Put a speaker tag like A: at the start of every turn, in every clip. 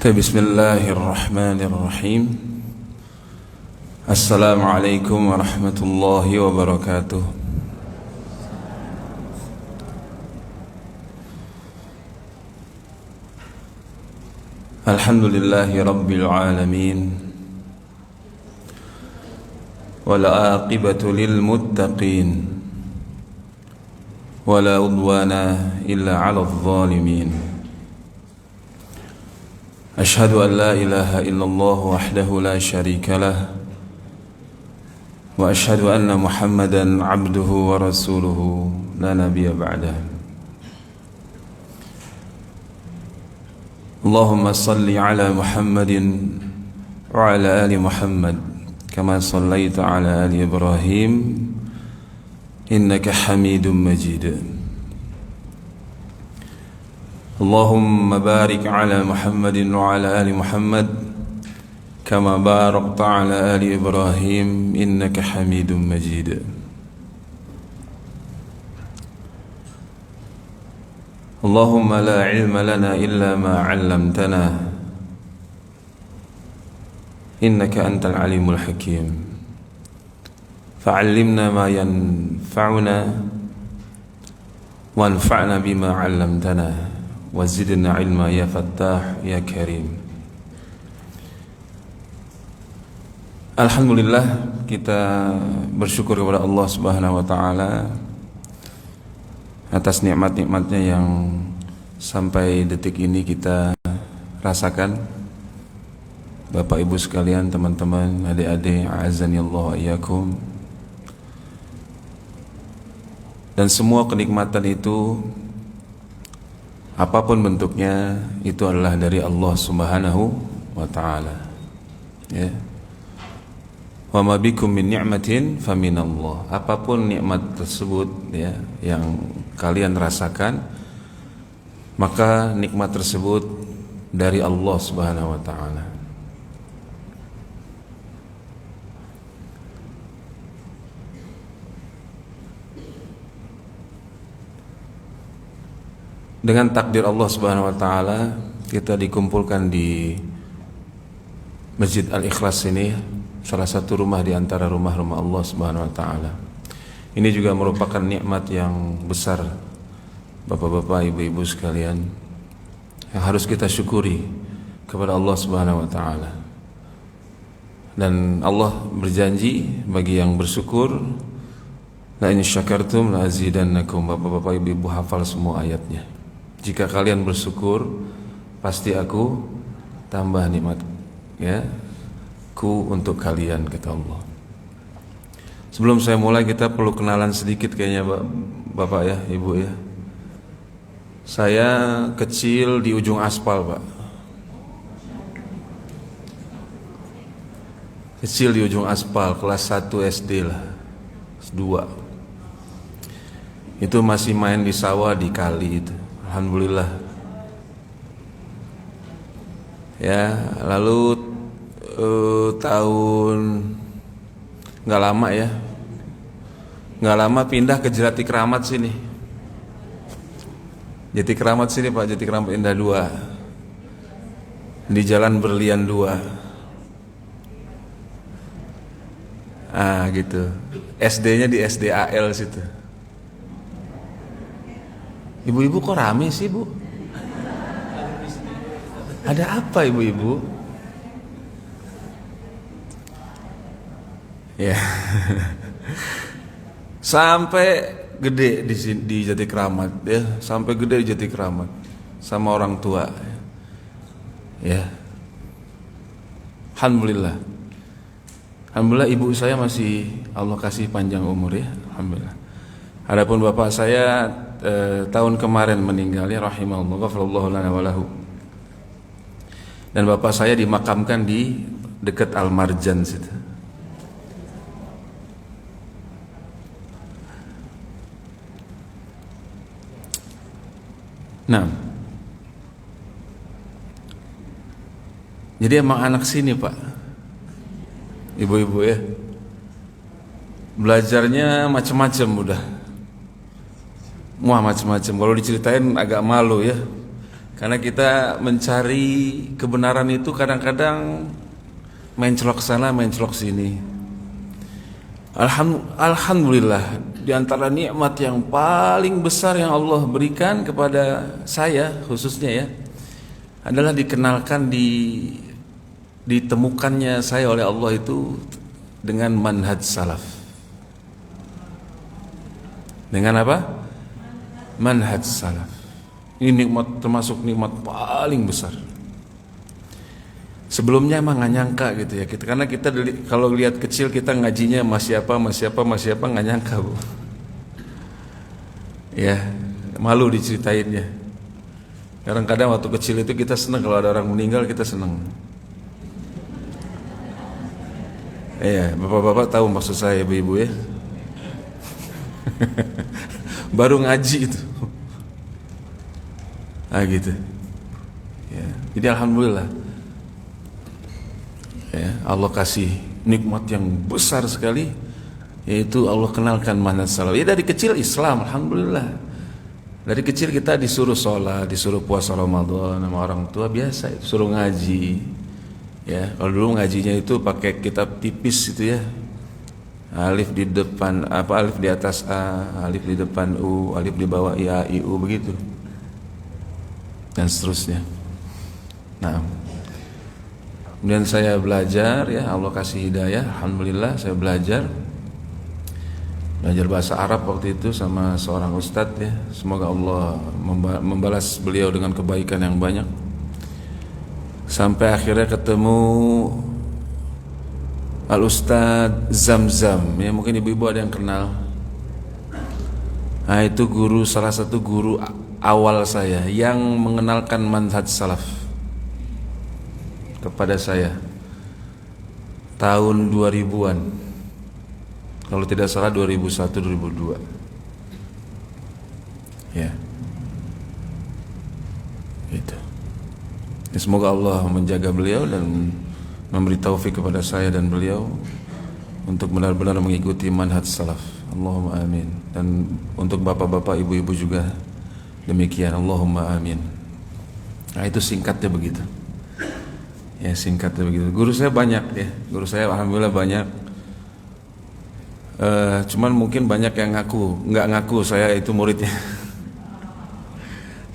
A: Bismillahirrahmanirrahim. Assalamualaikum warahmatullahi wabarakatuh. Alhamdulillahi rabbil alamin. Wal aqibatu lil muttaqin. Wala udwana illa 'alal zalimin. Ashhadu an la ilaha illallah wahdahu la syarika lah wa ashhadu anna Muhammadan abduhu wa rasuluhu la nabiyya ba'dah. Allahumma salli ala Muhammadin wa ala ali Muhammad kama sallaita ala ali Ibrahim innaka Hamidum Majid. Allahumma barik ala Muhammadin wa ala ali Muhammad kama barakta ala ali Ibrahim innaka Hamidum Majid. Allahumma la ilma lana illa ma 'allamtana innaka antal alimul hakim. Fa'allimna ma yanfa'una wanfa'na bima 'allamtana wazidna ilma ya Fattah ya Karim. Alhamdulillah, kita bersyukur kepada Allah Subhanahu wa taala atas nikmat-nikmatnya yang sampai detik ini kita rasakan. Bapak Ibu sekalian, teman-teman, adik-adik, a'azzani Allah wa iyyakum. Dan semua kenikmatan itu, apapun bentuknya, itu adalah dari Allah Subhanahu wa taala. Ya. Wa ma bikum min ni'matin faminallah. Apapun nikmat tersebut ya yang kalian rasakan, maka nikmat tersebut dari Allah Subhanahu wa taala. Dengan takdir Allah Subhanahu wa taala, kita dikumpulkan di Masjid Al-Ikhlas ini, salah satu rumah di antara rumah-rumah Allah Subhanahu wa taala. Ini juga merupakan nikmat yang besar, Bapak-bapak, Ibu-ibu sekalian, yang harus kita syukuri kepada Allah Subhanahu wa taala. Dan Allah berjanji bagi yang bersyukur, la in syakartum la azidannakum. Bapak-bapak, Ibu-ibu hafal semua ayatnya. Jika kalian bersyukur, pasti aku tambah nikmat ya ku untuk kalian, kata Allah. Sebelum saya mulai, kita perlu kenalan sedikit kayaknya, Bapak ya, Ibu ya. Saya kecil di ujung aspal, Pak. Kecil di ujung aspal, kelas 1 SD lah, 2. Itu masih main di sawah, di kali itu. Alhamdulillah. Ya, lalu tahun nggak lama ya, nggak lama pindah ke Jati Kramat sini. Jati Kramat sini, Pak, Jati Kramat Indah 2 di Jalan Berlian 2. Gitu. SD-nya di SDAL situ. Ibu-ibu kok rame sih, Bu? Ada apa, Ibu-ibu? Ya. Sampai gede di Jati Kramat ya, sampai gede di Jati Kramat sama orang tua. Ya. Alhamdulillah. Alhamdulillah ibu saya masih Allah kasih panjang umur ya, alhamdulillah. Adapun bapak saya tahun kemarin meninggal ya, rahimahullah, ghafarallahu lana wa lahu. Dan bapak saya dimakamkan di dekat Al-Marjan situ. Nah, jadi emang anak sini, Pak, ibu-ibu ya, belajarnya macam-macam udah. Wah, macam-macam. Kalau diceritain agak malu ya. Karena kita mencari kebenaran itu kadang-kadang mencelok sana, mencelok sini. Alhamdulillah, di antara nikmat yang paling besar yang Allah berikan kepada saya khususnya ya, adalah dikenalkan ditemukannya saya oleh Allah itu dengan manhaj salaf. Dengan apa? Manhaj salaf. Ini nikmat, termasuk nikmat paling besar. Sebelumnya emang nggak nyangka gitu ya, karena kita kalau lihat kecil kita ngajinya masih apa nggak nyangka bu. Ya malu diceritain ya. Kadang-kadang waktu kecil itu kita senang kalau ada orang meninggal, kita senang. Iya, bapak-bapak tahu maksud saya, ibu-ibu ya. Baru ngaji itu. Gitu. Ya. Jadi alhamdulillah. Ya, Allah kasih nikmat yang besar sekali, yaitu Allah kenalkan manhaj salaf. Ya dari kecil Islam, alhamdulillah. Dari kecil kita disuruh sholat, disuruh puasa Ramadan sama orang tua biasa, suruh ngaji. Ya, kalau dulu ngajinya itu pakai kitab tipis itu ya. Alif di depan alif di atas A, alif di depan U, alif di bawah I, A, I, U begitu. Dan seterusnya. Nah, kemudian saya belajar ya, Allah kasih hidayah, alhamdulillah saya belajar bahasa Arab waktu itu sama seorang ustadz ya. Semoga Allah membalas beliau dengan kebaikan yang banyak. Sampai akhirnya ketemu Al-Ustadz Zamzam ya, mungkin ibu-ibu ada yang kenal. Nah itu salah satu guru awal saya yang mengenalkan manhaj salaf kepada saya tahun 2000-an, kalau tidak salah 2001-2002 ya gitu. Ya, semoga Allah menjaga beliau dan memberi taufik kepada saya dan beliau untuk benar-benar mengikuti manhaj salaf. Allahumma amin. Dan untuk bapak-bapak, ibu-ibu juga demikian. Allahumma amin. Nah itu singkatnya begitu. Ya singkatnya begitu. Guru saya banyak ya. Guru saya alhamdulillah banyak. Cuman mungkin banyak yang nggak ngaku saya itu muridnya.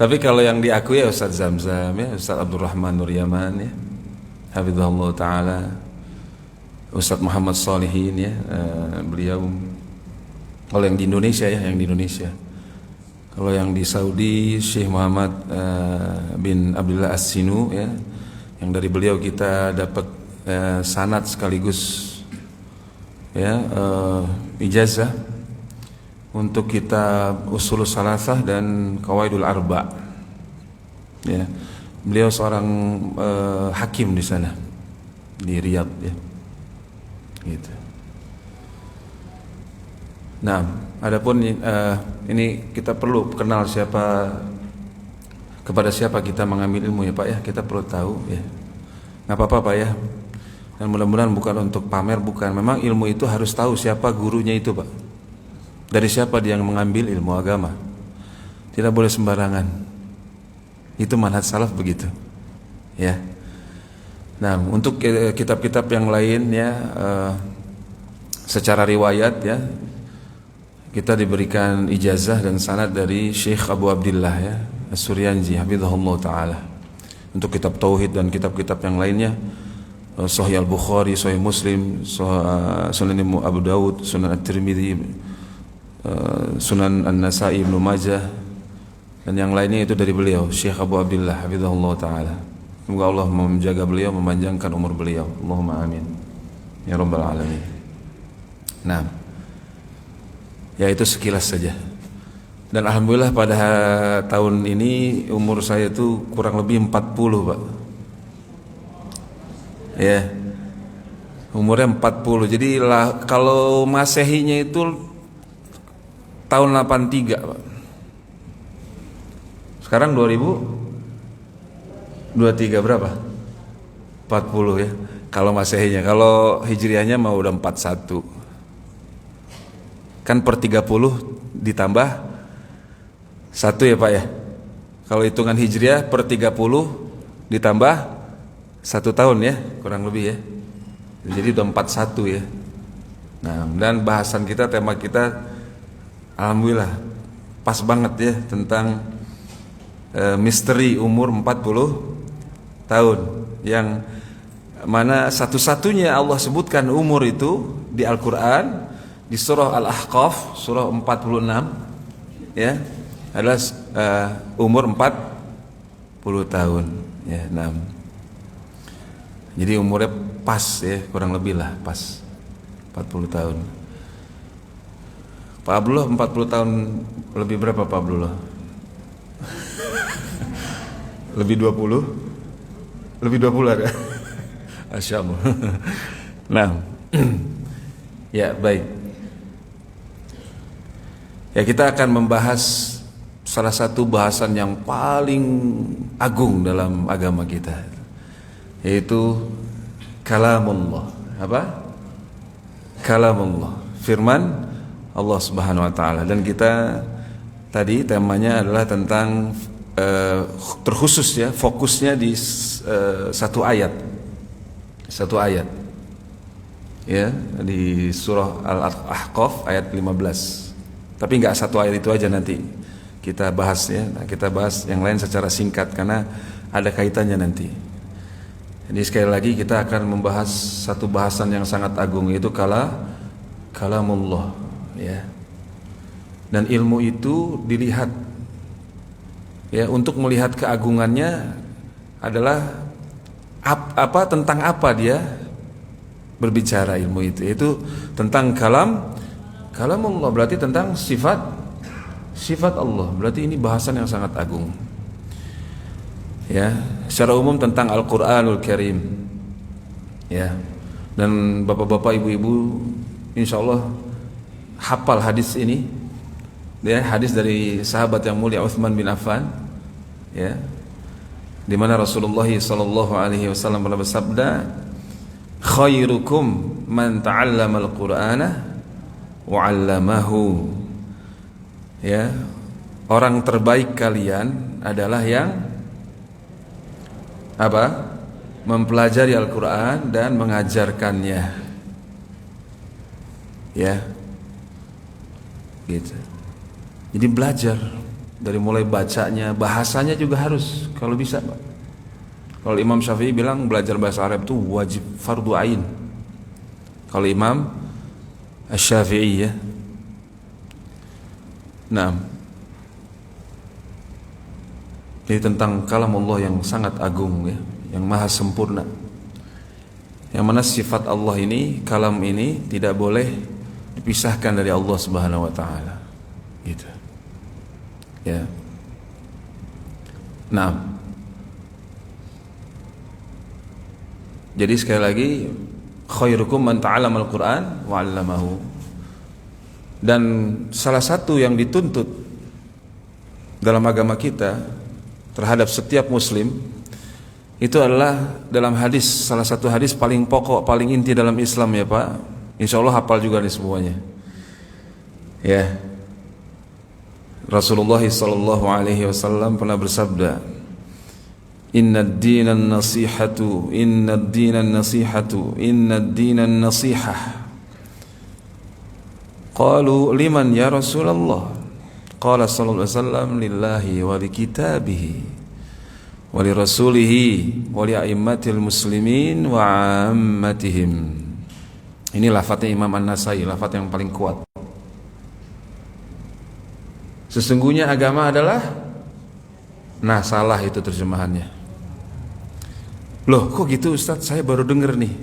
A: Tapi kalau yang diakui ya Ustadz Zamzam ya, Ustadz Abdurrahman Nur Yaman ya, hafizahullah taala, Ustadz Muhammad Shalihin ya, beliau. Kalau yang di Indonesia ya, yang di Indonesia. Kalau yang di Saudi Syekh Muhammad bin Abdullah As-Sinu ya, yang dari beliau kita dapat sanad sekaligus ya ijazah untuk kitab Ushulus Salasah dan Qawaidul Arba. Ya, beliau seorang hakim di sana di Riyadh ya. Gitu. Nah, adapun ini kita perlu kenal kepada siapa kita mengambil ilmu ya Pak ya, kita perlu tahu ya. Nggak apa-apa Pak ya. Dan mudah-mudahan bukan untuk pamer, bukan. Memang ilmu itu harus tahu siapa gurunya itu Pak. Dari siapa dia yang mengambil ilmu agama. Tidak boleh sembarangan. Itu manhaj salaf begitu. Ya. Nah, untuk kitab-kitab yang lain ya, secara riwayat ya, kita diberikan ijazah dan sanad dari Syekh Abu Abdillah ya, As-Suryanji hafizahullah taala. Untuk kitab tauhid dan kitab-kitab yang lainnya, Sahih Al-Bukhari, Sahih Muslim, Sunan Abu Dawud, Sunan At-Tirmidzi, Sunan An-Nasa'i, Ibnu Majah dan yang lainnya itu dari beliau Syekh Abu Abdillah hafizahullah taala. Semoga Allah menjaga beliau, memanjangkan umur beliau. Allahumma amin ya rabbal alamin. Nah, ya itu sekilas saja. Dan alhamdulillah pada tahun ini umur saya itu kurang lebih 40 Pak. Ya, umurnya 40. Jadi kalau masehinya itu tahun 83 Pak. Sekarang 2023 berapa? 40 ya. Kalau masehinya, kalau hijriahnya mau udah 41. Kan per 30 ditambah 1 ya Pak ya. Kalau hitungan Hijriah per 30 ditambah 1 tahun ya, kurang lebih ya. Jadi udah 41 ya. Nah, dan bahasan kita, tema kita alhamdulillah pas banget ya tentang misteri umur 40 tahun yang mana satu-satunya Allah sebutkan umur itu di Al-Qur'an di surah Al-Ahqaf surah 46 ya adalah umur 40 tahun ya. Nah, jadi umurnya pas ya, kurang lebih lah pas 40 tahun. Pak Abdullah 40 tahun lebih berapa Pak Abdullah? Lebih 20? Lebih 20 ada? Masya Allah. Nah, ya baik. Ya, kita akan membahas salah satu bahasan yang paling agung dalam agama kita, yaitu kalamullah. Apa? Kalamullah, firman Allah Subhanahu wa taala. Dan kita tadi temanya adalah tentang terkhusus ya, fokusnya di satu ayat. Satu ayat. Ya, di surah Al-Ahqaf ayat 15. Tapi enggak satu ayat itu aja, nanti kita bahas ya. Nah, kita bahas yang lain secara singkat karena ada kaitannya nanti. Jadi sekali lagi kita akan membahas satu bahasan yang sangat agung, yaitu kalamullah ya. Dan ilmu itu dilihat ya, untuk melihat keagungannya adalah tentang apa dia berbicara. Ilmu itu tentang kalamullah, berarti tentang sifat Allah. Berarti ini bahasan yang sangat agung ya. Secara umum tentang Al-Qur'anul Karim ya. Dan bapak-bapak, ibu-ibu insyaallah hafal hadis ini ya, hadis dari sahabat yang mulia Utsman bin Affan ya, di mana Rasulullah sallallahu alaihi wasallam pernah bersabda, khairukum man ta'allama al-Qur'ana wa 'allamahu ya, orang terbaik kalian adalah yang apa? Mempelajari Al-Qur'an dan mengajarkannya ya, gitu. Jadi belajar dari mulai bacanya, bahasanya juga harus kalau bisa, Pak. Kalau Imam Syafi'i bilang belajar bahasa Arab itu wajib, fardu ain. Kalau Imam Asy-Syafi'i ya. Nah, ini tentang kalam Allah yang sangat agung ya, yang maha sempurna. Yang mana sifat Allah ini, kalam ini tidak boleh dipisahkan dari Allah Subhanahu wa taala. Gitu. Ya. Nah, jadi sekali lagi, khairukum man ta'allama al-Qur'an wa 'allamahu. Dan salah satu yang dituntut dalam agama kita terhadap setiap muslim itu adalah dalam hadis, salah satu hadis paling pokok, paling inti dalam Islam ya Pak. Insyaallah hafal juga nih semuanya. Ya. Rasulullah sallallahu alaihi wasallam pernah bersabda, Innad dinan nasihatu, innad dinan nasihatu, innad dinan nasihah. Qalu liman ya Rasulullah? Qala sallallahu alaihi wasallam, lillahi wa li kitabihi wa li rasulihi wa li a'immatil muslimin wa 'ammatihim. Ini lafadznya Imam An-Nasai, lafadz yang paling kuat. Sesungguhnya agama adalah, nah salah itu terjemahannya. Loh kok gitu Ustadz, saya baru dengar nih.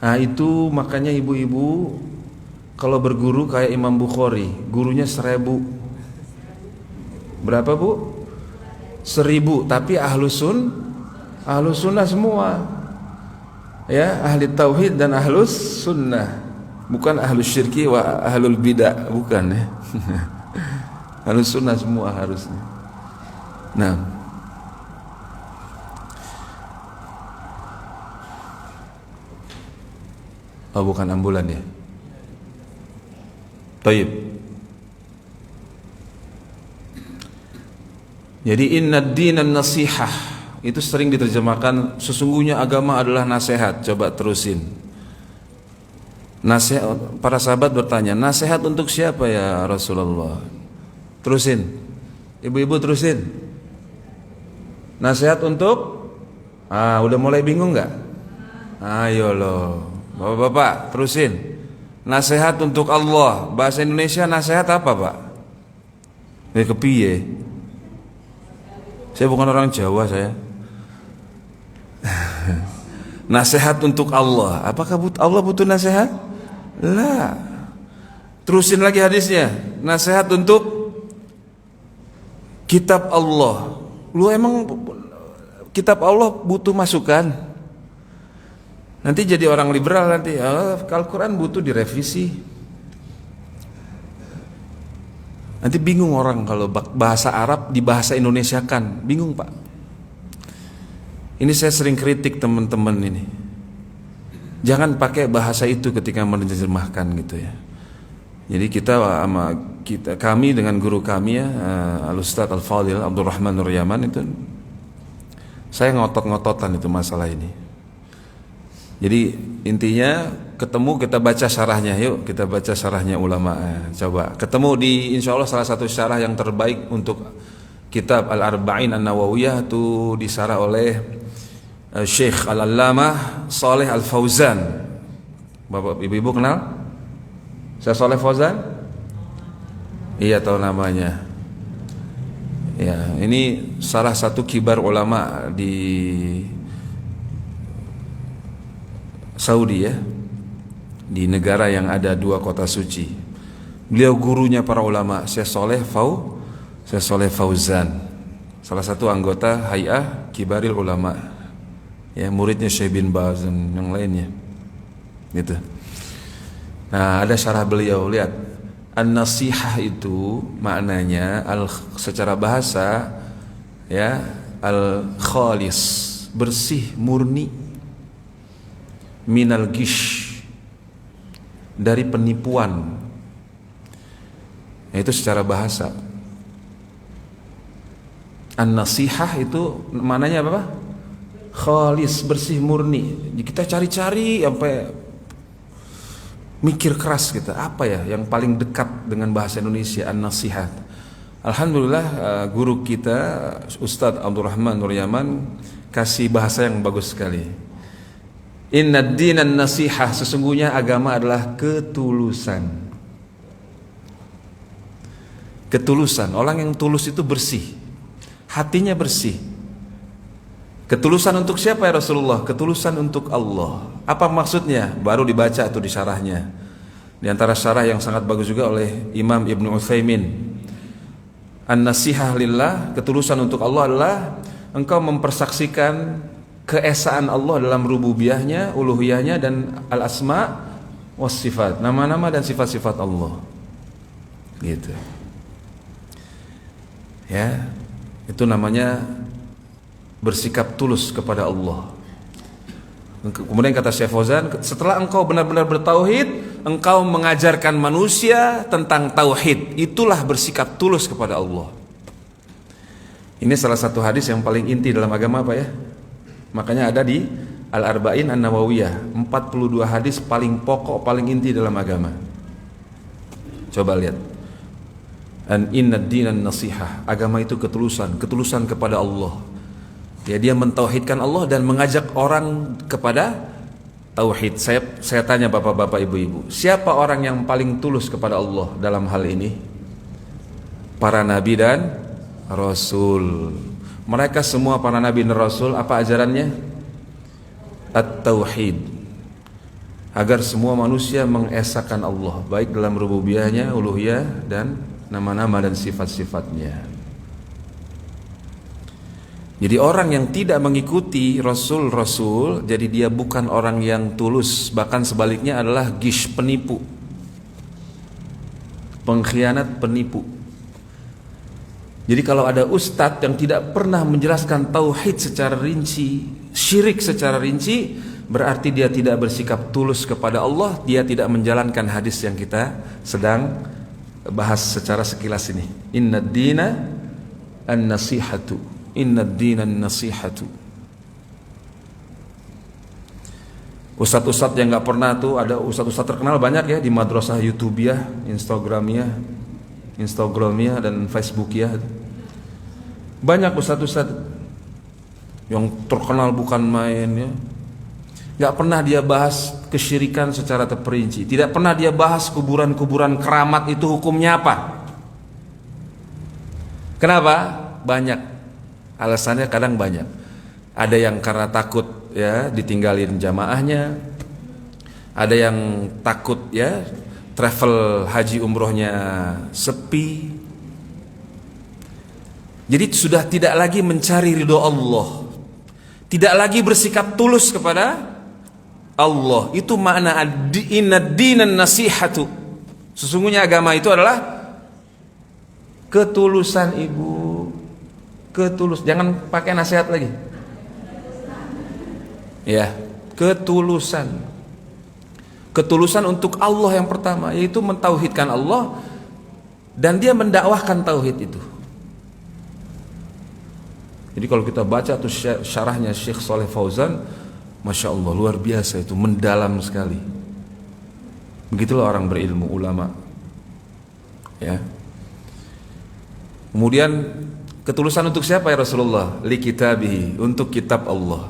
A: Nah itu makanya ibu-ibu kalau berguru kayak Imam Bukhari, gurunya 1000. Berapa Bu? 1000, tapi ahlus sunnah semua ya, ahli tauhid dan ahlus sunnah, bukan ahlus syirki wa ahlul bidah, bukan ya. Ahlus sunnah semua harusnya. Nah, oh bukan ambulan ya. Taib. Jadi innad dinan nasihah itu sering diterjemahkan sesungguhnya agama adalah nasihat. Coba terusin. Nasihat, para sahabat bertanya, nasihat untuk siapa ya Rasulullah? Terusin. Ibu-ibu terusin. Nasihat untuk udah mulai bingung nggak? Ayo loh. Bapak-bapak terusin. Nasihat untuk Allah. Bahasa Indonesia nasihat apa, Pak? Kepiye? Saya bukan orang Jawa saya. Nasihat untuk Allah. Apakah Allah butuh nasihat? Lah. Terusin lagi hadisnya. Nasihat untuk kitab Allah. Lu emang kitab Allah butuh masukan? Nanti jadi orang liberal nanti. Al-Quran butuh direvisi. Nanti bingung orang kalau bahasa Arab dibahasa Indonesiakan. Bingung, Pak. Ini saya sering kritik teman-teman ini. Jangan pakai bahasa itu ketika menerjemahkan gitu ya. Jadi kami dengan guru kami ya, Al-Ustadz Al-Fadil Abdurrahman Nur Yaman itu, saya ngotot-ngototan itu masalah ini. Jadi intinya ketemu kita baca syarahnya, yuk kita baca syarahnya ulama. Coba ketemu di insya Allah salah satu syarah yang terbaik untuk kitab Al-Arba'in An-Nawawiyah itu disarah oleh Syekh Al-Allamah Saleh Al-Fauzan. Bapak ibu-ibu kenal? Saya Saleh Fauzan? Iya tahu namanya. Ya, ini salah satu kibar ulama di Saudi ya, di negara yang ada 2 kota suci. Beliau gurunya para ulama, Syekh Saleh Fauzan, salah satu anggota Hay'ah Kibaril Ulama. Ya, muridnya Syekh bin Baz dan yang lainnya. Gitu. Nah, ada syarah beliau, lihat. An-nasihah itu maknanya secara bahasa ya, al-khalis, bersih, murni, minal gish, dari penipuan. Itu secara bahasa. An-nasihah itu maknanya apa? Khalis, bersih, murni. Kita cari-cari sampai mikir keras kita, apa ya yang paling dekat dengan bahasa Indonesia an-nasihat. Alhamdulillah guru kita Ustadz Abdurrahman Nur Yaman kasih bahasa yang bagus sekali. Innad dinan nasihah, sesungguhnya agama adalah ketulusan. Ketulusan, orang yang tulus itu bersih, hatinya bersih. Ketulusan untuk siapa ya Rasulullah? Ketulusan untuk Allah. Apa maksudnya? Baru dibaca tuh di syarahnya. Di antara syarah yang sangat bagus juga oleh Imam Ibnu Utsaimin. An-nasihah lillah, ketulusan untuk Allah adalah engkau mempersaksikan keesaan Allah dalam rububiyahnya, uluhiyahnya, dan al-asma was sifat, nama-nama dan sifat-sifat Allah. Gitu. Ya, itu namanya bersikap tulus kepada Allah. Kemudian kata Syekh Fauzan, setelah engkau benar-benar bertauhid, engkau mengajarkan manusia tentang tauhid. Itulah bersikap tulus kepada Allah. Ini salah satu hadis yang paling inti dalam agama apa ya? Makanya ada di Al-Arba'in An-Nawawiyah, 42 hadis paling pokok, paling inti dalam agama. Coba lihat. An innad dinan nasihah, agama itu ketulusan, ketulusan kepada Allah. Ya, dia mentauhidkan Allah dan mengajak orang kepada tauhid. Saya tanya bapak-bapak, ibu-ibu, siapa orang yang paling tulus kepada Allah dalam hal ini? Para nabi dan rasul. Mereka semua para nabi dan rasul, apa ajarannya? At-tauhid. Agar semua manusia mengesahkan Allah, baik dalam rububiyahnya, uluhiyah, dan nama-nama dan sifat-sifatnya. Jadi orang yang tidak mengikuti rasul-rasul, jadi dia bukan orang yang tulus, bahkan sebaliknya adalah gish, penipu, pengkhianat, penipu. Jadi kalau ada ustadz yang tidak pernah menjelaskan tauhid secara rinci, syirik secara rinci, berarti dia tidak bersikap tulus kepada Allah, dia tidak menjalankan hadis yang kita sedang bahas secara sekilas ini. Innad dina an-nasihatu. Innad dina an-nasihatu. Ustadz-ustadz yang nggak pernah tuh, ada ustadz-ustadz terkenal banyak ya di madrasah YouTubiah, Instagramia dan Facebookiah. Banyak ustadz-ustadz yang terkenal bukan main ya. Nggak pernah dia bahas kesyirikan secara terperinci. Tidak pernah dia bahas kuburan-kuburan keramat itu hukumnya apa. Kenapa? Banyak. Alasannya kadang banyak. Ada yang karena takut ya ditinggalin jamaahnya. Ada yang takut ya travel haji umrohnya sepi. Jadi sudah tidak lagi mencari ridho Allah. Tidak lagi bersikap tulus kepada Allah. Itu makna innad dinan nasihatu. Sesungguhnya agama itu adalah ketulusan, Ibu. Ketulus, jangan pakai nasihat lagi. Ya, ketulusan. Ketulusan untuk Allah yang pertama, yaitu mentauhidkan Allah dan dia mendakwahkan tauhid itu. Jadi kalau kita baca tuh syarahnya Syekh Shalih Fauzan, Masya Allah, luar biasa itu, mendalam sekali. Begitulah orang berilmu, ulama. Ya. Kemudian ketulusan untuk siapa ya Rasulullah? Li kitabihi, untuk kitab Allah.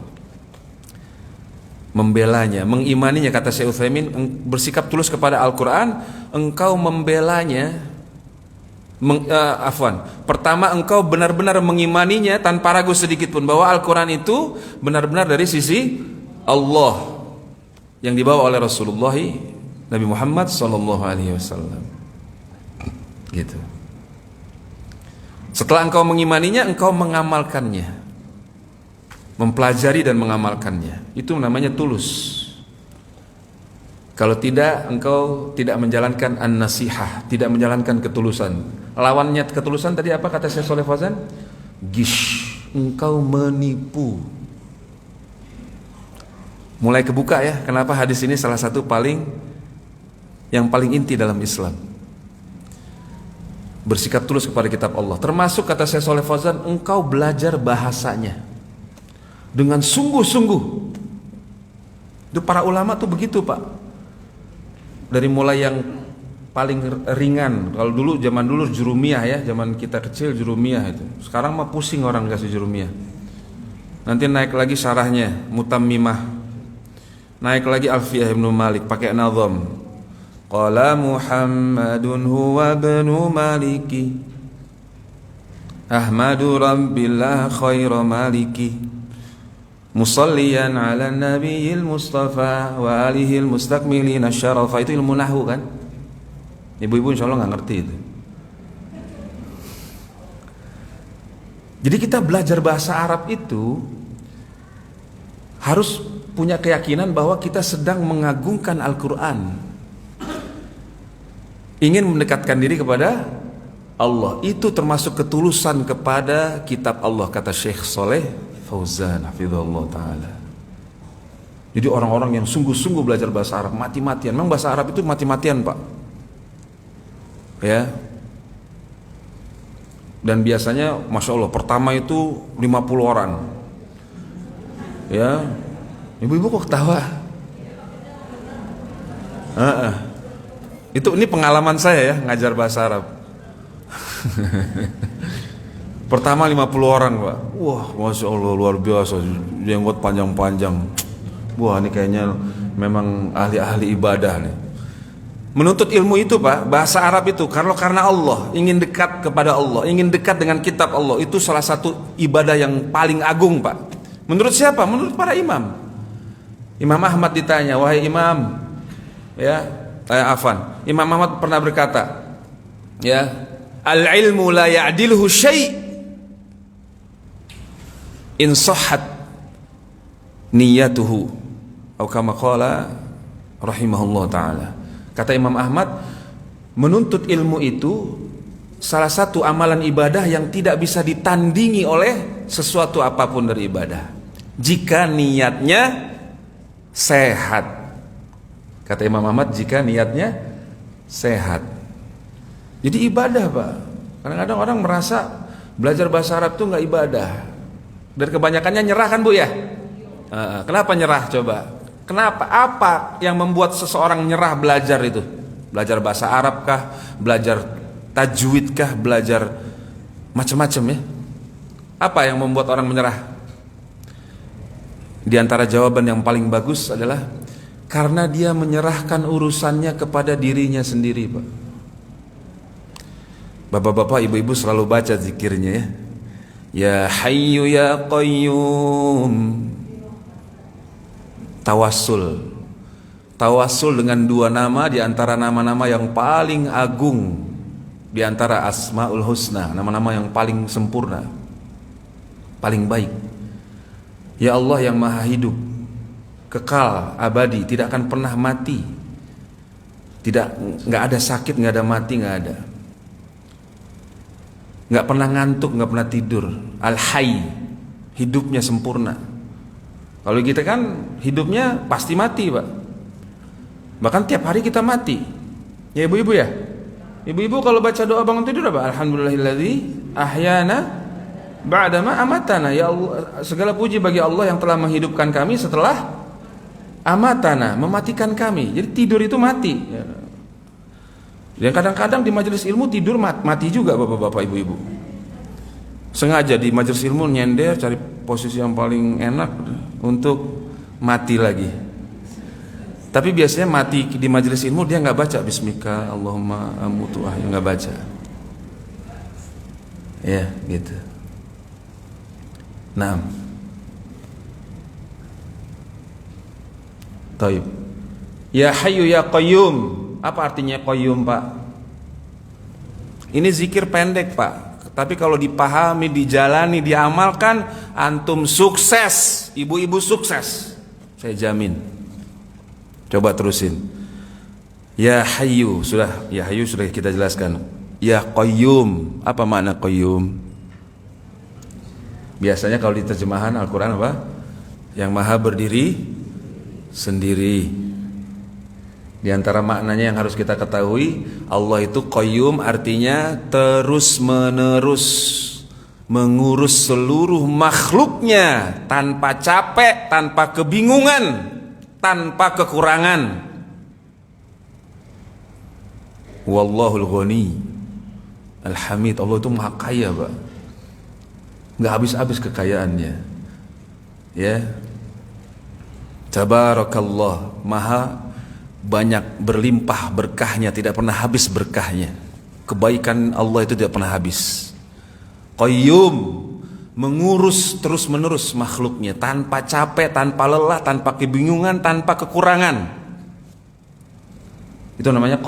A: Membelanya, mengimaninya, kata Syekh Utsaimin, bersikap tulus kepada Al-Quran, engkau membelanya. Pertama engkau benar-benar mengimaninya tanpa ragu sedikit pun bahwa Al-Quran itu benar-benar dari sisi Allah yang dibawa oleh Rasulullah Nabi Muhammad SAW. Gitu. Setelah engkau mengimaninya, engkau mengamalkannya, mempelajari dan mengamalkannya. Itu namanya tulus. Kalau tidak, engkau tidak menjalankan an-nasihah, tidak menjalankan ketulusan. Lawannya ketulusan tadi apa kata Syekh Shalih Fauzan? Gish, engkau menipu. Mulai kebuka ya, kenapa hadis ini salah satu yang paling inti dalam Islam. Bersikap tulus kepada kitab Allah. Termasuk kata Syekh Shalih Fauzan, engkau belajar bahasanya dengan sungguh-sungguh. Itu para ulama tuh begitu, Pak. Dari mulai yang paling ringan. Kalau dulu, zaman dulu jurumiyah ya, zaman kita kecil jurumiyah itu. Sekarang mah pusing orang kasih jurumiyah. Nanti naik lagi syarahnya, mutammimah. Naik lagi Alfiyah Ibnu Malik pakai nazam. Qala Muhammadun huwa ibnu Maliki Ahmadu Rabbillah khaira maliki Musalliyan ala nabiyil Mustafa wa alihil mustakmilina syarafa. Itu ilmu nahwu kan? Ibu-ibu insyaallah gak ngerti itu. Jadi kita belajar bahasa Arab itu harus punya keyakinan bahwa kita sedang mengagungkan Al-Quran, ingin mendekatkan diri kepada Allah. Itu termasuk ketulusan kepada kitab Allah, kata Syekh Shalih Fauzan hafizahullah ta'ala. Jadi orang-orang yang sungguh-sungguh belajar bahasa Arab, mati-matian. Memang bahasa Arab itu mati-matian, Pak. Ya. Dan biasanya Masya Allah, pertama itu 50 orang. Ya. Ibu-ibu kok ketawa? Ini pengalaman saya ya, ngajar bahasa Arab. Pertama 50 orang, Pak. Wah, Masya Allah, luar biasa. Jenggot panjang-panjang. Wah, ini kayaknya memang ahli-ahli ibadah nih. Menuntut ilmu itu, Pak, bahasa Arab itu karena Allah, ingin dekat kepada Allah, ingin dekat dengan kitab Allah. Itu salah satu ibadah yang paling agung, Pak. Menurut siapa? Menurut para imam. Imam Ahmad ditanya, wahai imam, ya, Imam Ahmad pernah berkata, ya, al-ilmu la ya'diluhu syai' in sahhat niyatuhu, atau kama qala rahimahullah taala. Kata Imam Ahmad, menuntut ilmu itu salah satu amalan ibadah yang tidak bisa ditandingi oleh sesuatu apapun dari ibadah, jika niatnya sehat. Kata Imam Ahmad, jika niatnya sehat. Jadi ibadah, Pak. Kadang-kadang orang merasa Belajar bahasa Arab tuh nggak ibadah. Dan kebanyakannya nyerah kan Bu ya? Kenapa nyerah coba? Kenapa? Apa yang membuat seseorang nyerah belajar itu? Belajar bahasa Arab kah? Belajar tajwid kah? Belajar macam-macam ya? Apa yang membuat orang menyerah? Di antara jawaban yang paling bagus adalah karena dia menyerahkan urusannya kepada dirinya sendiri, Pak. Bapak-bapak, ibu-ibu selalu baca zikirnya ya. Ya Hayyu ya Qayyum. Tawassul. Tawassul dengan dua nama di antara nama-nama yang paling agung di antara Asmaul Husna, nama-nama yang paling sempurna, paling baik. Ya Allah yang maha hidup, kekal, abadi, tidak akan pernah mati. Nggak ada sakit, nggak ada mati, nggak ada. Nggak pernah ngantuk, nggak pernah tidur. Al-Hayy, hidupnya sempurna. Kalau kita kan hidupnya pasti mati, Pak. Bahkan tiap hari kita mati. Ya ibu-ibu ya. Ibu-ibu kalau baca doa bangun tidur apa? Alhamdulillahilladzi ahyana ba'dama amatana. Ya Allah, segala puji bagi Allah yang telah menghidupkan kami setelah amatana, mematikan kami. Jadi tidur itu mati. Dan kadang-kadang di majelis ilmu tidur mati juga bapak-bapak ibu-ibu. Sengaja di majelis ilmu nyender cari posisi yang paling enak untuk mati lagi. Tapi biasanya mati di majelis ilmu dia nggak baca Bismika Allahumma amutu nggak baca. Ya gitu. Naam. Taib. Ya Hayyu ya Qayyum. Apa artinya Qayyum, Pak? Ini zikir pendek, Pak. Tapi kalau dipahami, dijalani, diamalkan, antum sukses. Ibu-ibu sukses. Saya jamin. Coba terusin. Ya Hayyu, Ya Hayyu sudah kita jelaskan. Ya Qayyum. Apa makna Qayyum? Biasanya kalau di terjemahan Al-Quran apa? Yang maha berdiri sendiri. Di antara maknanya yang harus kita ketahui, Allah itu Qayyum artinya terus menerus mengurus seluruh makhluknya tanpa capek, tanpa kebingungan, tanpa kekurangan. Wallahul Ghani Al-Hamid. Allah itu maha kaya, Pak. Nggak habis-habis kekayaannya. Ya. Tabarakallah, maha banyak berlimpah berkahnya, tidak pernah habis berkahnya. Kebaikan Allah itu tidak pernah habis. Qayyum, mengurus terus menerus makhluknya tanpa capek, tanpa lelah, tanpa kebingungan, tanpa kekurangan. Itu namanya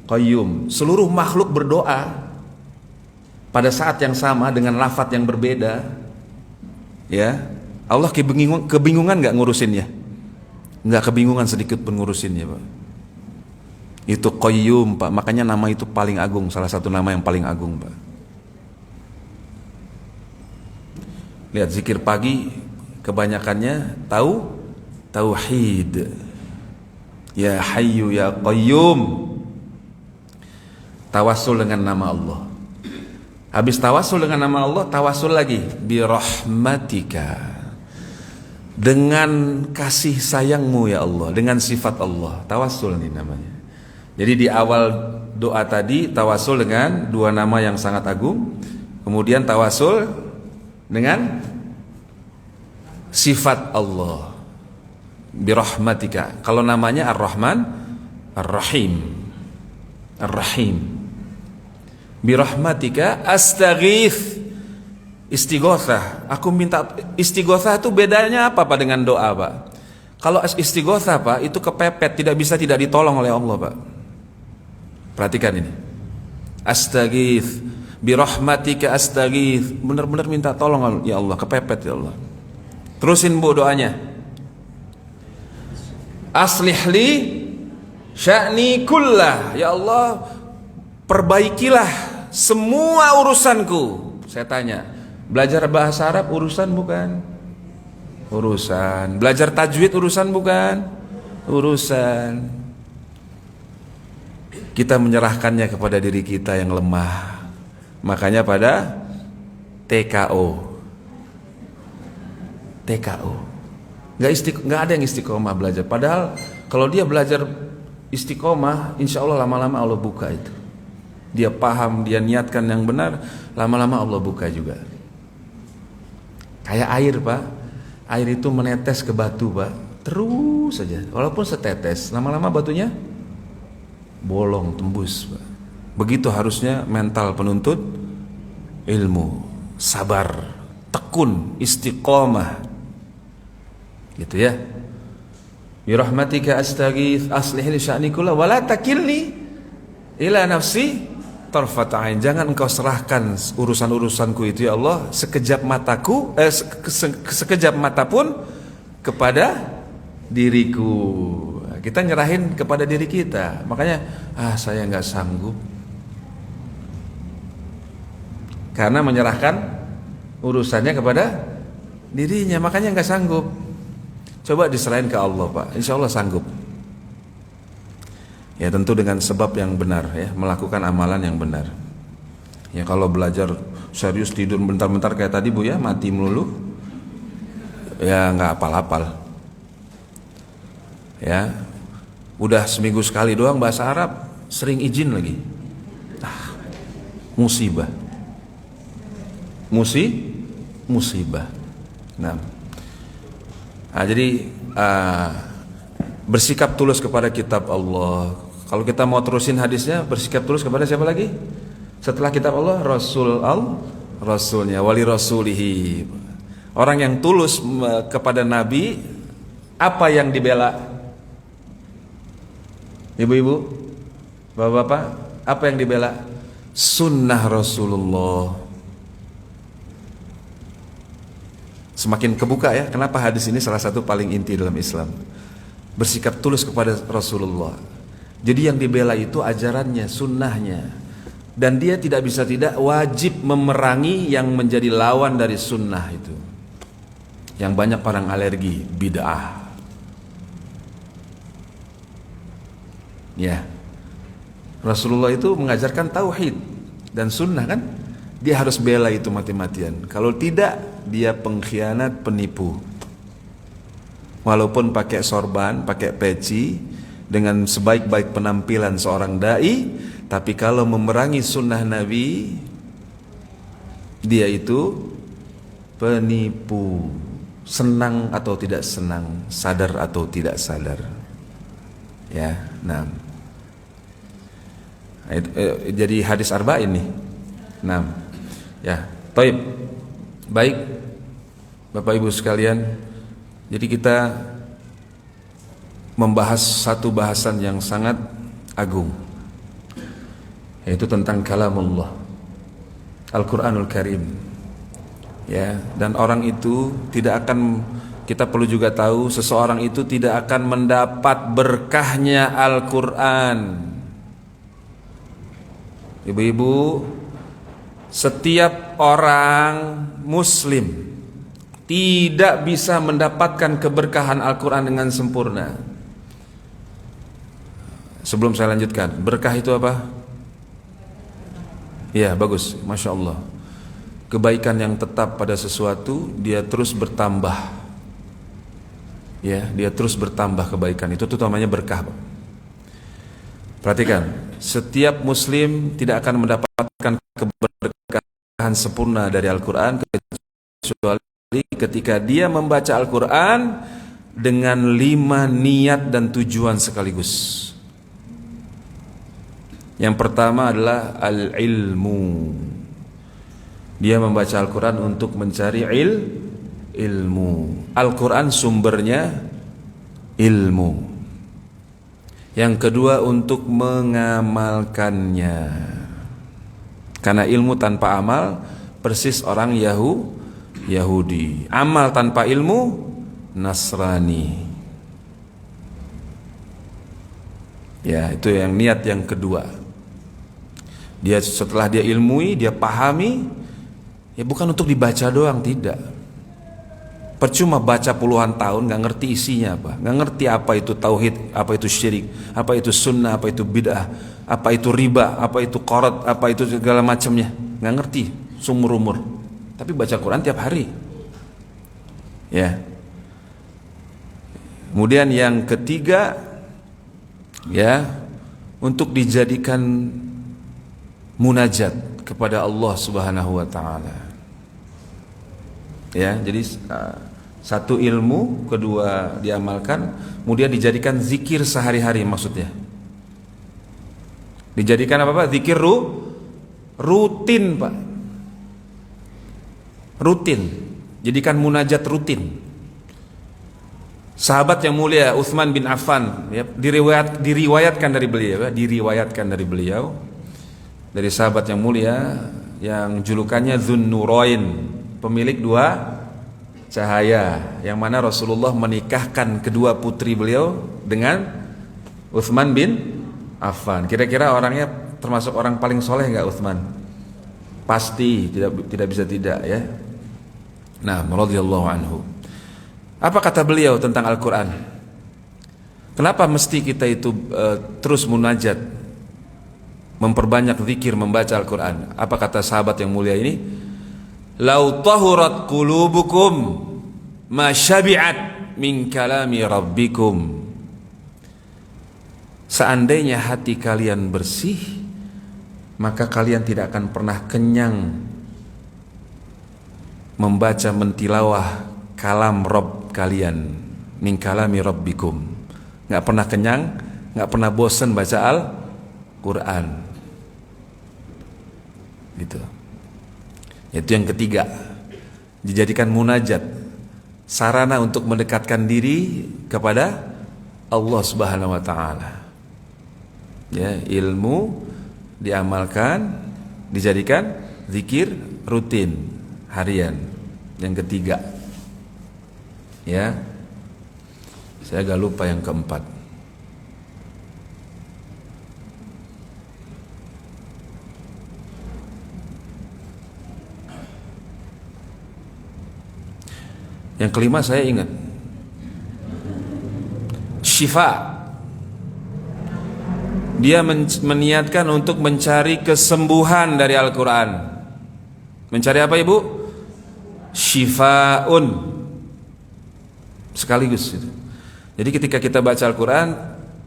A: Qayyum. Seluruh makhluk berdoa pada saat yang sama dengan lafaz yang berbeda. Ya, Allah kebingungan nggak ngurusinnya? Nggak kebingungan sedikit pun ngurusinnya, Pak. Itu Qayyum, Pak. Makanya nama itu paling agung, salah satu nama yang paling agung, Pak. Lihat zikir pagi kebanyakannya tauhid. Ya Hayyu ya Qayyum. Tawassul dengan nama Allah. Habis tawassul dengan nama Allah, tawassul lagi bi rahmatika. Dengan kasih sayangmu ya Allah, dengan sifat Allah. Tawassul nih namanya. Jadi di awal doa tadi tawassul dengan dua nama yang sangat agung. Kemudian tawassul dengan sifat Allah. Birahmatika. Kalau namanya Ar-Rahman, Ar-Rahim. Ar-Rahim. Birahmatika astaghith. Istighotsah, aku minta. Istighotsah itu bedanya apa Pak dengan doa, Pak? Kalau istighotsah, Pak, itu kepepet, tidak ditolong oleh Allah, Pak. Perhatikan ini. Astaghith, birahmatika astaghith. Benar-benar minta tolong ya Allah, kepepet ya Allah. Terusin Bu doanya. Aslih li sya'ni kullah. Ya Allah, perbaikilah semua urusanku. Saya tanya, belajar bahasa Arab urusan bukan? Urusan. Belajar tajwid urusan bukan? Urusan. Kita menyerahkannya kepada diri kita yang lemah. Makanya pada TKO. TKO. Nggak ada yang istiqomah belajar. Padahal kalau dia belajar istiqomah, insya Allah lama-lama Allah buka itu. Dia paham, dia niatkan yang benar, lama-lama Allah buka juga. Kayak air, Pak. Air itu menetes ke batu, Pak. Terus saja, walaupun setetes, lama-lama batunya bolong, tembus, Pak. Begitu harusnya mental penuntut ilmu, sabar, tekun, istiqomah, gitu ya. Bi rahmatika astaghits aslih li sya'ni kullahu wa la takilni ila nafsi tarfat ain. Jangan engkau serahkan urusan-urusanku itu ya Allah sekejap mataku, sekejap mata pun kepada diriku. Kita nyerahin kepada diri kita. Makanya saya nggak sanggup. Karena menyerahkan urusannya kepada dirinya, makanya nggak sanggup. Coba diserahin ke Allah, Pak. Insya Allah sanggup. Ya tentu dengan sebab yang benar, ya, melakukan amalan yang benar. Ya kalau belajar serius tidur bentar-bentar kayak tadi Bu ya, mati melulu, ya nggak apal-apal. Ya, udah seminggu sekali doang bahasa Arab, sering izin lagi. Musibah. Musibah. Nah, jadi bersikap tulus kepada kitab Allah. Kalau kita mau terusin hadisnya, bersikap tulus kepada siapa lagi? Setelah kitab Allah, Rasulnya, wali rasulihi. Orang yang tulus kepada Nabi, apa yang dibela? Ibu-ibu, bapak-bapak, apa yang dibela? Sunnah Rasulullah. Semakin kebuka ya, kenapa hadis ini salah satu paling inti dalam Islam. Bersikap tulus kepada Rasulullah. Jadi yang dibela itu ajarannya, sunnahnya. Dan dia tidak bisa tidak wajib memerangi yang menjadi lawan dari sunnah itu. Yang banyak orang alergi, bid'ah. Ya, Rasulullah itu mengajarkan tauhid dan sunnah kan, dia harus bela itu mati-matian. Kalau tidak, dia pengkhianat, penipu. Walaupun pakai sorban, pakai peci, dengan sebaik-baik penampilan seorang dai, tapi kalau memerangi sunnah Nabi, dia itu penipu. Senang atau tidak senang, sadar atau tidak sadar. Ya, nah. Jadi hadis arba'in nih. Nah, ya, taib. Baik, Bapak Ibu sekalian. Jadi kita membahas satu bahasan yang sangat agung, yaitu tentang kalamullah, Al-Quranul Karim. Ya, dan orang itu tidak akan, kita perlu juga tahu, seseorang itu tidak akan mendapat berkahnya Al-Quran. Ibu-ibu, setiap orang muslim tidak bisa mendapatkan keberkahan Al-Quran dengan sempurna. Sebelum saya lanjutkan, berkah itu apa? Ya, bagus, Masya Allah. Kebaikan yang tetap pada sesuatu, dia terus bertambah. Ya, dia terus bertambah kebaikan. Itu tuh namanya berkah. Perhatikan, setiap muslim tidak akan mendapatkan keberkahan sempurna dari Al-Quran kecuali ketika dia membaca Al-Quran dengan 5 niat dan tujuan sekaligus. Yang pertama adalah al-ilmu. Dia membaca Al-Quran untuk mencari ilmu. Al-Quran sumbernya ilmu. Yang kedua untuk mengamalkannya. Karena ilmu tanpa amal persis orang Yahudi. Amal tanpa ilmu Nasrani. Ya, itu yang niat yang kedua. Dia setelah dia ilmui, dia pahami, ya bukan untuk dibaca doang, tidak. Percuma baca puluhan tahun nggak ngerti isinya apa, nggak ngerti apa itu tauhid, apa itu syirik, apa itu sunnah, apa itu bid'ah, apa itu riba, apa itu qorot, apa itu segala macamnya, nggak ngerti seumur umur. tapi baca Quran tiap hari. Ya. Kemudian yang ketiga, ya, untuk dijadikan munajat kepada Allah Subhanahu wa taala. Ya, jadi satu ilmu, kedua diamalkan, kemudian dijadikan zikir sehari-hari maksudnya. Dijadikan apa Pak? Zikir rutin Pak. Rutin. Jadikan munajat rutin. Sahabat yang mulia Utsman bin Affan, ya, diriwayatkan dari beliau, ya, diriwayatkan dari beliau, dari sahabat yang mulia yang julukannya Dzunnurain, pemilik dua cahaya, yang mana Rasulullah menikahkan kedua putri beliau dengan Utsman bin Affan. Kira-kira orangnya termasuk orang paling soleh nggak Utsman? Pasti, tidak bisa tidak, ya. Nah, radhiyallahu anhu. Apa kata beliau tentang Al-Quran? Kenapa mesti kita itu terus munajat, memperbanyak zikir, membaca Al-Quran? Apa kata sahabat yang mulia ini? Lau tahurat qulubukum ma syabi'at min kalami rabbikum. Seandainya hati kalian bersih, maka kalian tidak akan pernah kenyang membaca, mentilawah kalam Rabb kalian, min kalami rabbikum. Nggak pernah kenyang, nggak pernah bosan baca Al-Quran. Gitu. Itu yang ketiga, dijadikan munajat, sarana untuk mendekatkan diri kepada Allah Subhanahu wa taala. Ya, ilmu diamalkan, dijadikan zikir rutin harian. Yang ketiga, ya, saya agak lupa yang keempat. Yang kelima saya ingat, syifa. Dia meniatkan untuk mencari kesembuhan dari Al-Quran. Mencari apa Ibu? Syifaun. Sekaligus itu. Jadi ketika kita baca Al-Quran,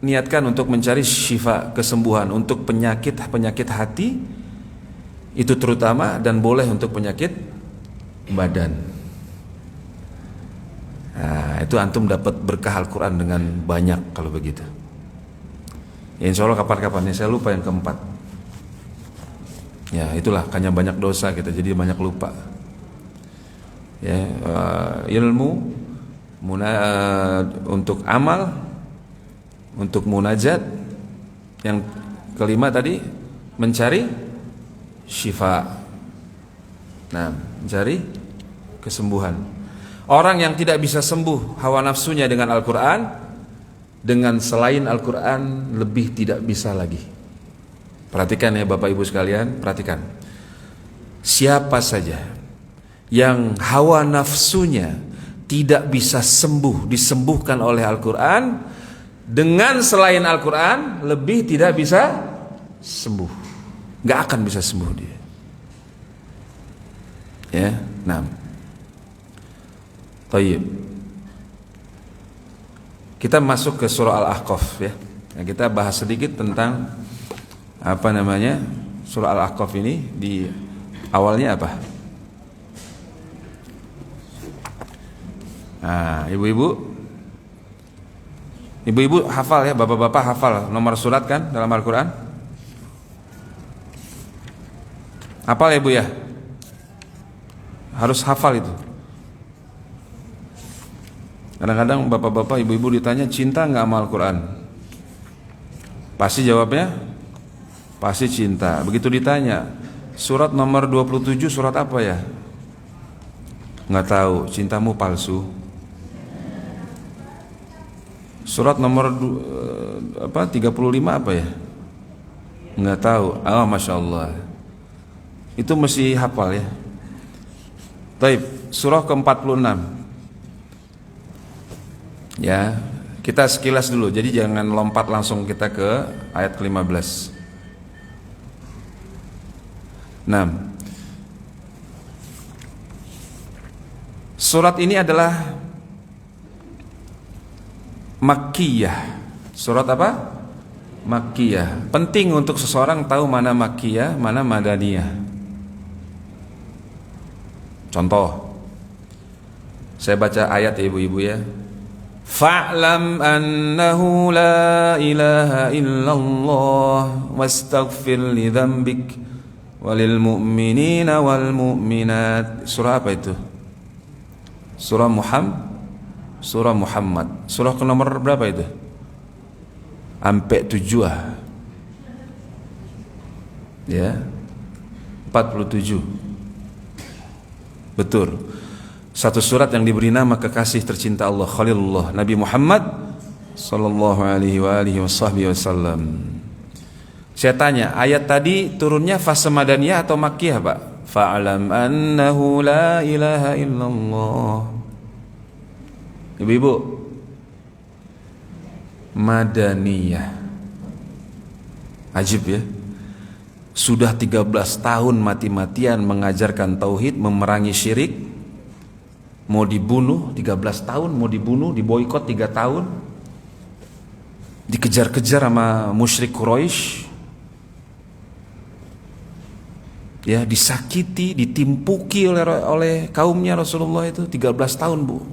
A: niatkan untuk mencari syifa, kesembuhan untuk penyakit hati, itu terutama, dan boleh untuk penyakit badan. Nah, itu antum dapat berkah Al-Quran dengan banyak kalau begitu. Ya, insya Allah kapan-kapan, saya lupa yang keempat. Ya itulah, hanya banyak dosa kita jadi banyak lupa. Ya, ilmu untuk amal, untuk munajat. Yang kelima tadi mencari syifa. Nah, mencari kesembuhan. Orang yang tidak bisa sembuh hawa nafsunya dengan Al-Quran, dengan selain Al-Quran lebih tidak bisa lagi. Perhatikan ya Bapak Ibu sekalian, perhatikan. Siapa saja yang hawa nafsunya tidak bisa sembuh, disembuhkan oleh Al-Quran, dengan selain Al-Quran lebih tidak bisa sembuh. Gak akan bisa sembuh dia. Ya, nah. Tayyib. Kita masuk ke surah Al-Ahqaf ya. Nah, kita bahas sedikit tentang apa namanya surah Al-Ahqaf ini. Di awalnya apa? Nah, ibu-ibu hafal ya, bapak-bapak hafal nomor surat kan dalam Al-Quran? Hafal ya Bu ya? Harus hafal itu. Kadang-kadang bapak-bapak, ibu-ibu ditanya cinta nggak sama Al-Quran? Pasti jawabnya pasti cinta. Begitu ditanya surat nomor 27 surat apa ya? Nggak tahu, cintamu palsu. Surat nomor 35 apa ya? Nggak tahu. Oh, Masya Allah. Itu mesti hafal ya. Taib, surah ke-46. Ya, kita sekilas dulu. Jadi jangan lompat langsung kita ke ayat ke-15. 6. Surat ini adalah Makkiyah. Surat apa? Makkiyah. Penting untuk seseorang tahu mana Makkiyah, mana Madaniyah. Contoh, saya baca ayat ya ibu-ibu ya. Fa'lam annahu la ilaha illallah wastaghfir li dzambik walil mu'minina wal mu'minat. Surah apa itu? Surah Muhammad. Surah ke nomor berapa itu? Sampai 7 ya, 47. Betul. Satu surat yang diberi nama kekasih tercinta Allah, Khalilullah, Nabi Muhammad sallallahu alaihi wasallam. Saya tanya, ayat tadi turunnya fase Madaniyah atau Makkiyah, Pak? Fa'lam annahu la ilaha illallah. Ibu-ibu, Madaniyah. Ajib ya. Sudah 13 tahun mati-matian mengajarkan tauhid, memerangi syirik. Mau dibunuh 13 tahun, mau dibunuh, diboikot 3 tahun. Dikejar-kejar sama musyrik Quraisy. Ya, disakiti, ditimpuki oleh kaumnya Rasulullah itu 13 tahun, Bu.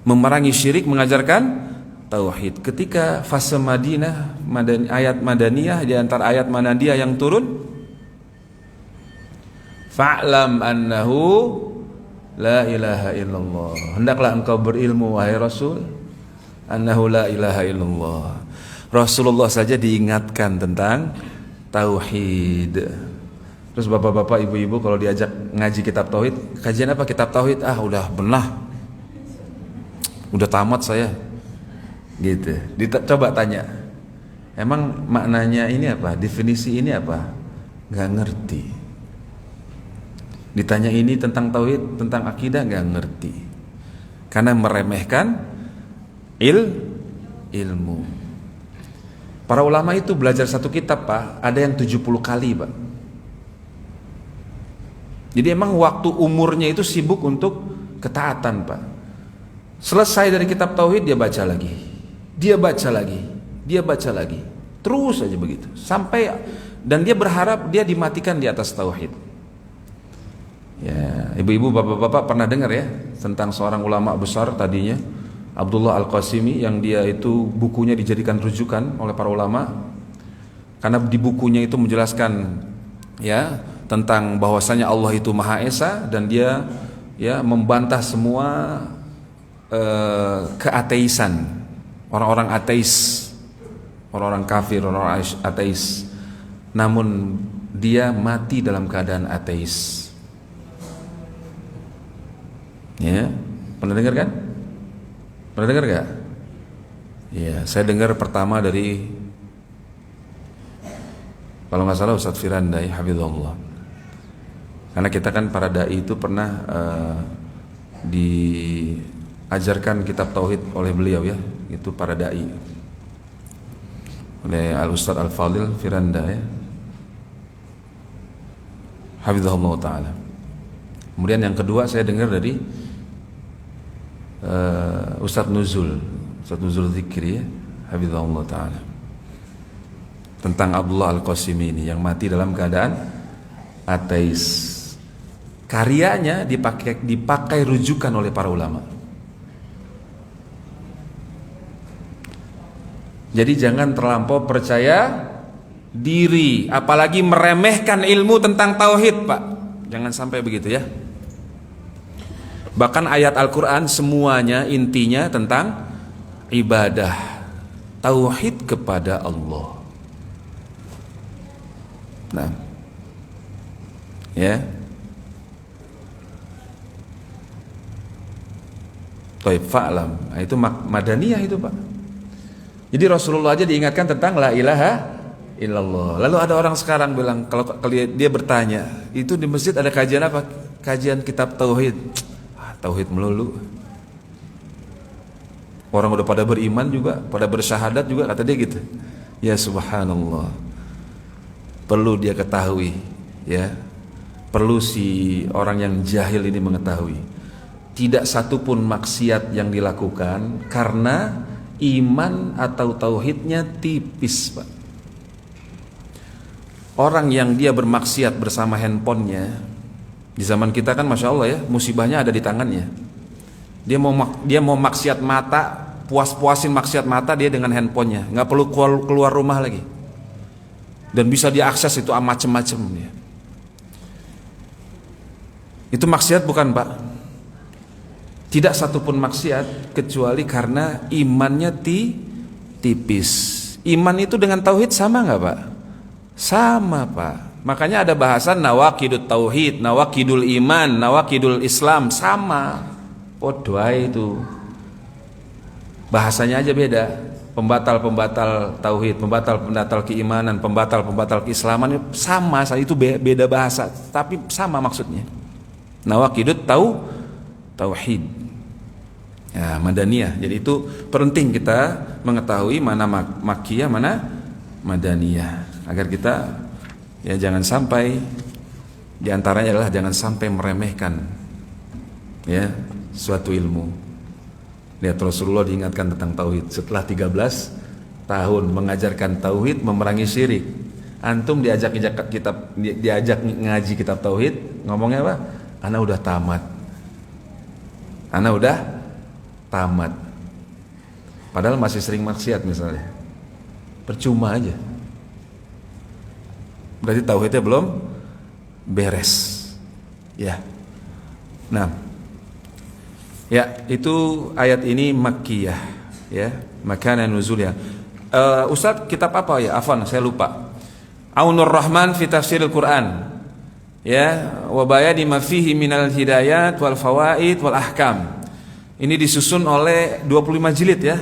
A: Memerangi syirik, mengajarkan tauhid. Ketika fase Madinah, ayat Madaniyah, di antara ayat Madaniyah yang turun, fa'lam annahu la ilaha illallah. Hendaklah engkau berilmu wahai Rasul, annahu la ilaha illallah. Rasulullah saja diingatkan tentang tauhid. Terus bapak-bapak, ibu-ibu kalau diajak ngaji kitab tauhid, kajian apa kitab tauhid? Ah, udah benah. Udah tamat saya. Gitu. Coba tanya. Emang maknanya ini apa? Definisi ini apa? Nggak ngerti. Ditanya ini tentang tauhid, tentang akidah, nggak ngerti. Karena meremehkan ilmu. Para ulama itu belajar satu kitab, Pak, ada yang 70 kali, Pak. Jadi emang waktu umurnya itu sibuk untuk ketaatan, Pak. Selesai dari kitab tauhid dia baca lagi. Dia baca lagi. Terus aja begitu. Sampai, dan dia berharap dia dimatikan di atas tauhid. Ya, ibu-ibu, bapak-bapak pernah dengar ya tentang seorang ulama besar tadinya, Abdullah Al-Qasimi, yang dia itu bukunya dijadikan rujukan oleh para ulama karena di bukunya itu menjelaskan ya tentang bahwasanya Allah itu Maha Esa, dan dia ya membantah semua keateisan, orang-orang ateis, orang-orang kafir, orang-orang ateis. Namun dia mati dalam keadaan ateis. Ya, pernah dengar kan? Pernah dengar gak? Ya, saya dengar pertama dari, kalau nggak salah, Ustadz Firandai, hafizahullah. Karena kita kan para dai itu pernah diajarkan kitab tauhid oleh beliau ya, itu para dai, oleh Al-Ustadz Al-Fadil Firanda ya, hafizahullah ta'ala. Kemudian yang kedua saya dengar dari Ustadz Nuzul Zikri ya, hafizahullah ta'ala, tentang Abdullah Al-Qasimi ini yang mati dalam keadaan ateis. Karyanya dipakai rujukan oleh para ulama. Jadi jangan terlampau percaya diri, apalagi meremehkan ilmu tentang tauhid, Pak. Jangan sampai begitu ya. Bahkan ayat Al-Quran semuanya intinya tentang ibadah, tauhid kepada Allah. Nah, ya. Taib fa'lam. Nah, itu Madaniyah itu, Pak. Jadi Rasulullah aja diingatkan tentang la ilaha illallah. Lalu ada orang sekarang bilang, kalau dia bertanya, itu di masjid ada kajian apa? Kajian kitab tauhid. Tauhid melulu. Orang udah pada beriman juga, pada bersyahadat juga, kata dia gitu. Ya subhanallah. Perlu dia ketahui, ya. Perlu si orang yang jahil ini mengetahui tidak satupun maksiat yang dilakukan karena iman atau tauhidnya tipis, Pak. Orang yang dia bermaksiat bersama handphonenya, di zaman kita kan Masya Allah ya, musibahnya ada di tangannya. Dia mau maksiat mata, puas-puasin maksiat mata dia dengan handphonenya, nggak perlu keluar rumah lagi, dan bisa diakses itu macam-macam ya. Itu maksiat bukan, Pak? Tidak satupun maksiat kecuali karena imannya tipis. Iman itu dengan tauhid sama nggak, Pak? Sama, Pak. Makanya ada bahasan nawaqidut tauhid, nawaqidul iman, nawaqidul Islam, sama. Podo itu. Bahasanya aja beda. Pembatal-pembatal tauhid, pembatal-pembatal keimanan, pembatal-pembatal keislaman sama, itu beda bahasa, tapi sama maksudnya. Nawaqidut tauhid. Ya, madaniyah. Jadi itu penting kita mengetahui mana makkiyah, mana madaniyah, agar kita ya jangan sampai, diantaranya adalah jangan sampai meremehkan ya suatu ilmu. Lihat Rasulullah diingatkan tentang tauhid setelah 13 tahun mengajarkan tauhid, memerangi syirik. Antum diajak ngaji kitab tauhid, ngomongnya apa? Ana udah tamat. Padahal masih sering maksiat misalnya. Percuma aja. Berarti tauhidnya belum beres. Ya. Nah, ya, itu ayat ini makkiyah ya, makana nuzulnya. Ustaz, kitab apa ya? Afwan, saya lupa. Aunur Rahman fi Tafsiril Quran. Ya, wa bayani ma fihi minal hidayat wal fawaid wal ahkam. Ini disusun oleh 25 jilid ya.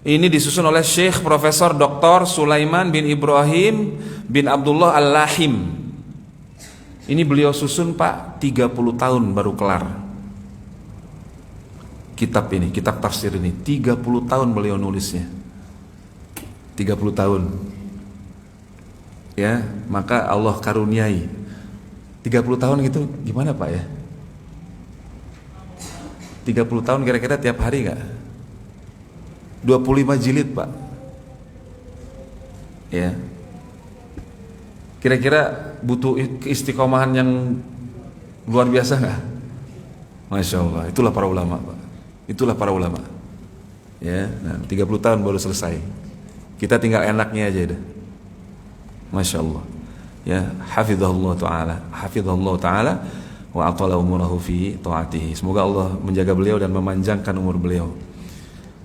A: Ini disusun oleh Syekh Profesor Dr. Sulaiman bin Ibrahim bin Abdullah Al-Lahim. Ini beliau susun, Pak, 30 tahun baru kelar. Kitab tafsir ini 30 tahun beliau nulisnya. 30 tahun. Ya, maka Allah karuniai 30 tahun gitu, gimana Pak ya? 30 tahun kira-kira tiap hari gak? 25 jilid, Pak. Ya. Kira-kira butuh keistiqomahan yang luar biasa gak? Masya Allah, itulah para ulama, Pak. Itulah para ulama. Ya, nah, 30 tahun baru selesai. Kita tinggal enaknya aja dah. Masya Allah. Ya, hafizahullah ta'ala wa atala umurahu fi ta'atihi. Semoga Allah menjaga beliau dan memanjangkan umur beliau.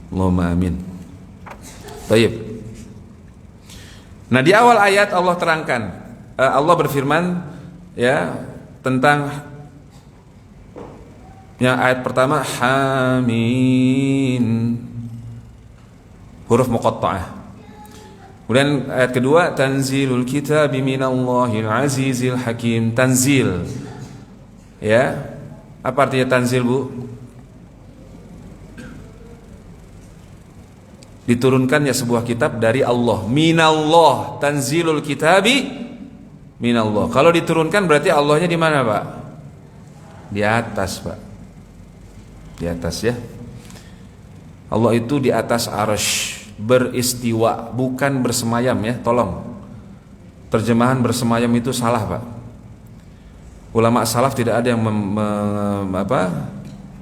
A: Allahumma amin. Baik. Nah, di awal ayat Allah terangkan, Allah berfirman ya tentang yang ayat pertama Hamim, huruf muqatta'ah. Kemudian ayat kedua tanzilul kitabi minallahil azizil hakim. Tanzil. Ya. Apa artinya tanzil, Bu? Diturunkannya sebuah kitab dari Allah. Minallah, tanzilul kitabi minallah. Kalau diturunkan berarti Allahnya di mana, Pak? Di atas, Pak. Di atas ya. Allah itu di atas arsy, beristiwa, bukan bersemayam ya. Tolong. Terjemahan bersemayam itu salah, Pak. Ulama salaf tidak ada yang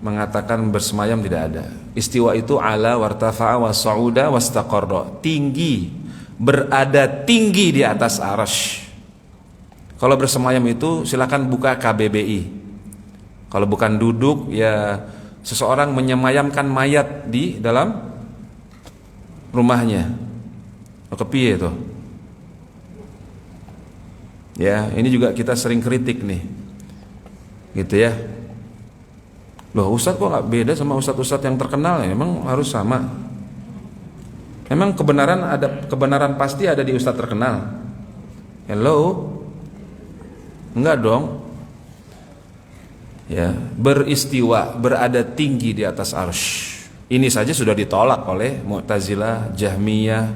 A: mengatakan bersemayam, tidak ada. Istiwa itu ala wartafa'a wa sa'uda wastaqarra, tinggi, berada tinggi di atas arsy. Kalau bersemayam itu silakan buka KBBI. Kalau bukan duduk ya seseorang menyemayamkan mayat di dalam rumahnya. Kepiye itu? Ya, ini juga kita sering kritik nih. Gitu ya. Loh, ustadz kok gak beda sama ustadz-ustadz yang terkenal ya? Emang harus sama? Emang kebenaran pasti ada di ustadz terkenal? Hello? Enggak dong. Ya, beristiwa, berada tinggi di atas arsy. Ini saja sudah ditolak oleh Mu'tazilah, Jahmiyah,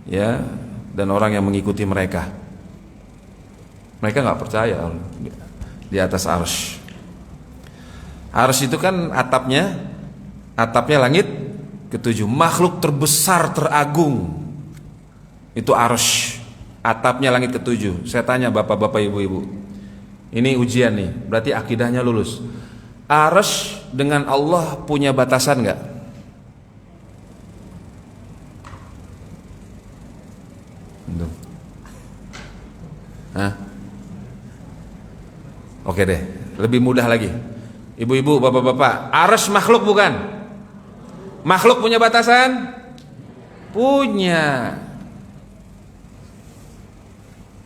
A: ya, dan orang yang mengikuti mereka. Mereka nggak percaya di atas arsy. Arsy itu kan atapnya langit ketujuh. Makhluk terbesar teragung itu arsy, atapnya langit ketujuh. Saya tanya bapak-bapak, ibu-ibu, ini ujian nih, berarti akidahnya lulus. Arsy dengan Allah punya batasan nggak? Hah? Oke deh, lebih mudah lagi. Ibu-ibu, bapak-bapak, arsy makhluk bukan? Makhluk punya batasan? Punya.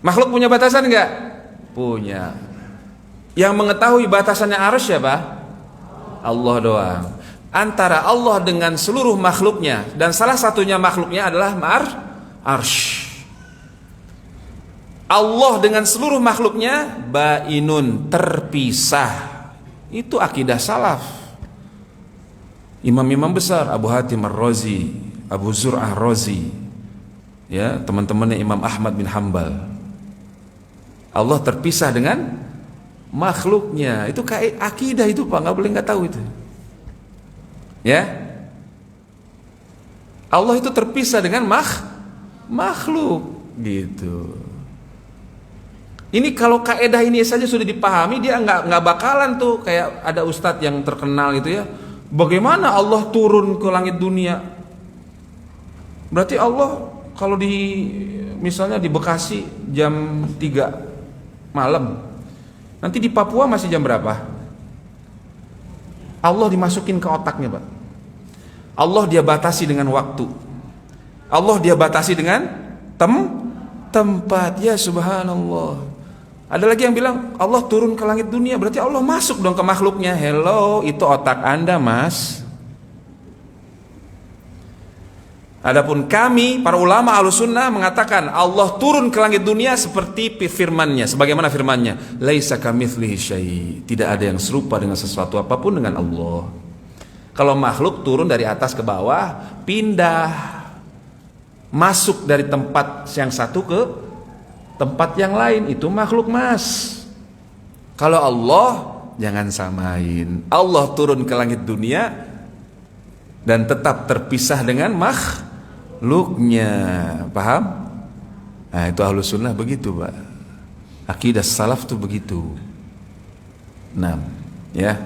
A: Makhluk punya batasan enggak? Punya. Yang mengetahui batasannya arsy siapa? Allah doang. Antara Allah dengan seluruh makhluknya, dan salah satunya makhluknya adalah arsy. Allah dengan seluruh makhluknya bainun, terpisah. Itu akidah salaf. Imam-imam besar, Abu Hatim Ar-Razi, Abu Zur'ah Ar-Razi, ya, teman-temannya Imam Ahmad bin Hambal. Allah terpisah dengan makhluknya. Itu kayak akidah itu, Pak, nggak boleh nggak tahu itu. Ya, Allah itu terpisah dengan makhluk gitu. Ini kalau kaidah ini saja sudah dipahami, dia nggak bakalan tuh kayak ada ustadz yang terkenal gitu ya. Bagaimana Allah turun ke langit dunia? Berarti Allah kalau misalnya di Bekasi jam 3 malam, nanti di Papua masih jam berapa? Allah dimasukin ke otaknya, Pak. Allah dia batasi dengan waktu. Allah dia batasi dengan tempat. Ya subhanallah. Ada lagi yang bilang Allah turun ke langit dunia, berarti Allah masuk dong ke makhluknya. Hello, itu otak Anda, Mas. Adapun kami, para ulama Ahlussunnah mengatakan Allah turun ke langit dunia seperti firman-Nya, sebagaimana firman-Nya, laisa kamitslihi syai', tidak ada yang serupa dengan sesuatu apapun dengan Allah. Kalau makhluk turun dari atas ke bawah, pindah, masuk dari tempat yang satu ke tempat yang lain, itu makhluk, Mas. Kalau Allah, jangan samain. Allah turun ke langit dunia dan tetap terpisah dengan makhluknya. Paham? Nah, itu Ahlussunnah begitu, Pak. Akidah salaf tuh begitu. 6, ya.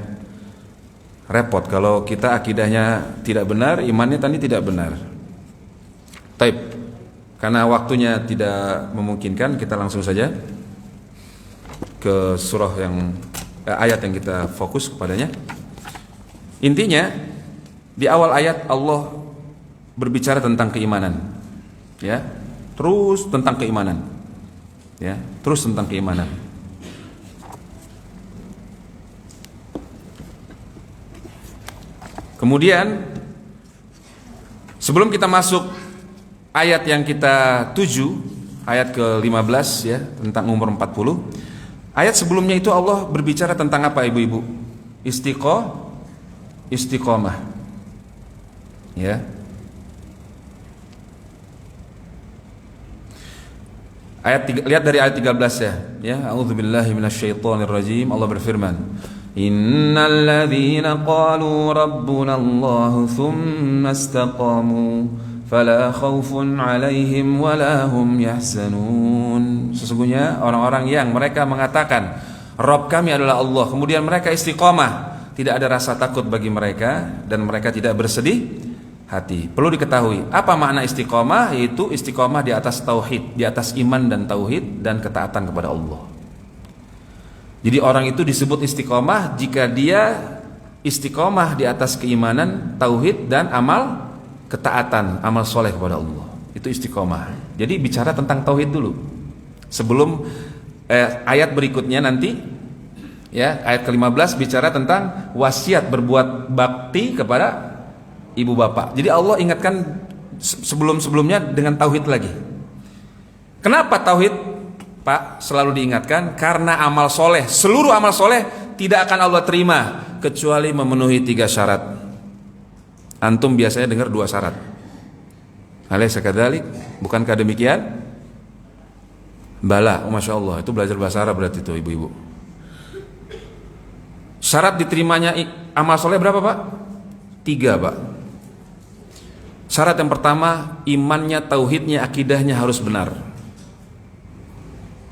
A: Repot kalau kita akidahnya tidak benar, imannya tadi tidak benar. Taib. Karena waktunya tidak memungkinkan, kita langsung saja ke surah ayat yang kita fokus kepadanya. Intinya di awal ayat Allah berbicara tentang keimanan, ya, terus tentang keimanan, ya, terus tentang keimanan. Kemudian sebelum kita masuk ayat yang kita tuju, ayat ke-15 ya, tentang umur 40. Ayat sebelumnya itu Allah berbicara tentang apa, ibu-ibu? Istiqomah. Ya. Lihat dari ayat 13 ya. Ya, a'udzubillahi minasyaitonirrajim. Allah berfirman, innal ladzina qalu rabbuna Allah tsumma istaqamu fala khaufun 'alaihim wala hum yahzanun. Sesungguhnya orang-orang yang mereka mengatakan Rabb kami adalah Allah, kemudian mereka istiqomah, tidak ada rasa takut bagi mereka dan mereka tidak bersedih hati. Perlu diketahui apa makna istiqomah, yaitu istiqomah di atas tauhid, di atas iman dan tauhid dan ketaatan kepada Allah. Jadi orang itu disebut istiqomah jika dia istiqomah di atas keimanan, tauhid dan amal ketaatan, amal soleh kepada Allah. Itu istiqomah. Jadi bicara tentang tauhid dulu sebelum ayat berikutnya nanti, ya, ayat ke-15 bicara tentang wasiat berbuat bakti kepada ibu bapak. Jadi Allah ingatkan sebelum-sebelumnya dengan tauhid lagi. Kenapa tauhid, Pak, selalu diingatkan? Karena amal soleh, seluruh amal soleh tidak akan Allah terima kecuali memenuhi 3 syarat. Antum biasanya dengar 2 syarat. Alaysa kadzalik? Bukankah demikian? Bala, oh, Masya Allah, itu belajar bahasa Arab berarti itu, ibu-ibu. Syarat diterimanya amal soleh berapa Pak? 3 Pak. Syarat yang pertama, imannya, tauhidnya, akidahnya harus benar.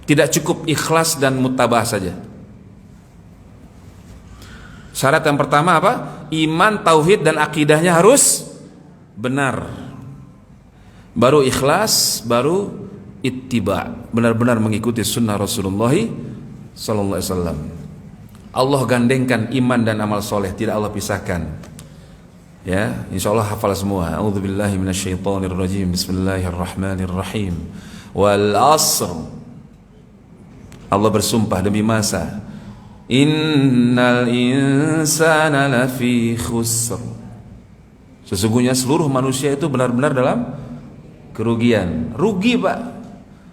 A: Tidak cukup ikhlas dan mutabah saja. Syarat yang pertama apa? Iman, tauhid dan akidahnya harus benar. Baru ikhlas, baru ittiba, benar-benar mengikuti sunnah Rasulullah sallallahu alaihi wasallam. Allah gandengkan iman dan amal soleh, tidak Allah pisahkan. Ya, insyaallah hafal semua. A'udzubillahi minasyaitonirrajim. Bismillahirrahmanirrahim. Wal 'asr. Allah bersumpah demi masa. Innal insana lafi khusr. Sesungguhnya seluruh manusia itu benar-benar dalam kerugian. Rugi Pak.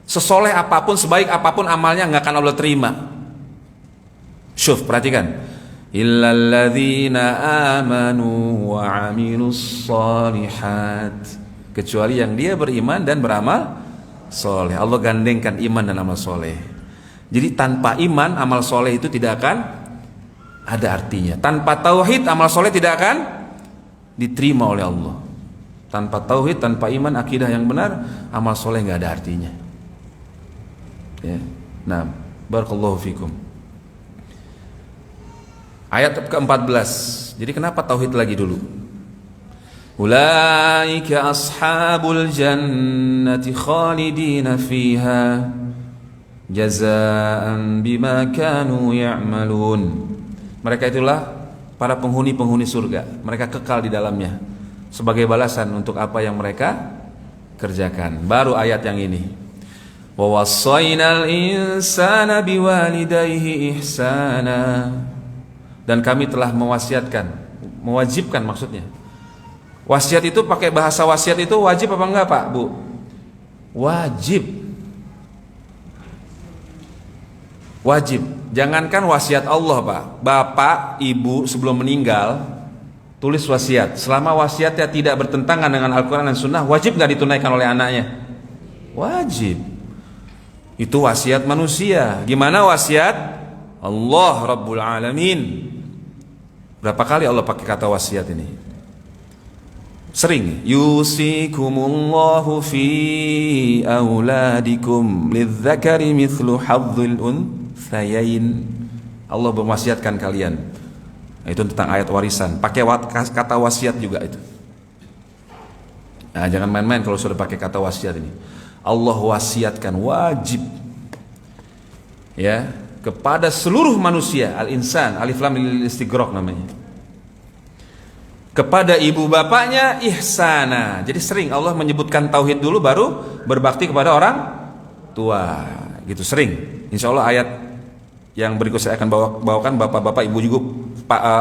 A: Sesoleh apapun, sebaik apapun amalnya nggak akan Allah terima. Syuf, perhatikan. Illalladzina amanu wa amilus solihat. Kecuali yang dia beriman dan beramal soleh. Allah gandengkan iman dan amal soleh. Jadi tanpa iman, amal soleh itu tidak akan ada artinya. Tanpa tauhid, amal soleh tidak akan diterima oleh Allah. Tanpa tauhid, tanpa iman, akidah yang benar, amal soleh nggak ada artinya. Ya. Nah, barakallahu fikum. Ayat ke-14. Jadi kenapa tauhid lagi dulu? Ulaika ashabul jannati khalidina fiha jazaan bima kanu ya'malun. Mereka itulah para penghuni-penghuni surga. Mereka kekal di dalamnya sebagai balasan untuk apa yang mereka kerjakan. Baru ayat yang ini. Wa wassaynal insana biwalidayhi ihsana. Dan kami telah mewasiatkan, mewajibkan maksudnya. Wasiat itu pakai bahasa wasiat itu wajib apa enggak Pak, Bu? Wajib. Wajib. Jangankan wasiat Allah Pak, bapak, ibu sebelum meninggal tulis wasiat. Selama wasiatnya tidak bertentangan dengan Al-Quran dan Sunnah, wajib nggak ditunaikan oleh anaknya? Wajib. Itu wasiat manusia. Gimana wasiat Allah Rabbul Alamin? Berapa kali Allah pakai kata wasiat ini? Sering. Yusikumullahu fi auladikum lidzakari mithlu hadzil unthayain. Allah mewasiatkan kalian. Itu tentang ayat warisan. Pakai kata wasiat juga itu. Nah, jangan main-main kalau sudah pakai kata wasiat ini. Allah wasiatkan, wajib. Ya, kepada seluruh manusia, al-insan, alif lam lil istighraq namanya. Kepada ibu bapaknya ihsana. Jadi sering Allah menyebutkan tauhid dulu baru berbakti kepada orang tua. Gitu sering. Insyaallah ayat yang berikut saya akan bawakan bapak-bapak ibu juga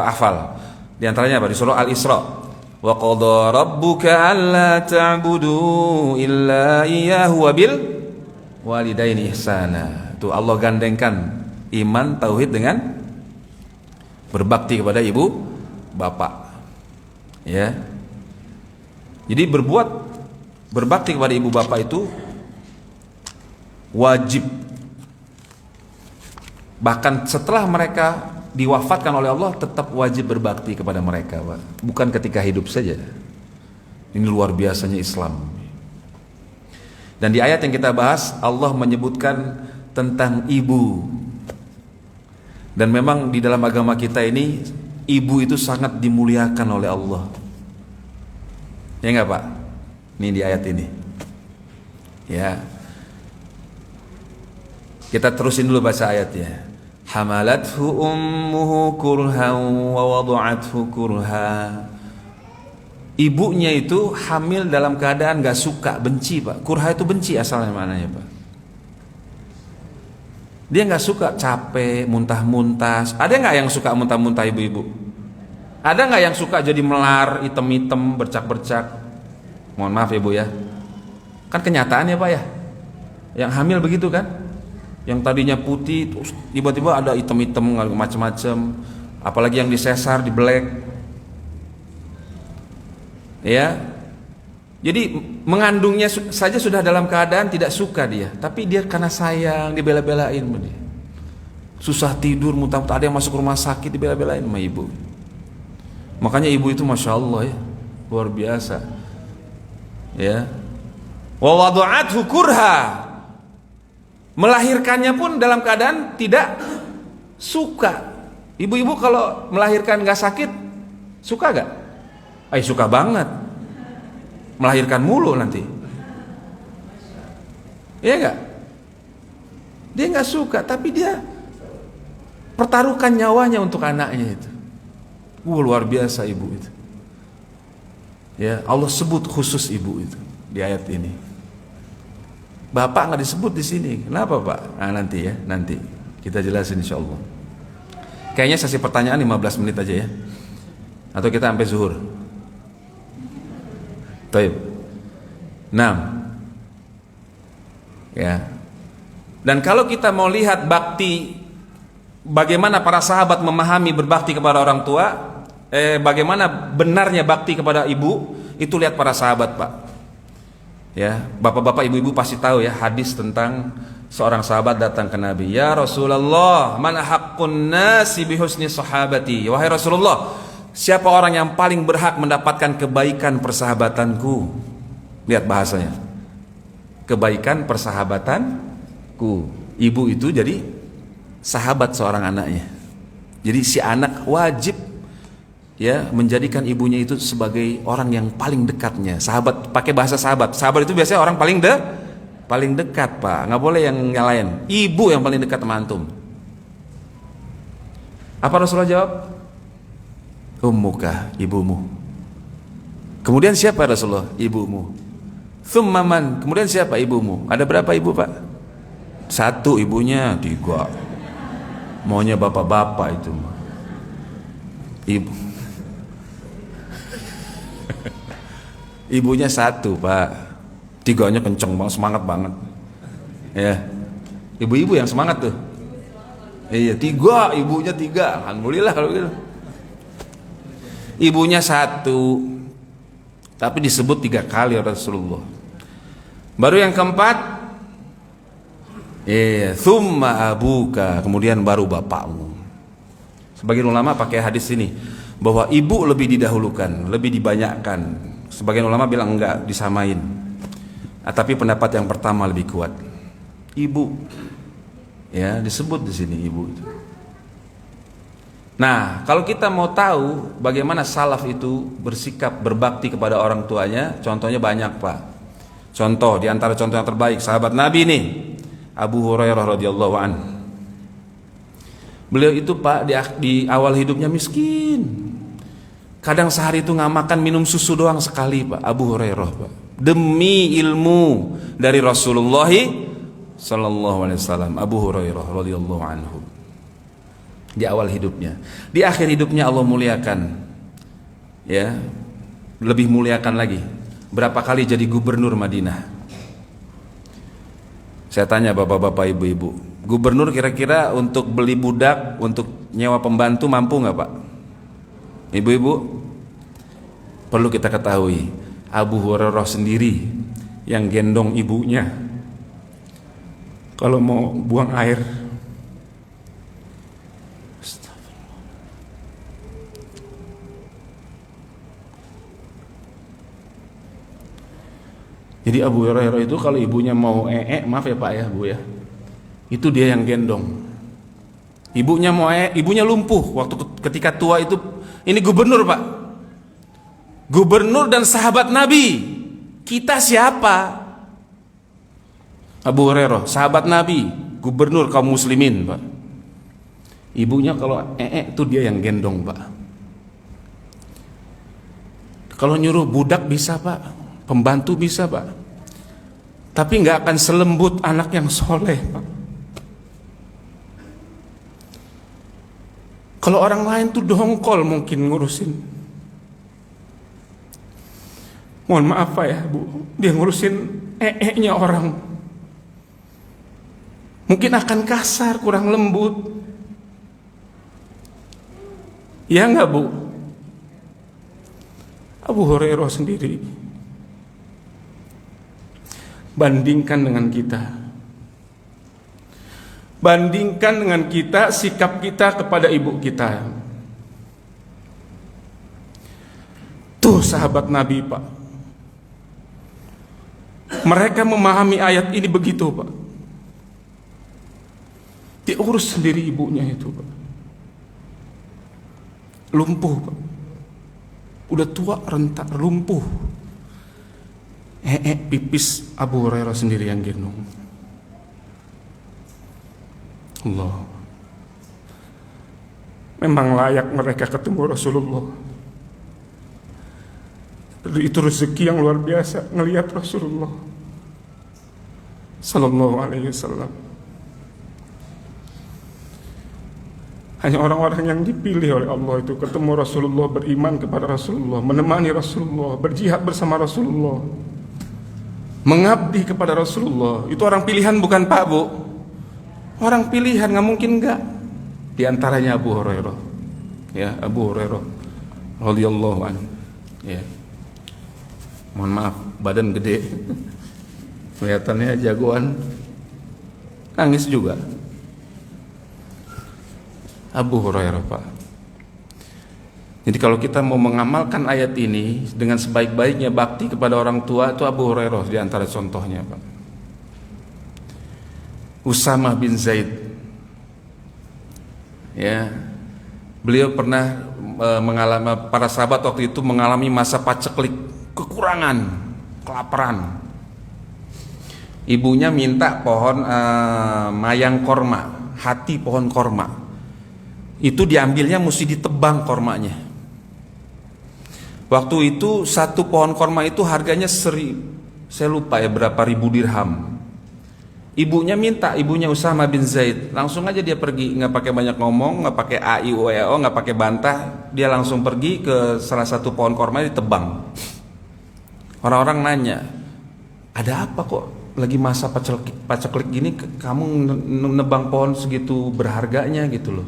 A: hafal. Di antaranya apa? Di surah Al-Isra. Wa qadha rabbuka alla ta'budu illa iyyahu wa bil walidaini ihsana. Tuh Allah gandengkan iman tauhid dengan berbakti kepada ibu bapak. Ya. Jadi berbakti kepada ibu bapak itu wajib. Bahkan setelah mereka diwafatkan oleh Allah tetap wajib berbakti kepada mereka, Pak. Bukan ketika hidup saja. Ini luar biasanya Islam. Dan di ayat yang kita bahas Allah menyebutkan tentang ibu. Dan memang di dalam agama kita ini ibu itu sangat dimuliakan oleh Allah. Ya enggak Pak? Ini di ayat ini. Ya. Kita terusin dulu baca ayatnya. Hamalathu ummuhu kurhan wa wada'athu kurha. Ibunya itu hamil dalam keadaan gak suka, benci Pak. Kurha itu benci asalnya maknanya Pak. Dia gak suka capek, muntah-muntah. Ada gak yang suka muntah-muntah ibu-ibu? Ada gak yang suka jadi melar, hitam-hitam, bercak-bercak? Mohon maaf ya Bu ya. Kan kenyataannya Pak ya. Yang hamil begitu kan? Yang tadinya putih terus tiba-tiba ada hitam-hitam macam-macam. Apalagi yang disesar, di black. Ya. Jadi mengandungnya saja sudah dalam keadaan tidak suka dia, tapi dia karena sayang dibela-belain dia. susah tidur, muntah-muntah, ada yang masuk rumah sakit dibela-belain sama ibu. Makanya ibu itu masya Allah ya, luar biasa. Ya, wa wada'athu kurha, melahirkannya pun dalam keadaan tidak suka. Ibu-ibu kalau melahirkan nggak sakit, suka gak? Suka banget. Melahirkan mulu nanti. Iya gak? Dia nggak suka, tapi dia pertaruhkan nyawanya untuk anaknya itu. Luar biasa ibu itu. Ya, Allah sebut khusus ibu itu di ayat ini. Bapak nggak disebut di sini. Kenapa, Pak? Nah, nanti ya, nanti kita jelasin insyaallah. Kayaknya sesi pertanyaan 15 menit aja ya. Atau kita sampai zuhur. Baik. 6. Ya. Dan kalau kita mau lihat bakti, bagaimana para sahabat memahami berbakti kepada orang tua, bagaimana benarnya bakti kepada ibu, itu lihat para sahabat, Pak. Ya, bapak-bapak, ibu-ibu pasti tahu ya hadis tentang seorang sahabat datang ke Nabi. Ya Rasulullah, man haqqun nasi bihusni sahabati. Wahai Rasulullah, siapa orang yang paling berhak mendapatkan kebaikan persahabatanku? Lihat bahasanya. Kebaikan persahabatanku. Ibu itu jadi sahabat seorang anaknya. Jadi si anak wajib ya menjadikan ibunya itu sebagai orang yang paling dekatnya. Sahabat, pakai bahasa sahabat. Sahabat itu biasanya orang paling dekat, Pak. Nggak boleh yang lain. Ibu yang paling dekat sama antum. Apa Rasulullah jawab? Ummuka, ibumu. Kemudian siapa Rasulullah? Ibumu. Tsumma man? Kemudian siapa ibumu? Ada berapa ibu, Pak? 1 ibunya, 3. Maunya bapak-bapak itu. Ibu. Ibunya 1, Pak. 3-nya kenceng banget, semangat banget. Ya. Ibu-ibu yang semangat tuh. Iya, 3, ibunya 3. Alhamdulillah kalau gitu. Ibunya 1, tapi disebut 3 kali Rasulullah. Baru yang keempat, tsumma abuka, kemudian baru bapakmu. Sebagian ulama pakai hadis ini bahwa ibu lebih didahulukan, lebih dibanyakkan. Sebagian ulama bilang enggak, disamain. Tapi pendapat yang pertama lebih kuat. Ibu, ya disebut di sini ibu itu. Nah, kalau kita mau tahu bagaimana salaf itu bersikap berbakti kepada orang tuanya, contohnya banyak, Pak. Contoh, di antara contoh yang terbaik sahabat Nabi nih, Abu Hurairah radhiyallahu an. Beliau itu, Pak, di awal hidupnya miskin. Kadang sehari itu nggak makan, minum susu doang sekali, Pak. Abu Hurairah, Pak. Demi ilmu dari Rasulullah sallallahu alaihi wasallam. Abu Hurairah radhiyallahu anhu. Di awal hidupnya. Di akhir hidupnya Allah muliakan. Ya. Lebih muliakan lagi. Berapa kali jadi gubernur Madinah? Saya tanya bapak-bapak, ibu-ibu, gubernur kira-kira untuk beli budak, untuk nyewa pembantu mampu nggak, Pak? Ibu-ibu, perlu kita ketahui, Abu Hurairah sendiri yang gendong ibunya kalau mau buang air. Jadi Abu Hurairah itu kalau ibunya mau maaf ya Pak ya Bu ya, itu dia yang gendong. Ibunya mau ibunya lumpuh waktu ketika tua itu. Ini gubernur, Pak, gubernur dan sahabat Nabi. Kita siapa? Abu Hurairah, sahabat Nabi, gubernur kaum muslimin, Pak. Ibunya kalau itu dia yang gendong, Pak. Kalau nyuruh budak bisa, Pak, pembantu bisa, Pak, tapi nggak akan selembut anak yang soleh, Pak. Kalau orang lain tuh dongkol mungkin ngurusin. Mohon maaf Pak ya Bu, dia ngurusin nya orang. Mungkin akan kasar, kurang lembut. Ya nggak Bu? Abu Hurairah sendiri. Bandingkan dengan kita.
B: Bandingkan dengan kita, sikap kita kepada ibu kita. Tuh sahabat Nabi, Pak. Mereka memahami ayat ini begitu, Pak. Diurus sendiri ibunya itu, Pak. Lumpuh, Pak. Udah tua, rentak, lumpuh. Pipis Abu Hurairah sendiri yang gendong. Allah. Memang layak mereka ketemu Rasulullah. Itu rezeki yang luar biasa ngelihat Rasulullah sallallahu alaihi wasallam. Hanya orang-orang yang dipilih oleh Allah itu ketemu Rasulullah, beriman kepada Rasulullah, menemani Rasulullah, berjihad bersama Rasulullah, mengabdi kepada Rasulullah. Itu orang pilihan, bukan Pak Bu. Orang pilihan, nggak mungkin nggak. Di antaranya Abu Hurairah, ya, Abu Hurairah radhiyallahu anhu. Ya, mohon maaf, badan gede, kelihatannya jagoan, nangis juga. Abu Hurairah, Pak. Jadi kalau kita mau mengamalkan ayat ini dengan sebaik-baiknya bakti kepada orang tua, itu Abu Hurairah di antara contohnya, Pak. Usamah bin Zaid, ya, beliau pernah mengalami, para sahabat waktu itu mengalami masa paceklik, kekurangan, kelaparan. Ibunya minta pohon mayang korma, hati pohon korma. Itu diambilnya mesti ditebang kormanya. Waktu itu satu pohon korma itu harganya saya lupa ya berapa ribu dirham. Ibunya minta, ibunya Usamah bin Zaid, langsung aja dia pergi, nggak pakai banyak ngomong, nggak pakai a i u e o, nggak pakai bantah, dia langsung pergi ke salah satu pohon korma, ditebang. Orang-orang nanya, ada apa kok lagi masa paceklik gini kamu nebang pohon segitu berharganya gitu loh.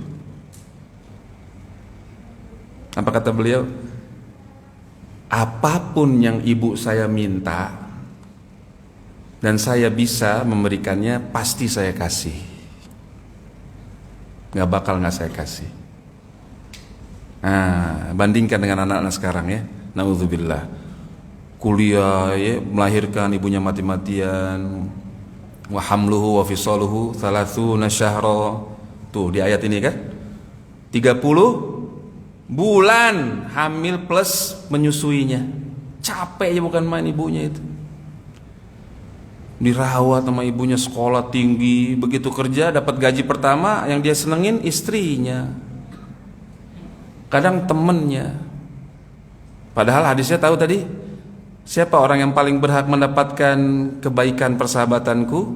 B: Apa kata beliau? Apapun yang ibu saya minta dan saya bisa memberikannya, pasti saya kasih. Gak bakal gak saya kasih. Nah, bandingkan dengan anak-anak sekarang ya. Na'udzubillah. Kuliah ya, melahirkan ibunya mati-matian. Wa hamluhu wa fisaluhu 30 syahra. Tuh di ayat ini kan 30 bulan hamil plus menyusuinya. Capek ya, bukan main ibunya itu. Dirawat sama ibunya, sekolah tinggi, begitu kerja dapat gaji pertama, yang dia senengin istrinya, kadang temennya. Padahal hadisnya tahu tadi, siapa orang yang paling berhak mendapatkan kebaikan persahabatanku?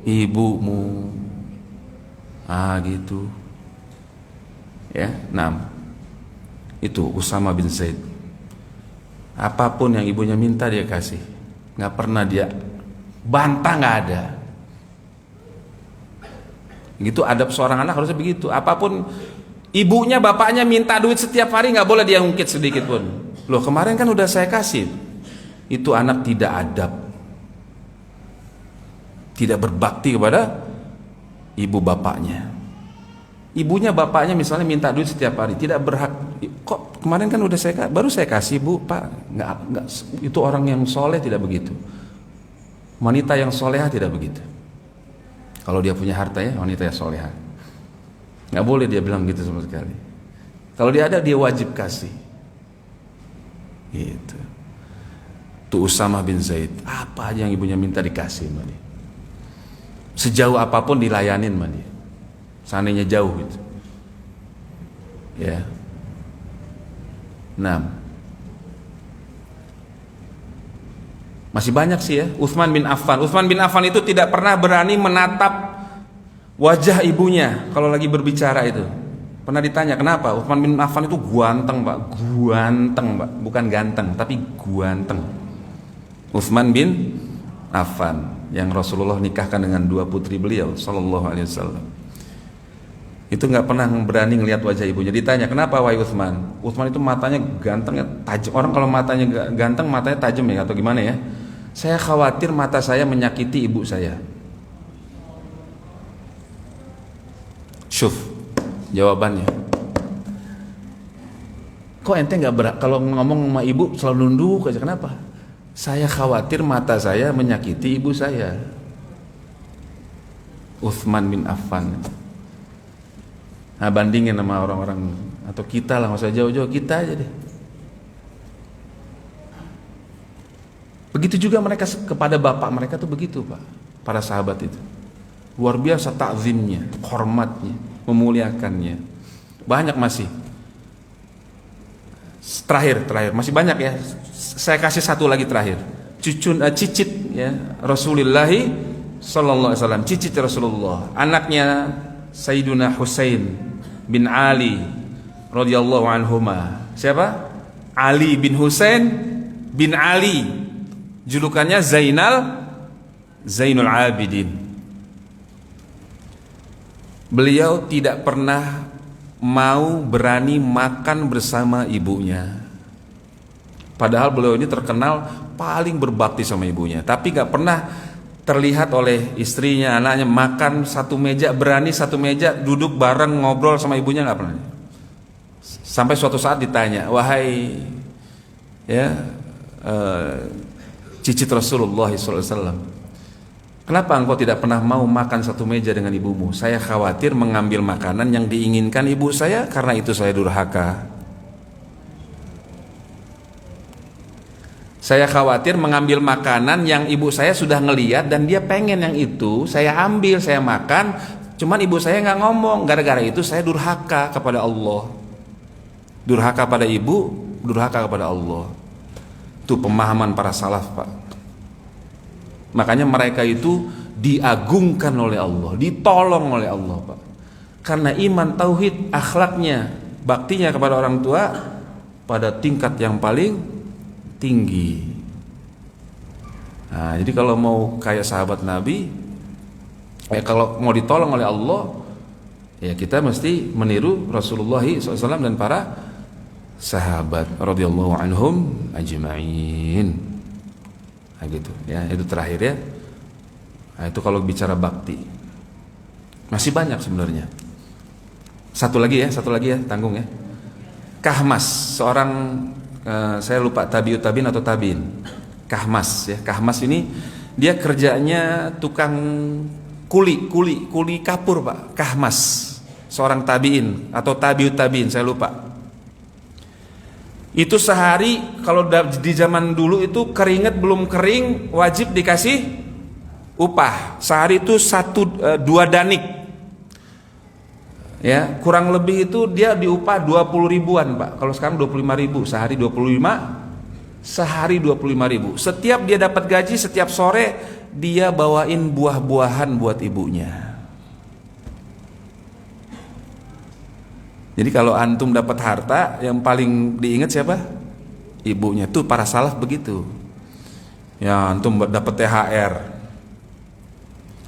B: Ibumu. Ah gitu. Ya, 6. Itu Usamah bin Zaid. Apapun yang ibunya minta dia kasih. Nggak pernah dia bantah, nggak ada. Gitu adab seorang anak harusnya begitu. Apapun ibunya, bapaknya minta duit setiap hari, nggak boleh dia ungkit sedikit pun. Loh kemarin kan udah saya kasih. Itu anak tidak adab, tidak berbakti kepada ibu bapaknya. Ibunya bapaknya misalnya minta duit setiap hari, tidak berhak. Kok kemarin kan udah baru saya kasih Bu, Pak. Nggak, itu orang yang soleh tidak begitu. Wanita yang soleha tidak begitu. Kalau dia punya harta ya, wanita yang soleha. Nggak boleh dia bilang gitu sama sekali. Kalau dia ada, dia wajib kasih. Gitu. Tuh Usamah bin Zaid, apa aja yang ibunya minta dikasih sama dia. Sejauh apapun dilayanin sama dia. Seandainya jauh gitu. Ya. 6. Masih banyak sih ya. Utsman bin Affan. Utsman bin Affan itu tidak pernah berani menatap wajah ibunya kalau lagi berbicara itu. Pernah ditanya kenapa? Utsman bin Affan itu guanteng, Pak. Guanteng, Pak. Bukan ganteng, tapi guanteng. Utsman bin Affan yang Rasulullah nikahkan dengan 2 putri beliau sallallahu alaihi wasallam. Itu nggak pernah berani ngelihat wajah ibunya. Ditanya kenapa wahai Utsman? Utsman itu matanya gantengnya tajam. Orang kalau matanya ganteng matanya tajam ya atau gimana ya? Saya khawatir mata saya menyakiti ibu saya. Syuf, jawabannya. Kok ente nggak kalau ngomong sama ibu selalu nunduk aja, kenapa? Saya khawatir mata saya menyakiti ibu saya. Utsman bin Affan. Nah, bandingin sama orang-orang atau kita lah, nggak usah jauh-jauh, kita aja deh. Begitu juga mereka kepada bapak mereka tuh begitu, Pak. Para sahabat itu luar biasa takzimnya, hormatnya, memuliakannya. Banyak masih. Terakhir masih banyak ya. Saya kasih satu lagi terakhir. Cicit ya Rasulullah sallallahu alaihi wasallam, cicit Rasulullah, anaknya Sayyiduna Husain bin Ali radhiyallahu anhuma. Siapa? Ali bin Husain bin Ali. Julukannya Zainul Abidin. Beliau tidak pernah mau berani makan bersama ibunya. Padahal beliau ini terkenal paling berbakti sama ibunya, tapi gak pernah terlihat oleh istrinya, anaknya makan satu meja, berani satu meja duduk bareng ngobrol sama ibunya, gak pernah. Sampai suatu saat ditanya, wahai cicit Rasulullah SAW, kenapa engkau tidak pernah mau makan satu meja dengan ibumu? Saya khawatir mengambil makanan yang diinginkan ibu saya, karena itu saya durhaka. Saya khawatir mengambil makanan yang ibu saya sudah ngeliat dan dia pengen yang itu, saya ambil, saya makan, cuman ibu saya nggak ngomong. Gara-gara itu saya durhaka kepada Allah. Durhaka pada ibu, durhaka kepada Allah. Itu pemahaman para salaf, Pak. Makanya mereka itu diagungkan oleh Allah, ditolong oleh Allah, Pak. Karena iman, tauhid, akhlaknya, baktinya kepada orang tua pada tingkat yang paling tinggi. Nah, jadi kalau mau kayak sahabat Nabi, kalau mau ditolong oleh Allah, ya kita mesti meniru Rasulullah SAW dan para sahabat radhiyallahu anhum ajma'in. Nah, gitu ya, itu terakhir ya. Nah, itu kalau bicara bakti. Masih banyak sebenarnya. Satu lagi ya, tanggung ya. Kahmas, seorang saya lupa tabiut tabiin atau tabiin. Kahmas ya. Kahmas ini dia kerjanya tukang kuli kapur, Pak. Kahmas, seorang tabiin atau tabiut tabiin, saya lupa. Itu sehari, kalau di zaman dulu itu keringat belum kering wajib dikasih upah. Sehari itu 2 danik. Ya, kurang lebih itu dia diupah 20 ribuan, Pak. Kalau sekarang 25 ribu, sehari 25 ribu. Setiap dia dapat gaji, setiap sore dia bawain buah-buahan buat ibunya. Jadi kalau antum dapat harta, yang paling diingat siapa? Ibunya. Tuh para salaf begitu. Ya, antum dapat THR.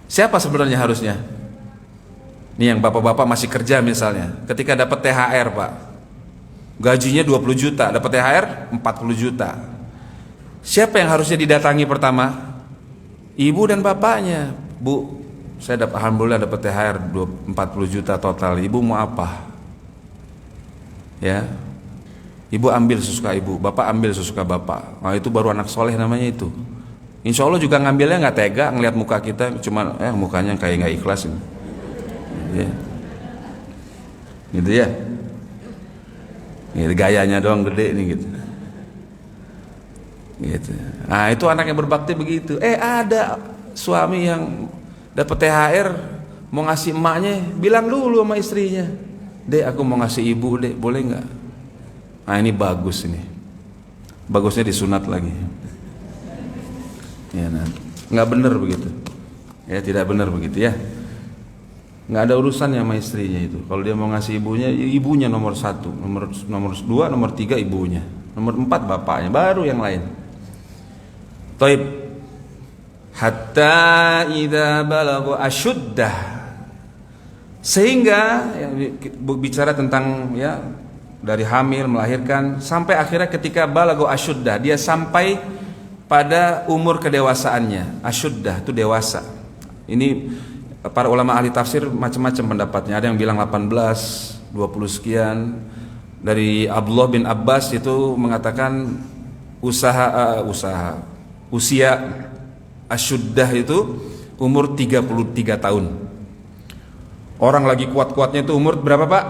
B: Siapa sebenarnya harusnya? Nih yang bapak-bapak masih kerja misalnya, ketika dapat THR, Pak, gajinya 20 juta, dapat THR 40 juta. Siapa yang harusnya didatangi pertama? Ibu dan bapaknya. Bu, saya alhamdulillah dapat THR 40 juta total. Ibu mau apa? Ya, ibu ambil sesuka ibu, bapak ambil sesuka bapak. Nah, itu baru anak soleh namanya itu. Insya Allah juga ngambilnya nggak tega ngelihat muka kita, cuma mukanya kayak nggak ikhlas ini. Ya. Gitu ya. Gitu, gayanya doang gede nih gitu. Gitu. Nah, itu anak yang berbakti begitu. Ada suami yang dapat THR mau ngasih emaknya, bilang dulu sama istrinya, "Dek, aku mau ngasih ibu, Dek, boleh nggak?" Nah, ini bagus ini. Bagusnya disunat lagi. Ya, nah, nggak benar begitu. Ya, tidak benar begitu ya. Nggak ada urusannya sama istrinya itu. Kalau dia mau ngasih ibunya nomor 1, nomor 2, nomor 3 ibunya, nomor 4 bapaknya, baru yang lain. Taib. Hatta idza balagha asyuddah. Sehingga ya, bicara tentang ya dari hamil, melahirkan, sampai akhirnya ketika balagha asyuddah, dia sampai pada umur kedewasaannya. Asyuddah itu dewasa. Ini para ulama ahli tafsir macam-macam pendapatnya. Ada yang bilang 18, 20 sekian. Dari Abdullah bin Abbas itu mengatakan usia asyuddah itu umur 33 tahun. Orang lagi kuat-kuatnya itu umur berapa, Pak?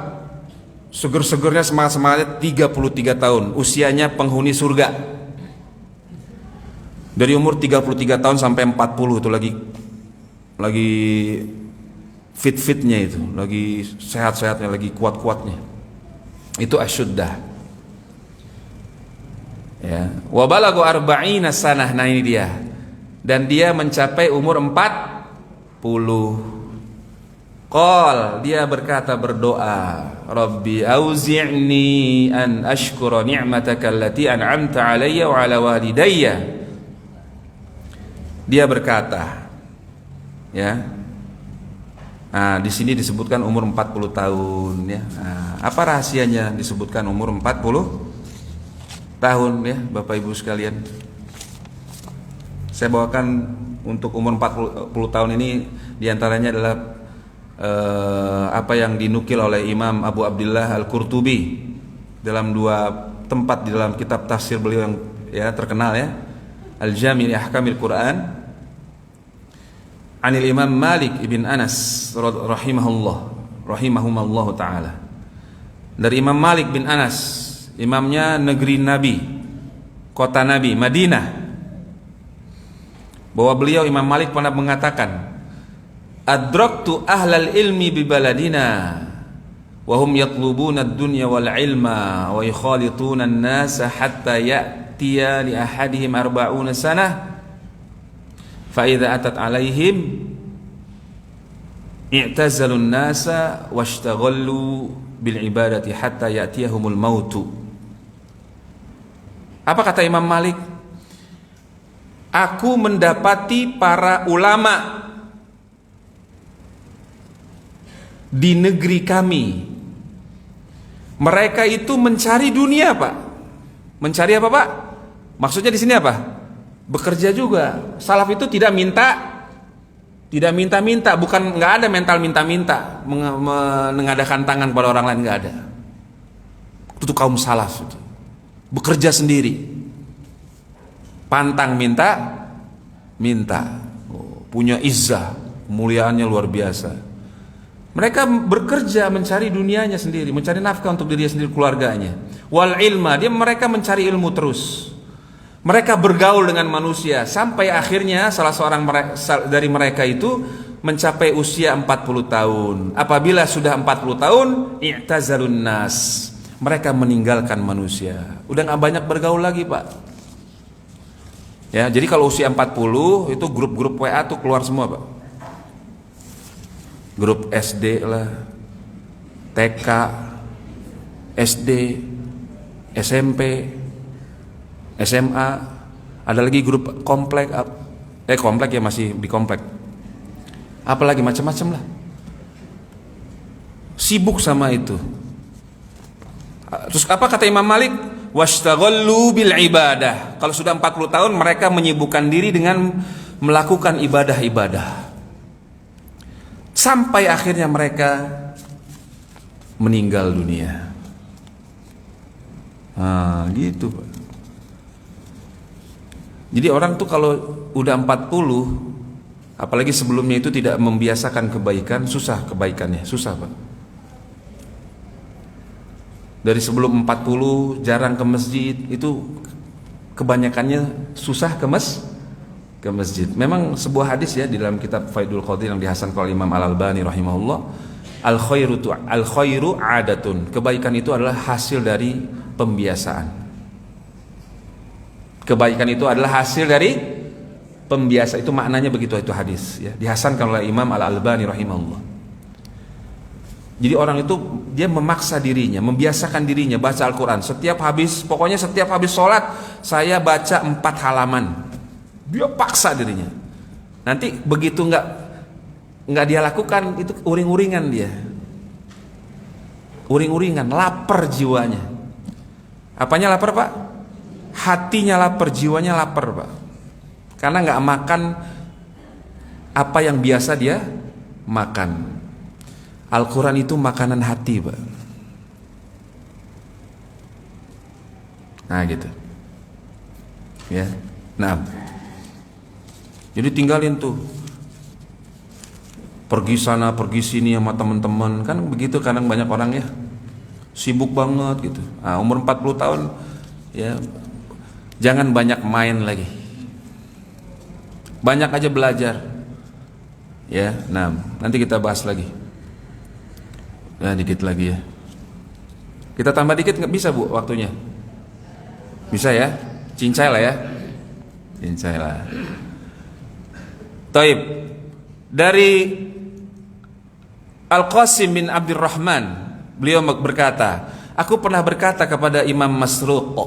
B: Seger-segernya, semangat-semangatnya 33 tahun. Usianya penghuni surga. Dari umur 33 tahun sampai 40 itu lagi fit-fitnya itu, lagi sehat-sehatnya, lagi kuat-kuatnya. Itu asyuddah. Ya, wa balagu arba'ina sanah. Nah ini dia. Dan dia mencapai umur 40. Qal, dia berkata, berdoa, Rabbi auzi'ni an ashkura ni'mataka allati an'amta 'alayya wa 'ala walidayya. Dia berkata, ya. Nah, di sini disebutkan umur 40 tahun, ya. Nah, apa rahasianya disebutkan umur 40 tahun, ya, Bapak Ibu sekalian? Saya bawakan untuk umur 40 tahun ini diantaranya adalah apa yang dinukil oleh Imam Abu Abdullah Al-Qurtubi dalam dua tempat di dalam kitab tafsir beliau yang ya terkenal, ya, Al-Jami' li Ahkamil Quran, anil Imam Malik ibn Anas rahimahumullah taala. Dari Imam Malik bin Anas, imamnya negeri Nabi, kota Nabi, Madinah, bahwa beliau Imam Malik pernah mengatakan, adraktu ahlal ilmi bi baladina wa hum yatlubuna ad-dunya wal ilma wa yukhalituna an-nasa hatta ya'tiya li ahadihim 40 sanah fa idza atat alaihim i'tazalu an-nasa washtaghallu bil ibadati hatta ya'tiyahumul mautu. Apa kata Imam Malik? Aku mendapati para ulama di negeri kami, mereka itu mencari dunia, Pak. Mencari apa, Pak? Maksudnya di sini apa? Bekerja juga. Salaf itu tidak minta-minta, bukan, nggak ada mental minta-minta, mengadakan tangan pada orang lain, nggak ada. Itu kaum salaf itu. Bekerja sendiri. Pantang minta. Punya izzah, kemuliaannya luar biasa. Mereka bekerja mencari dunianya sendiri, mencari nafkah untuk dirinya sendiri, keluarganya. Wal ilma, mereka mencari ilmu terus. Mereka bergaul dengan manusia sampai akhirnya salah seorang dari mereka itu mencapai usia 40 tahun. Apabila sudah 40 tahun, i'tazalun nas. Mereka meninggalkan manusia. Udah gak banyak bergaul lagi, Pak. Ya, jadi kalau usia 40 itu grup-grup WA tuh keluar semua, Pak. Grup SD lah, TK, SD, SMP, SMA, ada lagi grup komplek, komplek ya, masih di komplek. Apalagi macam-macam lah. Sibuk sama itu. Terus apa kata Imam Malik? Washtaghallu bil ibadah. Kalau sudah 40 tahun mereka menyibukkan diri dengan melakukan ibadah-ibadah. Sampai akhirnya mereka meninggal dunia. Nah, gitu, Pak. Jadi orang tuh kalau udah 40, apalagi sebelumnya itu tidak membiasakan kebaikan, susah kebaikannya, susah, Pak. Dari sebelum 40 jarang ke masjid, itu kebanyakannya susah ke masjid. Memang sebuah hadis ya di dalam kitab Faidul Qadir yang dihasankan oleh Imam Al-Albani rahimahullah, al khairu adatun. Kebaikan itu adalah hasil dari pembiasaan. Kebaikan itu adalah hasil dari pembiasaan. Itu maknanya begitu, itu hadis ya, dihasankan oleh Imam Al-Albani rahimahullah. Jadi orang itu dia memaksa dirinya, membiasakan dirinya baca Al-Quran. Pokoknya setiap habis sholat saya baca 4 halaman. Dia paksa dirinya. Nanti begitu nggak dia lakukan, itu uring-uringan dia. Uring-uringan, lapar jiwanya. Apanya lapar, Pak? Hatinya lapar, jiwanya lapar, Pak. Karena nggak makan apa yang biasa dia makan. Al-Quran itu makanan hati, Pak. Nah gitu. Ya. Nah. Jadi tinggalin tuh. Pergi sana, pergi sini sama teman-teman. Kan begitu kadang banyak orang ya. Sibuk banget gitu. Nah, umur 40 tahun ya jangan banyak main lagi. Banyak aja belajar. Ya, nah, nanti kita bahas lagi. Ya, dikit lagi ya. Kita tambah dikit nggak bisa, Bu, waktunya? Bisa ya? Cincai lah ya. Cincai lah. Taib. Dari Al-Qasim bin Abdurrahman, beliau berkata, aku pernah berkata kepada Imam Masruq,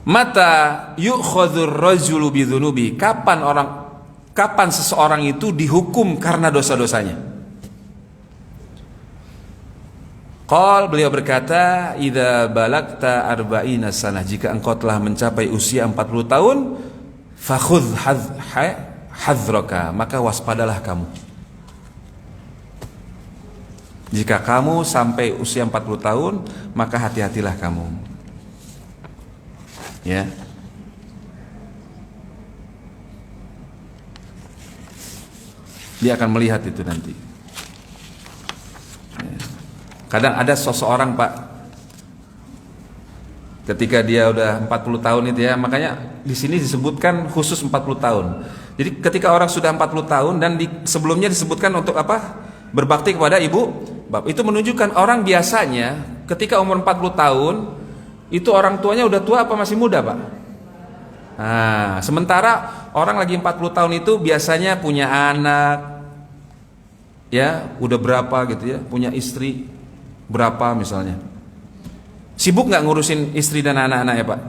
B: mata yu'khadhur rajulu bidzunubi, kapan seseorang itu dihukum karena dosa-dosanya? Beliau berkata, idza balagta arba'ina sanah, jika engkau telah mencapai usia 40 tahun, fakhudh hadhraka, maka waspadalah kamu. Jika kamu sampai usia 40 tahun, maka hati-hatilah kamu. Ya. Dia akan melihat itu nanti. Kadang ada seseorang, Pak, ketika dia udah 40 tahun itu ya, makanya di sini disebutkan khusus 40 tahun. Jadi ketika orang sudah 40 tahun dan sebelumnya disebutkan untuk apa? Berbakti kepada ibu bapak. Itu menunjukkan orang biasanya ketika umur 40 tahun itu orang tuanya udah tua apa masih muda, Pak? Nah, sementara orang lagi 40 tahun itu biasanya punya anak, ya, udah berapa gitu ya, punya istri berapa misalnya. Sibuk nggak ngurusin istri dan anak-anak ya, Pak?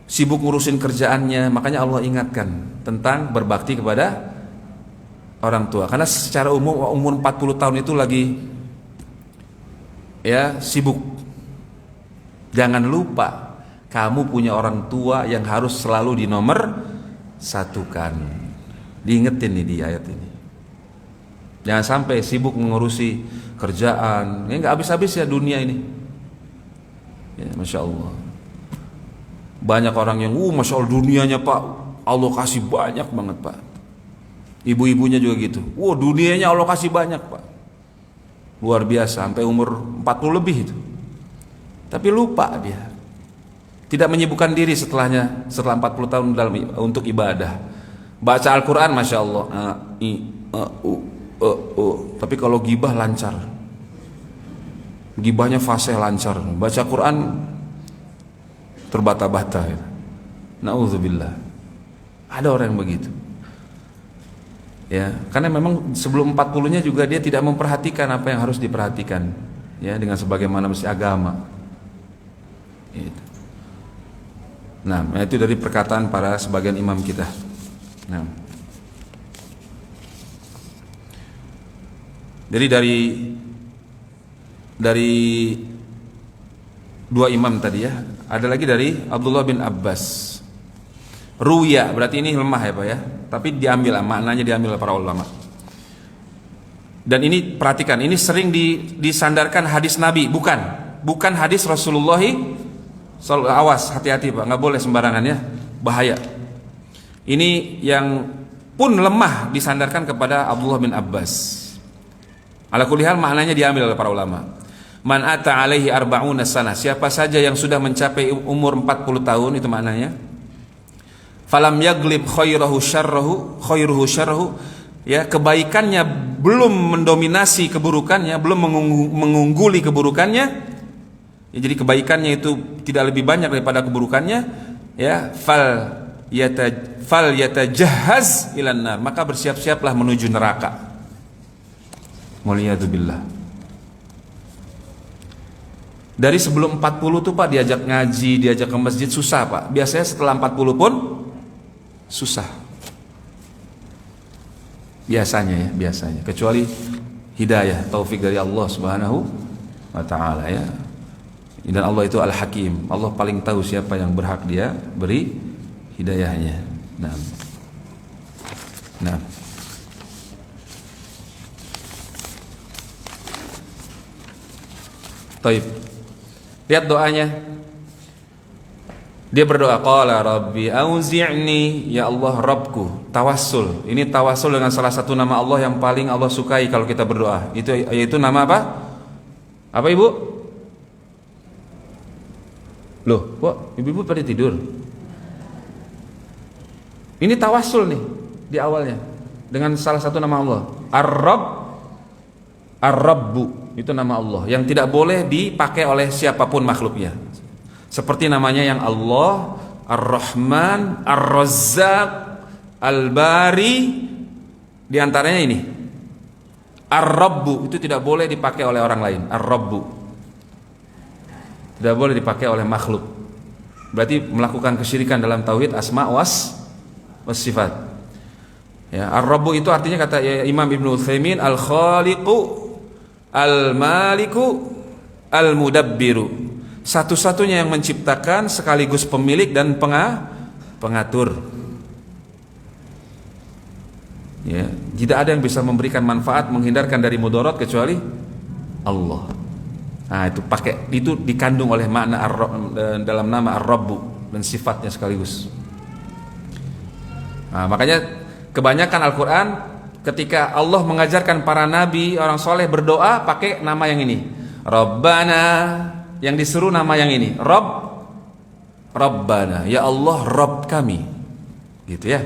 B: Sibuk ngurusin kerjaannya. Makanya Allah ingatkan tentang berbakti kepada orang tua. Karena secara umum umur 40 tahun itu lagi ya sibuk. Jangan lupa kamu punya orang tua yang harus selalu dinomor satukan. Diingetin nih di ayat ini. Jangan sampai sibuk mengurusi kerjaan, ya nggak habis-habis ya dunia ini. Ya, Masya Allah. Banyak orang yang, Masya Allah dunianya, Pak, Allah kasih banyak banget, Pak. Ibu-ibunya juga gitu. Dunianya Allah kasih banyak, Pak. Luar biasa, sampai umur 40 lebih itu. Tapi lupa dia. Tidak menyibukkan diri setelah 40 tahun untuk ibadah. Baca Al-Quran, Masya Allah. Tapi kalau gibah lancar, gibahnya fasih lancar, baca Quran terbata-bata ya. Na'udzubillah. Ada orang yang begitu ya, karena memang sebelum 40-nya juga dia tidak memperhatikan apa yang harus diperhatikan ya, dengan sebagaimana mesti agama gitu. Nah, itu dari perkataan para sebagian imam kita. Nah, jadi dari dua imam tadi ya, ada lagi dari Abdullah bin Abbas. Ruya, berarti ini lemah ya, Pak ya, tapi diambil maknanya, diambil oleh para ulama. Dan ini perhatikan, ini sering disandarkan hadis Nabi, bukan hadis Rasulullah. Awas, hati-hati, Pak, nggak boleh sembarangan ya, bahaya. Ini yang pun lemah disandarkan kepada Abdullah bin Abbas. Ala kulli hal maknanya diambil oleh para ulama. Man ata alaihi arba'una sanah, siapa saja yang sudah mencapai umur 40 tahun, itu maknanya. Falam yaglib khairuhu syarruhu, ya, kebaikannya belum mendominasi keburukannya, belum mengungguli keburukannya. Ya, jadi kebaikannya itu tidak lebih banyak daripada keburukannya, ya, fal yatajahhaz ilan nar, maka bersiap-siaplah menuju neraka. Waliyadzubillah. Dari sebelum 40 tuh, Pak, diajak ngaji, diajak ke masjid susah, Pak. Biasanya setelah 40 pun susah. Biasanya, kecuali hidayah, taufik dari Allah Subhanahu wa taala ya. Dan Allah itu Al-Hakim. Allah paling tahu siapa yang berhak dia beri hidayahnya. Nah. Taib. Lihat doanya. Dia berdoa, qala rabbi auzi'ni, ya Allah Rabbku. Tawassul. Ini tawassul dengan salah satu nama Allah yang paling Allah sukai kalau kita berdoa. Itu yaitu nama apa? Apa Ibu? Loh, kok ibu-ibu pada tidur? Ini tawassul nih di awalnya dengan salah satu nama Allah. Ar-Rabb, Ar-Rabbu, itu nama Allah yang tidak boleh dipakai oleh siapapun makhluknya. Seperti namanya yang Allah, Ar-Rahman, Ar-Razzaq, Al-Bari, di antaranya ini. Ar-Rabbu itu tidak boleh dipakai oleh orang lain. Ar-Rabbu tidak boleh dipakai oleh makhluk. Berarti melakukan kesyirikan dalam tauhid asma was sifat. Ya, Ar-Rabbu itu artinya kata Imam Ibnu Utsaimin Al-Khaliqu, Al-Maliku, Al-Mudabbiru. Satu-satunya yang menciptakan sekaligus pemilik dan pengatur. Ya, tidak ada yang bisa memberikan manfaat, menghindarkan dari mudarat kecuali Allah. Nah, itu dikandung oleh makna dalam nama Ar-Rabbu dan sifatnya sekaligus. Nah, makanya kebanyakan Al-Quran ketika Allah mengajarkan para nabi, orang soleh berdoa pakai nama yang ini. Rabbana, yang disuruh nama yang ini. Rabbana, ya Allah Rabb kami. Gitu ya.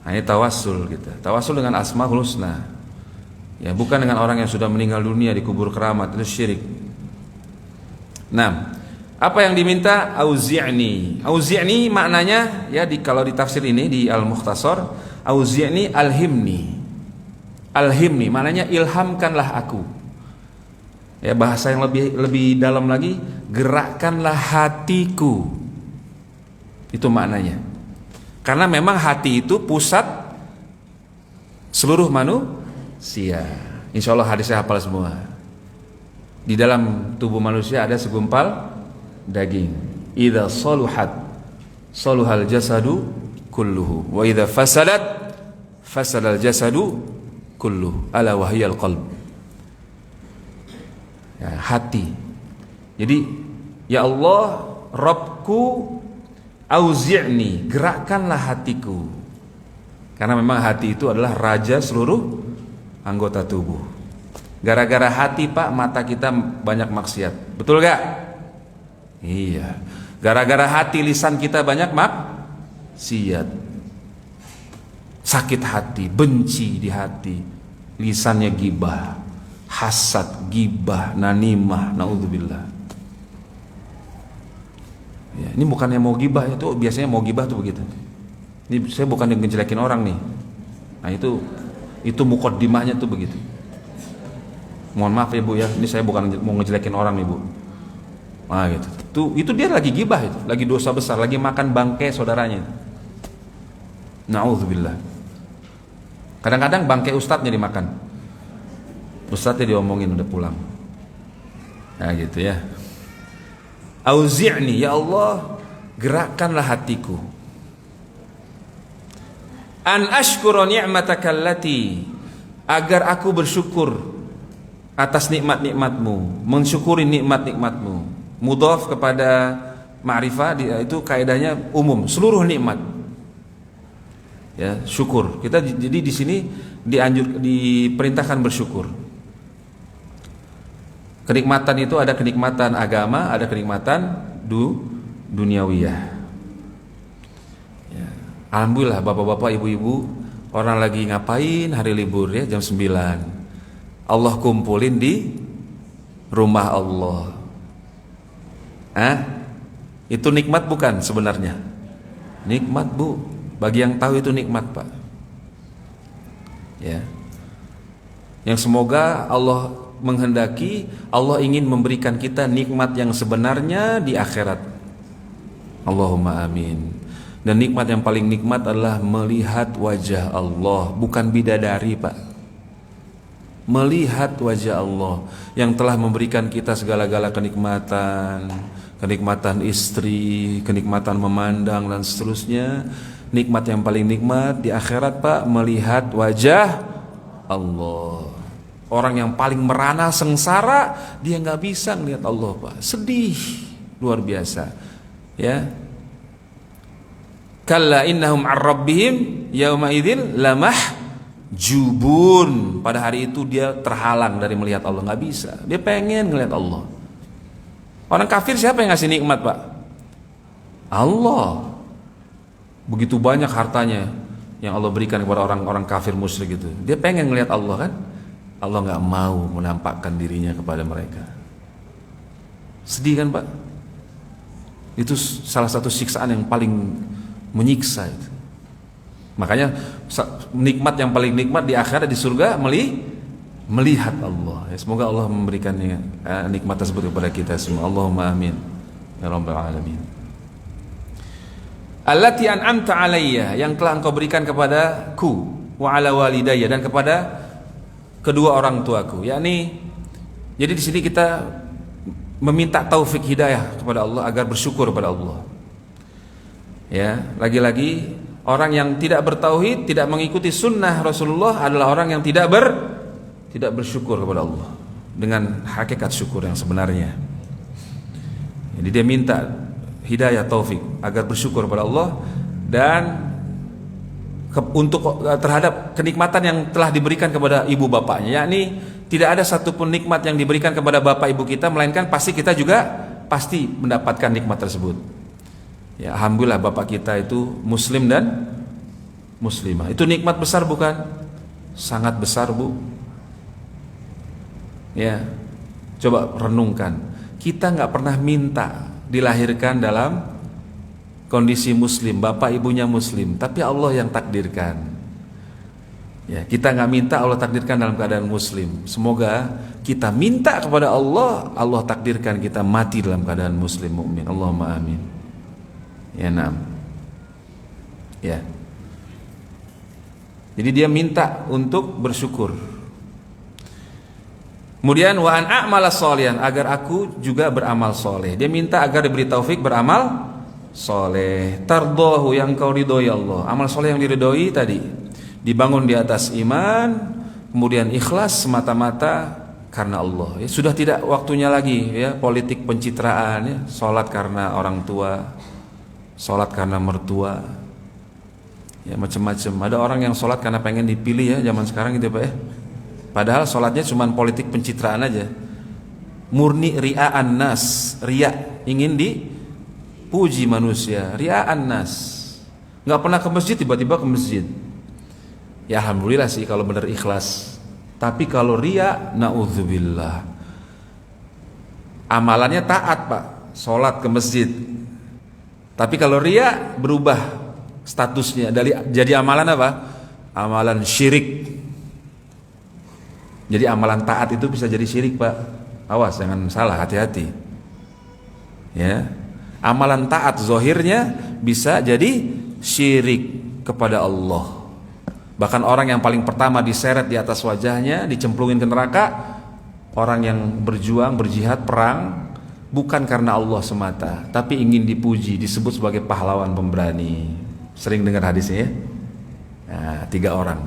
B: Nah, ini tawassul gitu. Tawassul dengan asmaul husna. Ya, bukan dengan orang yang sudah meninggal dunia di kubur keramat, itu syirik. Nah, apa yang diminta? Auzi'ni. Auzi'ni maknanya ya kalau di tafsir ini di Al-Mukhtasar, auzi'ni alhimni. Alhimni maknanya ilhamkanlah aku. Ya, bahasa yang lebih dalam lagi, gerakkanlah hatiku. Itu maknanya. Karena memang hati itu pusat seluruh manusia. Insya Allah hadisnya hafal semua. Di dalam tubuh manusia ada segumpal daging. Idza saluhat saluhal jasadu kulluhu wa idza fasadat fasadal jasadu kulluhu ala wahyal qalb. Ya, hati. Jadi ya Allah Rabbku auzi'ni, gerakkanlah hatiku. Karena memang hati itu adalah raja seluruh anggota tubuh. Gara-gara hati Pak, mata kita banyak maksiat. Betul gak? Iya. Gara-gara hati lisan kita banyak maksiat. Sakit hati, benci di hati. Lisannya gibah, hasad, gibah, nanimah, naudzubillah. Ya, ini bukannya mau gibah, itu biasanya mau gibah tuh begitu. Ini saya bukan yang ngejelekin orang nih. Nah, itu mukaddimahnya tuh begitu. Mohon maaf ya Bu ya, ini saya bukan mau ngejelekin orang nih Bu. Nah gitu. Itu dia lagi gibah itu, lagi dosa besar, lagi makan bangkai saudaranya. Nauzubillah. Kadang-kadang bangkai ustadznya dimakan. Ustadznya diomongin udah pulang. Nah gitu ya. Auzi'ni, ya Allah, gerakkanlah hatiku. An ashkura ni'mataka allati, agar aku bersyukur atas nikmat-nikmatmu, mensyukuri nikmat-nikmatmu. Mudhaf kepada ma'rifah itu kaidahnya umum, seluruh nikmat. Ya, syukur. Kita jadi di sini diperintahkan bersyukur. Kenikmatan itu ada kenikmatan agama, ada kenikmatan duniawiyah. Ya. Alhamdulillah bapak-bapak, ibu-ibu, orang lagi ngapain hari libur ya jam 9. Allah kumpulin di rumah Allah. Itu nikmat bukan sebenarnya? Nikmat Bu. Bagi yang tahu itu nikmat Pak. Ya. Yang semoga Allah menghendaki, Allah ingin memberikan kita nikmat yang sebenarnya di akhirat. Allahumma amin. Dan nikmat yang paling nikmat adalah melihat wajah Allah, bukan bidadari Pak. Melihat wajah Allah yang telah memberikan kita segala-gala kenikmatan, kenikmatan istri, kenikmatan memandang dan seterusnya. Nikmat yang paling nikmat di akhirat Pak, melihat wajah Allah. Orang yang paling merana sengsara, dia nggak bisa ngelihat Allah, Pak. Sedih luar biasa. Ya. Kalla innahum 'an rabbihim yauma idzin lamahjubun. Pada hari itu dia terhalang dari melihat Allah, nggak bisa. Dia pengen ngelihat Allah. Orang kafir siapa yang ngasih nikmat, Pak? Allah. Begitu banyak hartanya yang Allah berikan kepada orang-orang kafir musyrik itu. Dia pengen ngelihat Allah kan? Allah nggak mau menampakkan dirinya kepada mereka. Sedih kan, Pak? Itu salah satu siksaan yang paling menyiksa itu. Makanya nikmat yang paling nikmat di akhirat di surga melihat Allah. Ya, semoga Allah memberikan nikmat tersebut kepada kita semua. Allahumma amin ya rabbal alamin. Allati an'amta alayya, yang telah engkau berikan kepadaku, wa ala walidayya, dan kepada kedua orang tuaku. Yakni, jadi di sini kita meminta taufik hidayah kepada Allah agar bersyukur kepada Allah. Ya, lagi-lagi orang yang tidak bertauhid, tidak mengikuti sunnah Rasulullah adalah orang yang tidak bersyukur kepada Allah dengan hakikat syukur yang sebenarnya. Jadi dia minta hidayah taufik agar bersyukur kepada Allah dan untuk terhadap kenikmatan yang telah diberikan kepada ibu bapaknya. Yakni tidak ada satupun nikmat yang diberikan kepada bapak ibu kita melainkan pasti kita juga pasti mendapatkan nikmat tersebut. Ya, alhamdulillah bapak kita itu muslim dan muslimah. Itu nikmat besar bukan? Sangat besar, Bu. Ya, coba renungkan. Kita nggak pernah minta dilahirkan dalam kondisi muslim, bapak ibunya muslim, tapi Allah yang takdirkan. Ya, kita nggak minta, Allah takdirkan dalam keadaan muslim. Semoga kita minta kepada Allah, Allah takdirkan kita mati dalam keadaan muslim mukmin. Allahumma amin. Ya, naam. Ya. Jadi dia minta untuk bersyukur. Kemudian wa an a'mala sholihan, agar aku juga beramal soleh. Dia minta agar diberi taufik beramal soleh. Tardohu, yang kau ridhoi Allah. Amal soleh yang diridhoi tadi dibangun di atas iman, kemudian ikhlas semata-mata karena Allah. Ya, sudah tidak waktunya lagi ya politik pencitraan, ya, sholat karena orang tua, sholat karena mertua, ya macam-macam. Ada orang yang sholat karena pengen dipilih ya zaman sekarang gitu, Pak ya. Padahal sholatnya cuma politik pencitraan aja. Murni ria'an nas, ria, ingin dipuji manusia, ria'an nas. Nggak pernah ke masjid, tiba-tiba ke masjid. Ya alhamdulillah sih kalau benar ikhlas. Tapi kalau ria, na'udzubillah. Amalannya taat, Pak, sholat ke masjid. Tapi kalau ria berubah statusnya dari jadi amalan apa? Amalan syirik. Jadi amalan taat itu bisa jadi syirik, Pak. Awas jangan salah, hati-hati. Ya. Amalan taat zahirnya bisa jadi syirik kepada Allah. Bahkan orang yang paling pertama diseret di atas wajahnya, dicemplungin ke neraka, orang yang berjuang, berjihad, perang bukan karena Allah semata, tapi ingin dipuji, disebut sebagai pahlawan pemberani. Sering dengar hadisnya ya? Nah, 3 orang.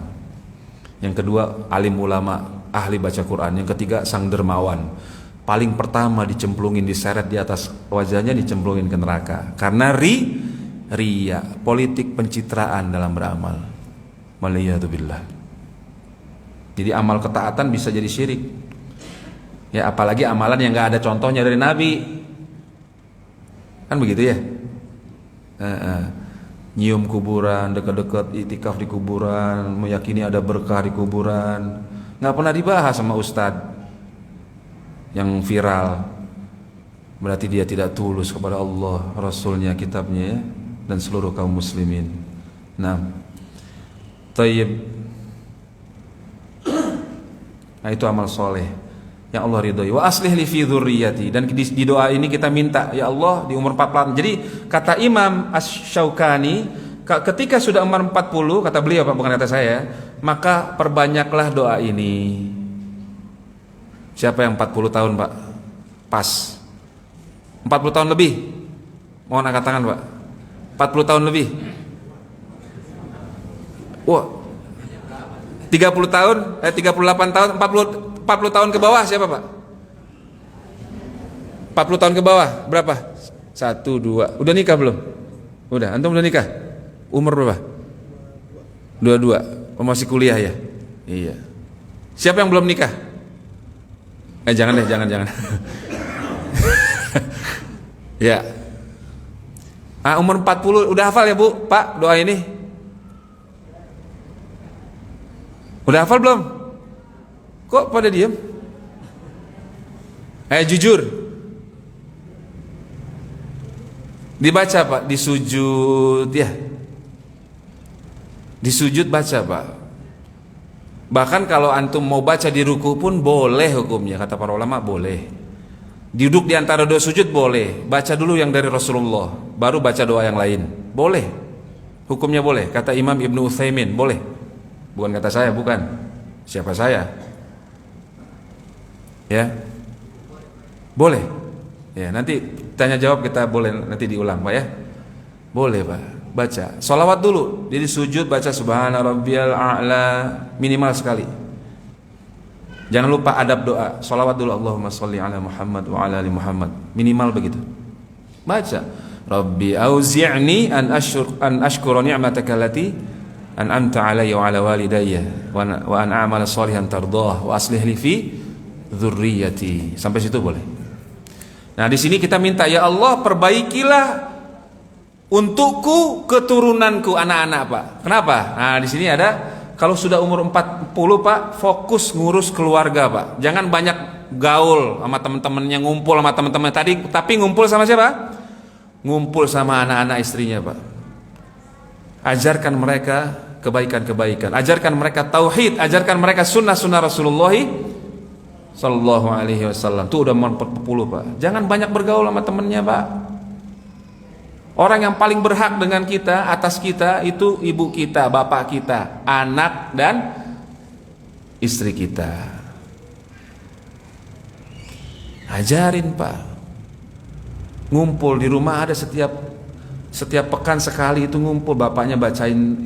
B: Yang kedua alim ulama, ahli baca Quran. Yang ketiga sang dermawan. Paling pertama dicemplungin, diseret di atas wajahnya, dicemplungin ke neraka karena riya, politik pencitraan dalam beramal. Waliyadzubillah. Jadi amal ketaatan bisa jadi syirik. Ya apalagi amalan yang nggak ada contohnya dari Nabi. Kan begitu ya? Nyium kuburan, dekat-dekat itikaf di kuburan, meyakini ada berkah di kuburan, nggak pernah dibahas sama ustadz yang viral. Berarti dia tidak tulus kepada Allah, Rasulnya, kitabnya ya, dan seluruh kaum muslimin. Nah, tayyib. Nah itu amal soleh yang Allah ridhoi. Wa aslih li fi dzurriyyati, dan di doa ini kita minta ya Allah di umur 40. Jadi kata Imam Asy-Syaukani, ketika sudah umur 40, kata beliau Pak, bukan kata saya, maka perbanyaklah doa ini. Siapa yang 40 tahun, Pak? Pas 40 tahun lebih. Mohon angkat tangan, Pak. 40 tahun lebih. Wah, 30 tahun, 38 tahun, 40 40 tahun ke bawah siapa Pak? 40 tahun ke bawah berapa? 1, 2. Udah nikah belum? Udah, antum udah nikah? Umur berapa? 22. Oh, masih kuliah ya? Iya. Siapa yang belum nikah? Jangan deh, jangan. Ya. Umur 40 udah hafal ya Bu? Pak, doa ini. Udah hafal belum? Kok pada diam? Jujur. Dibaca Pak, di sujud ya. Di sujud baca Pak. Bahkan kalau antum mau baca di ruku pun boleh hukumnya, kata para ulama boleh. Duduk di antara dua sujud boleh. Baca dulu yang dari Rasulullah, baru baca doa yang lain. Boleh. Hukumnya boleh. Kata Imam Ibnu Utsaimin, boleh. Bukan kata saya, bukan. Siapa saya? Ya. Boleh. Ya, nanti tanya jawab kita boleh nanti diulang Pak ya. Boleh Pak. Baca. Sholawat dulu. Jadi sujud baca subhana rabbiyal a'la minimal sekali. Jangan lupa adab doa. Sholawat dulu Allahumma sholli ala Muhammad wa ala ali Muhammad. Minimal begitu. Baca. Rabbi auzi'ni an ashkura ni'mataka allati an'amta alayya wa ala walidayya wa an a'mala shalihan tardah wa aslih li fi dzurriyyati. Sampai situ boleh. Nah, di sini kita minta ya Allah perbaikilah untukku keturunanku anak-anak Pak. Kenapa? Nah, di sini ada kalau sudah umur 40 Pak, fokus ngurus keluarga Pak. Jangan banyak gaul sama teman-temannya, ngumpul sama teman-teman tadi, tapi ngumpul sama siapa? Ngumpul sama anak-anak istrinya Pak. Ajarkan mereka kebaikan-kebaikan, ajarkan mereka tauhid, ajarkan mereka sunnah-sunnah Rasulullah sallallahu alaihi wasallam. Itu udah umur 40 Pak. Jangan banyak bergaul sama temannya Pak. Orang yang paling berhak dengan kita, atas kita itu ibu kita, bapak kita, anak dan istri kita. Ajarin Pak. Ngumpul di rumah ada setiap pekan sekali itu ngumpul, bapaknya bacain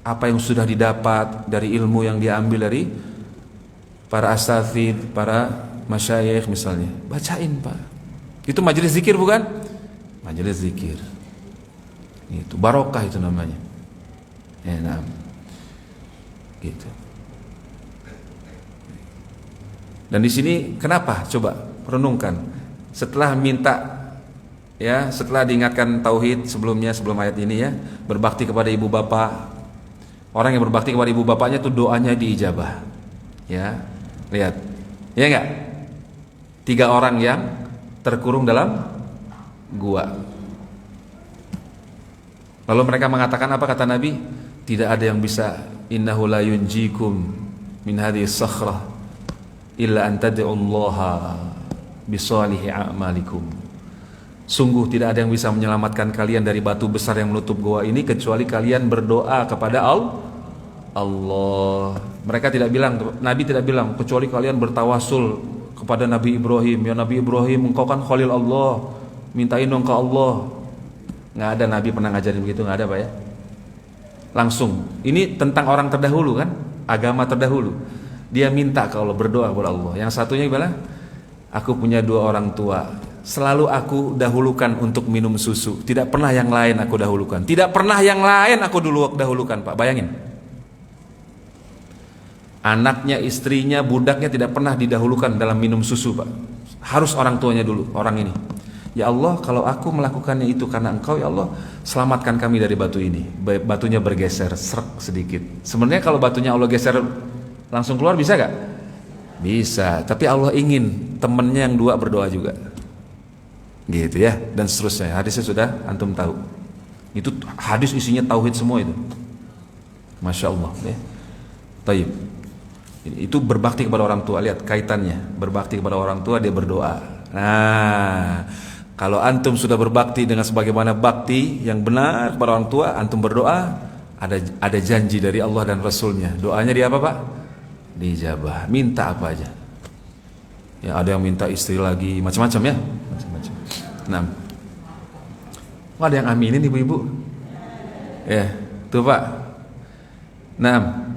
B: apa yang sudah didapat dari ilmu yang diambil dari para asatidz, para masyayikh misalnya. Bacain Pak. Itu majelis zikir bukan? Majelis zikir itu barokah itu namanya. Nah, gitu. Dan di sini kenapa? Coba renungkan. Setelah minta ya, setelah diingatkan tauhid sebelum ayat ini ya, berbakti kepada ibu bapak. Orang yang berbakti kepada ibu bapaknya tuh doanya diijabah. Ya, lihat. Ya enggak? 3 orang yang terkurung dalam gua. Lalu mereka mengatakan apa kata Nabi? Tidak ada yang bisa innahu la yunjikum min hadhihi sakhrah illa an tad'ullaha bisalihi a'malikum. Sungguh tidak ada yang bisa menyelamatkan kalian dari batu besar yang menutup gua ini kecuali kalian berdoa kepada Allah. Mereka tidak bilang, Nabi tidak bilang kecuali kalian bertawasul kepada Nabi Ibrahim. Ya Nabi Ibrahim, engkau kan Khalil Allah, mintain dong ke Allah. Nggak ada Nabi pernah ngajarin begitu, nggak ada Pak ya. Langsung, ini tentang orang terdahulu kan, agama terdahulu. Dia minta ke Allah, berdoa kepada Allah. Yang satunya gimana? Aku punya 2 orang tua, selalu aku dahulukan untuk minum susu. Tidak pernah yang lain aku dahulukan. Tidak pernah yang lain aku dahulukan Pak, bayangin. Anaknya, istrinya, budaknya tidak pernah didahulukan dalam minum susu Pak. Harus orang tuanya dulu, orang ini. Ya Allah, kalau aku melakukannya itu karena Engkau ya Allah, selamatkan kami dari batu ini. Batunya bergeser sedikit. Sebenarnya kalau batunya Allah geser langsung keluar bisa gak? Bisa, tapi Allah ingin temennya yang 2 berdoa juga. Gitu ya, dan seterusnya. Hadisnya sudah antum tahu. Itu hadis isinya tauhid semua itu. Masya Allah ya. Taib. Itu berbakti kepada orang tua, lihat kaitannya. Berbakti kepada orang tua dia berdoa. Nah, kalau antum sudah berbakti dengan sebagaimana bakti yang benar kepada orang tua, antum berdoa, ada janji dari Allah dan Rasulnya. Doanya dia apa Pak? Dijabah. Minta apa aja. Ya, ada yang minta istri lagi, macam-macam ya, macam-macam. Nah, ada yang aminin ibu-ibu? Ya, tuh Pak. Nah,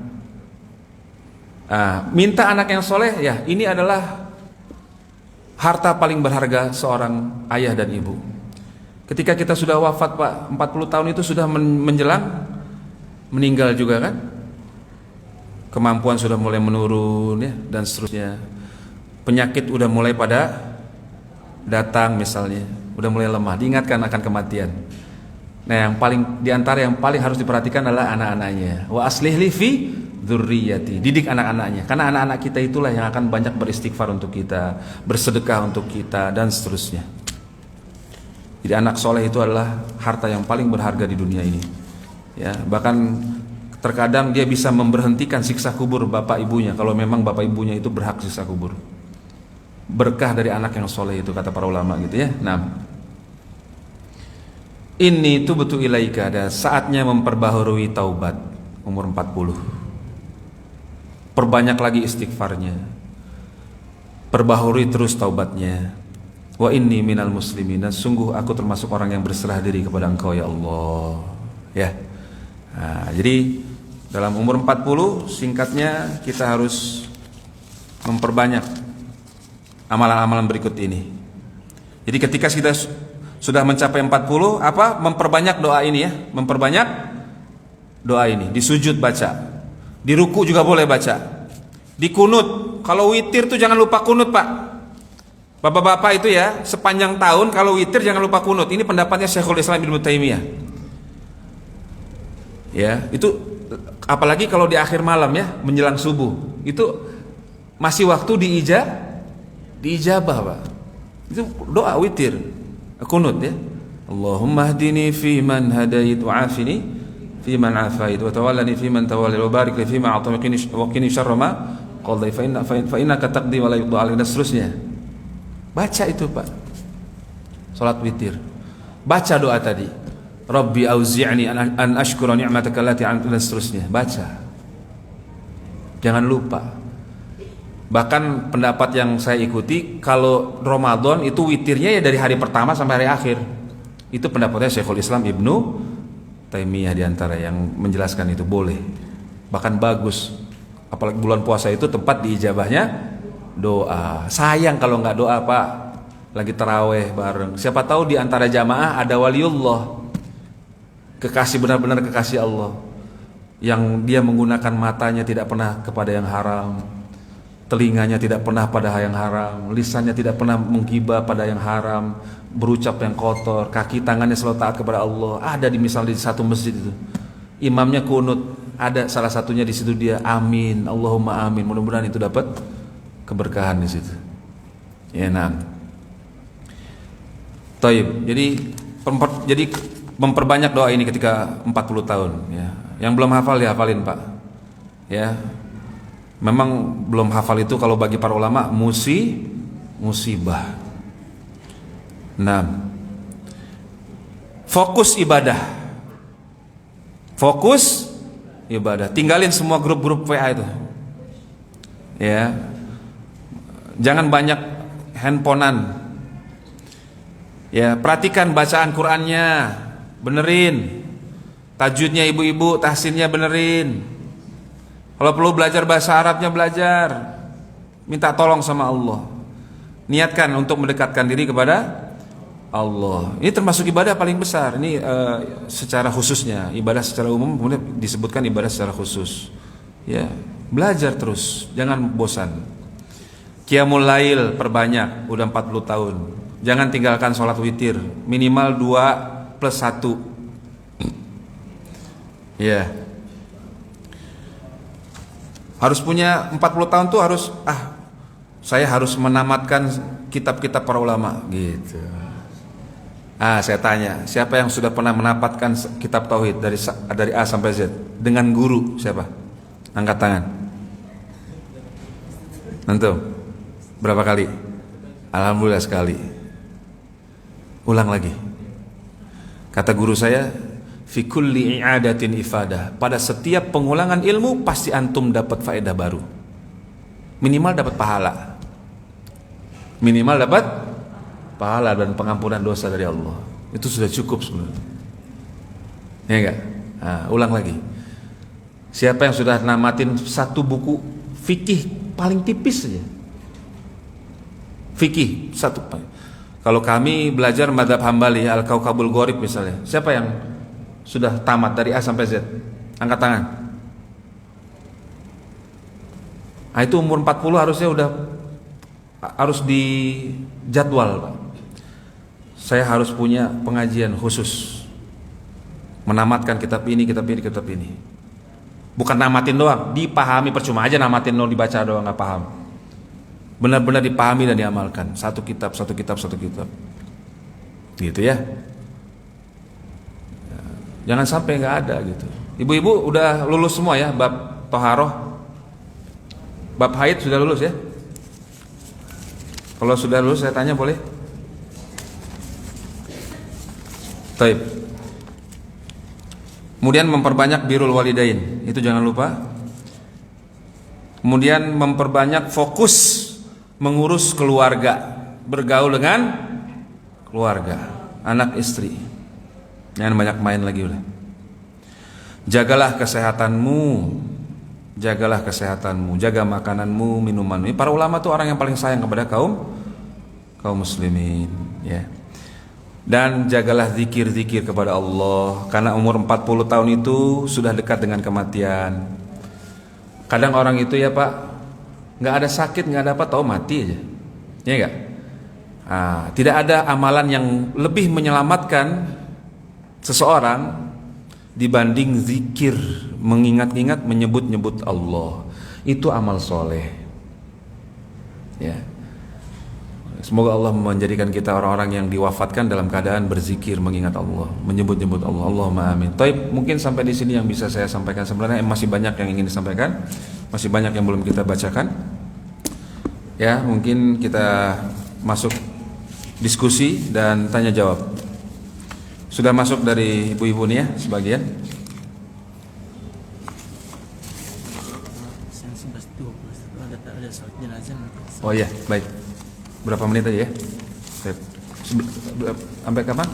B: Minta anak yang soleh, ya ini adalah harta paling berharga seorang ayah dan ibu. Ketika kita sudah wafat Pak, 40 tahun itu sudah menjelang meninggal juga kan, kemampuan sudah mulai menurun ya, dan seterusnya. Penyakit udah mulai pada datang misalnya, udah mulai lemah, diingatkan akan kematian. Nah, yang paling diantara yang paling harus diperhatikan adalah anak-anaknya. Wa aslih li fi dzurriyyati. Didik anak-anaknya, karena anak-anak kita itulah yang akan banyak beristighfar untuk kita, bersedekah untuk kita, dan seterusnya. Jadi anak soleh itu adalah harta yang paling berharga di dunia ini. Ya, bahkan terkadang dia bisa memberhentikan siksa kubur bapak ibunya kalau memang bapak ibunya itu berhak siksa kubur. Berkah dari anak yang soleh itu, kata para ulama gitu ya. Nah, ini tuh betul ilaika, dan saatnya memperbaharui taubat. Umur 40, perbanyak lagi istighfarnya, perbaharui terus taubatnya. Wa inni minal muslimin, dan sungguh aku termasuk orang yang berserah diri kepada Engkau ya Allah. Ya. Nah, jadi dalam umur 40 singkatnya kita harus memperbanyak amalan-amalan berikut ini. Jadi ketika kita sudah mencapai 40, memperbanyak doa ini ya, memperbanyak doa ini. Di sujud baca, di ruku juga boleh baca, di kunut. Kalau witir tuh jangan lupa kunut Pak. Bapak-bapak itu ya, sepanjang tahun kalau witir jangan lupa kunut. Ini pendapatnya Syekhul Islam Ibnu Taimiyah. Ya, itu apalagi kalau di akhir malam ya, menjelang subuh, itu masih waktu diijabah Pak. Itu doa witir, kunut ya. Allahumma hdini fi man hadait wa afini fi man afait wa tawallani fi man tawalli wa barik li fi ma a'tani wa qini syarra ma qadai fa innaka taqdi wa la yuqda alaina, dan seterusnya. Baca itu Pak, salat witir, baca doa tadi, Rabbi auzi'ni an ashkura ni'mataka allati an'amta, dan seterusnya. Baca, jangan lupa. Bahkan pendapat yang saya ikuti, kalau Ramadan itu witirnya ya dari hari pertama sampai hari akhir. Itu pendapatnya Syekhul Islam Ibnu Taimiyah diantara yang menjelaskan itu boleh, bahkan bagus. Apalagi bulan puasa itu tempat diijabahnya doa. Sayang kalau nggak doa Pak, lagi taraweh bareng. Siapa tahu di antara jamaah ada waliullah, kekasih, benar-benar kekasih Allah, yang dia menggunakan matanya tidak pernah kepada yang haram, telinganya tidak pernah pada yang haram, lisannya tidak pernah menggibah pada yang haram, berucap yang kotor, kaki tangannya selalu taat kepada Allah. Ada di misalnya di satu masjid itu, imamnya kunut, ada salah satunya di situ dia amin, Allahumma amin. Mudah-mudahan itu dapat keberkahan di situ. Ya, nah. Taib. Jadi memperbanyak doa ini ketika 40 tahun ya. Yang belum hafal ya hafalin Pak. Ya. Memang belum hafal itu kalau bagi para ulama musibah. Nah, fokus ibadah. Fokus ibadah. Tinggalin semua grup-grup WA itu. Ya. Jangan banyak handphonean. Ya, perhatikan bacaan Qur'annya, benerin. Tajwidnya ibu-ibu, tahsinnya benerin. Kalau perlu belajar bahasa Arabnya belajar. Minta tolong sama Allah. Niatkan untuk mendekatkan diri kepada Allah. Ini termasuk ibadah paling besar. Ini secara khususnya, ibadah secara umum kemudian disebutkan ibadah secara khusus. Ya, belajar terus, jangan bosan. Qiyamul lail perbanyak, udah 40 tahun. Jangan tinggalkan sholat witir, minimal 2+1. Ya. Harus punya 40 tahun tuh harus saya harus menamatkan kitab-kitab para ulama gitu. Saya tanya, siapa yang sudah pernah menamatkan kitab tauhid dari A sampai Z dengan guru? Siapa? Angkat tangan. Antum? Berapa kali? Alhamdulillah sekali. Ulang lagi. Kata guru saya, fi kulli i'adatin ifadah. Pada setiap pengulangan ilmu pasti antum dapat faedah baru. Minimal dapat pahala. Minimal dapat pahala dan pengampunan dosa dari Allah. Itu sudah cukup sebenarnya. Ya enggak? Ulang lagi. Siapa yang sudah namatin satu buku fikih paling tipis saja. Fikih satu. Kalau kami belajar madzhab Hambali, Al-Kaukabul Gharib misalnya, siapa yang sudah tamat dari A sampai Z? Angkat tangan. Nah, itu umur 40 harusnya harus dijadwal, Pak. Saya harus punya pengajian khusus menamatkan kitab ini. Bukan namatin doang, dipahami. Percuma aja namatin doang, dibaca doang nggak paham. Benar-benar dipahami dan diamalkan. Satu kitab. Gitu ya. Jangan sampai nggak ada gitu. Ibu-ibu udah lulus semua ya bab toharoh, bab haid sudah lulus ya? Kalau sudah lulus saya tanya boleh? Taib. Kemudian memperbanyak birrul walidain, itu jangan lupa. Kemudian memperbanyak fokus mengurus keluarga, bergaul dengan keluarga, anak istri. Jangan banyak main lagi udah. Jagalah kesehatanmu, jaga makananmu, minumanmu. Para ulama tuh orang yang paling sayang kepada kaum muslimin, ya. Dan jagalah zikir-zikir kepada Allah, karena umur 40 tahun itu sudah dekat dengan kematian. Kadang orang itu ya Pak, nggak ada sakit, nggak ada apa, tahu mati aja, ya nggak? Tidak ada amalan yang lebih menyelamatkan seseorang dibanding zikir, mengingat-ingat, menyebut-nyebut Allah. Itu amal soleh, ya. Semoga Allah menjadikan kita orang-orang yang diwafatkan dalam keadaan berzikir, mengingat Allah, menyebut-nyebut Allah. Allahumma amin. Taib, mungkin sampai di sini yang bisa saya sampaikan. Sebenarnya masih banyak yang ingin disampaikan, masih banyak yang belum kita bacakan. Ya, mungkin kita masuk diskusi dan tanya jawab. Sudah masuk dari ibu-ibu nih ya, sebagian. Oh iya, baik. Berapa menit aja ya? Sampai kapan?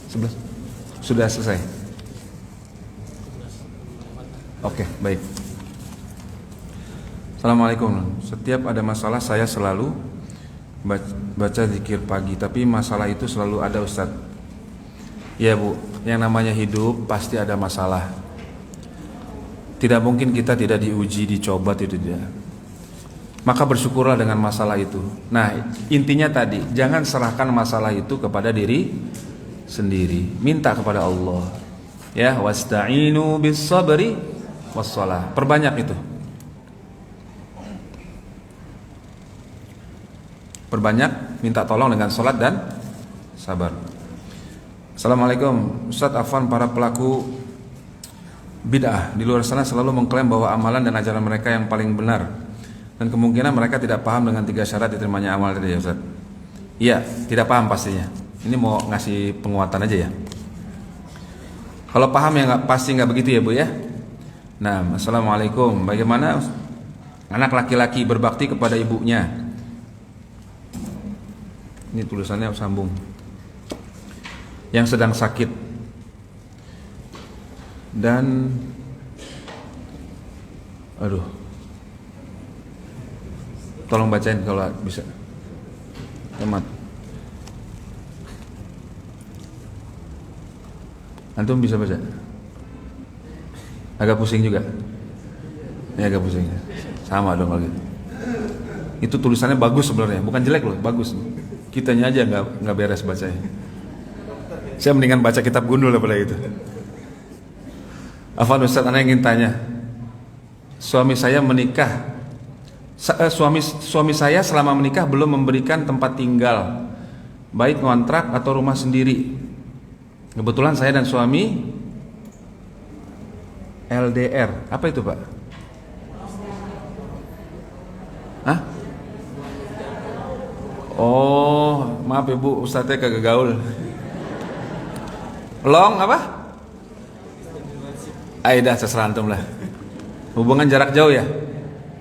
B: 11. Sudah selesai. Oke, baik. Assalamualaikum. Setiap ada masalah saya selalu baca zikir pagi, tapi masalah itu selalu ada, Ustadz. Ya Bu, yang namanya hidup pasti ada masalah. Tidak mungkin kita tidak diuji, dicoba, tidak. Maka bersyukurlah dengan masalah itu. Nah, intinya tadi, jangan serahkan masalah itu kepada diri sendiri. Minta kepada Allah. Ya, wasta'inu bis sabri was shalah. Perbanyak itu. Perbanyak minta tolong dengan salat dan sabar. Assalamualaikum. Ustaz, afwan, para pelaku bid'ah di luar sana selalu mengklaim bahwa amalan dan ajaran mereka yang paling benar. Dan kemungkinan mereka tidak paham dengan 3 syarat diterimanya amal tadi ya Ustaz. Iya, tidak paham pastinya. Ini mau ngasih penguatan aja ya. Kalau paham ya pasti nggak begitu ya Bu ya. Nah, assalamualaikum. Bagaimana anak laki-laki berbakti kepada ibunya? Ini tulisannya sambung. Yang sedang sakit dan tolong bacain kalau bisa. Hemat. Antum bisa baca? Agak pusing juga? Ini agak pusing. Sama dong kalau gitu. Itu tulisannya bagus sebenarnya, bukan jelek loh, bagus. Kitanya aja nggak beres bacanya. Saya mendingan baca kitab gundul daripada itu. Afwan Ustaz, ana ingin tanya. Suami saya selama menikah belum memberikan tempat tinggal, baik kontrak atau rumah sendiri. Kebetulan saya dan suami LDR. Apa itu Pak? Hah? Oh, maaf Ibu, Ustaznya kagak gaul. Long apa? Aidah, terserah antum lah. Hubungan jarak jauh ya?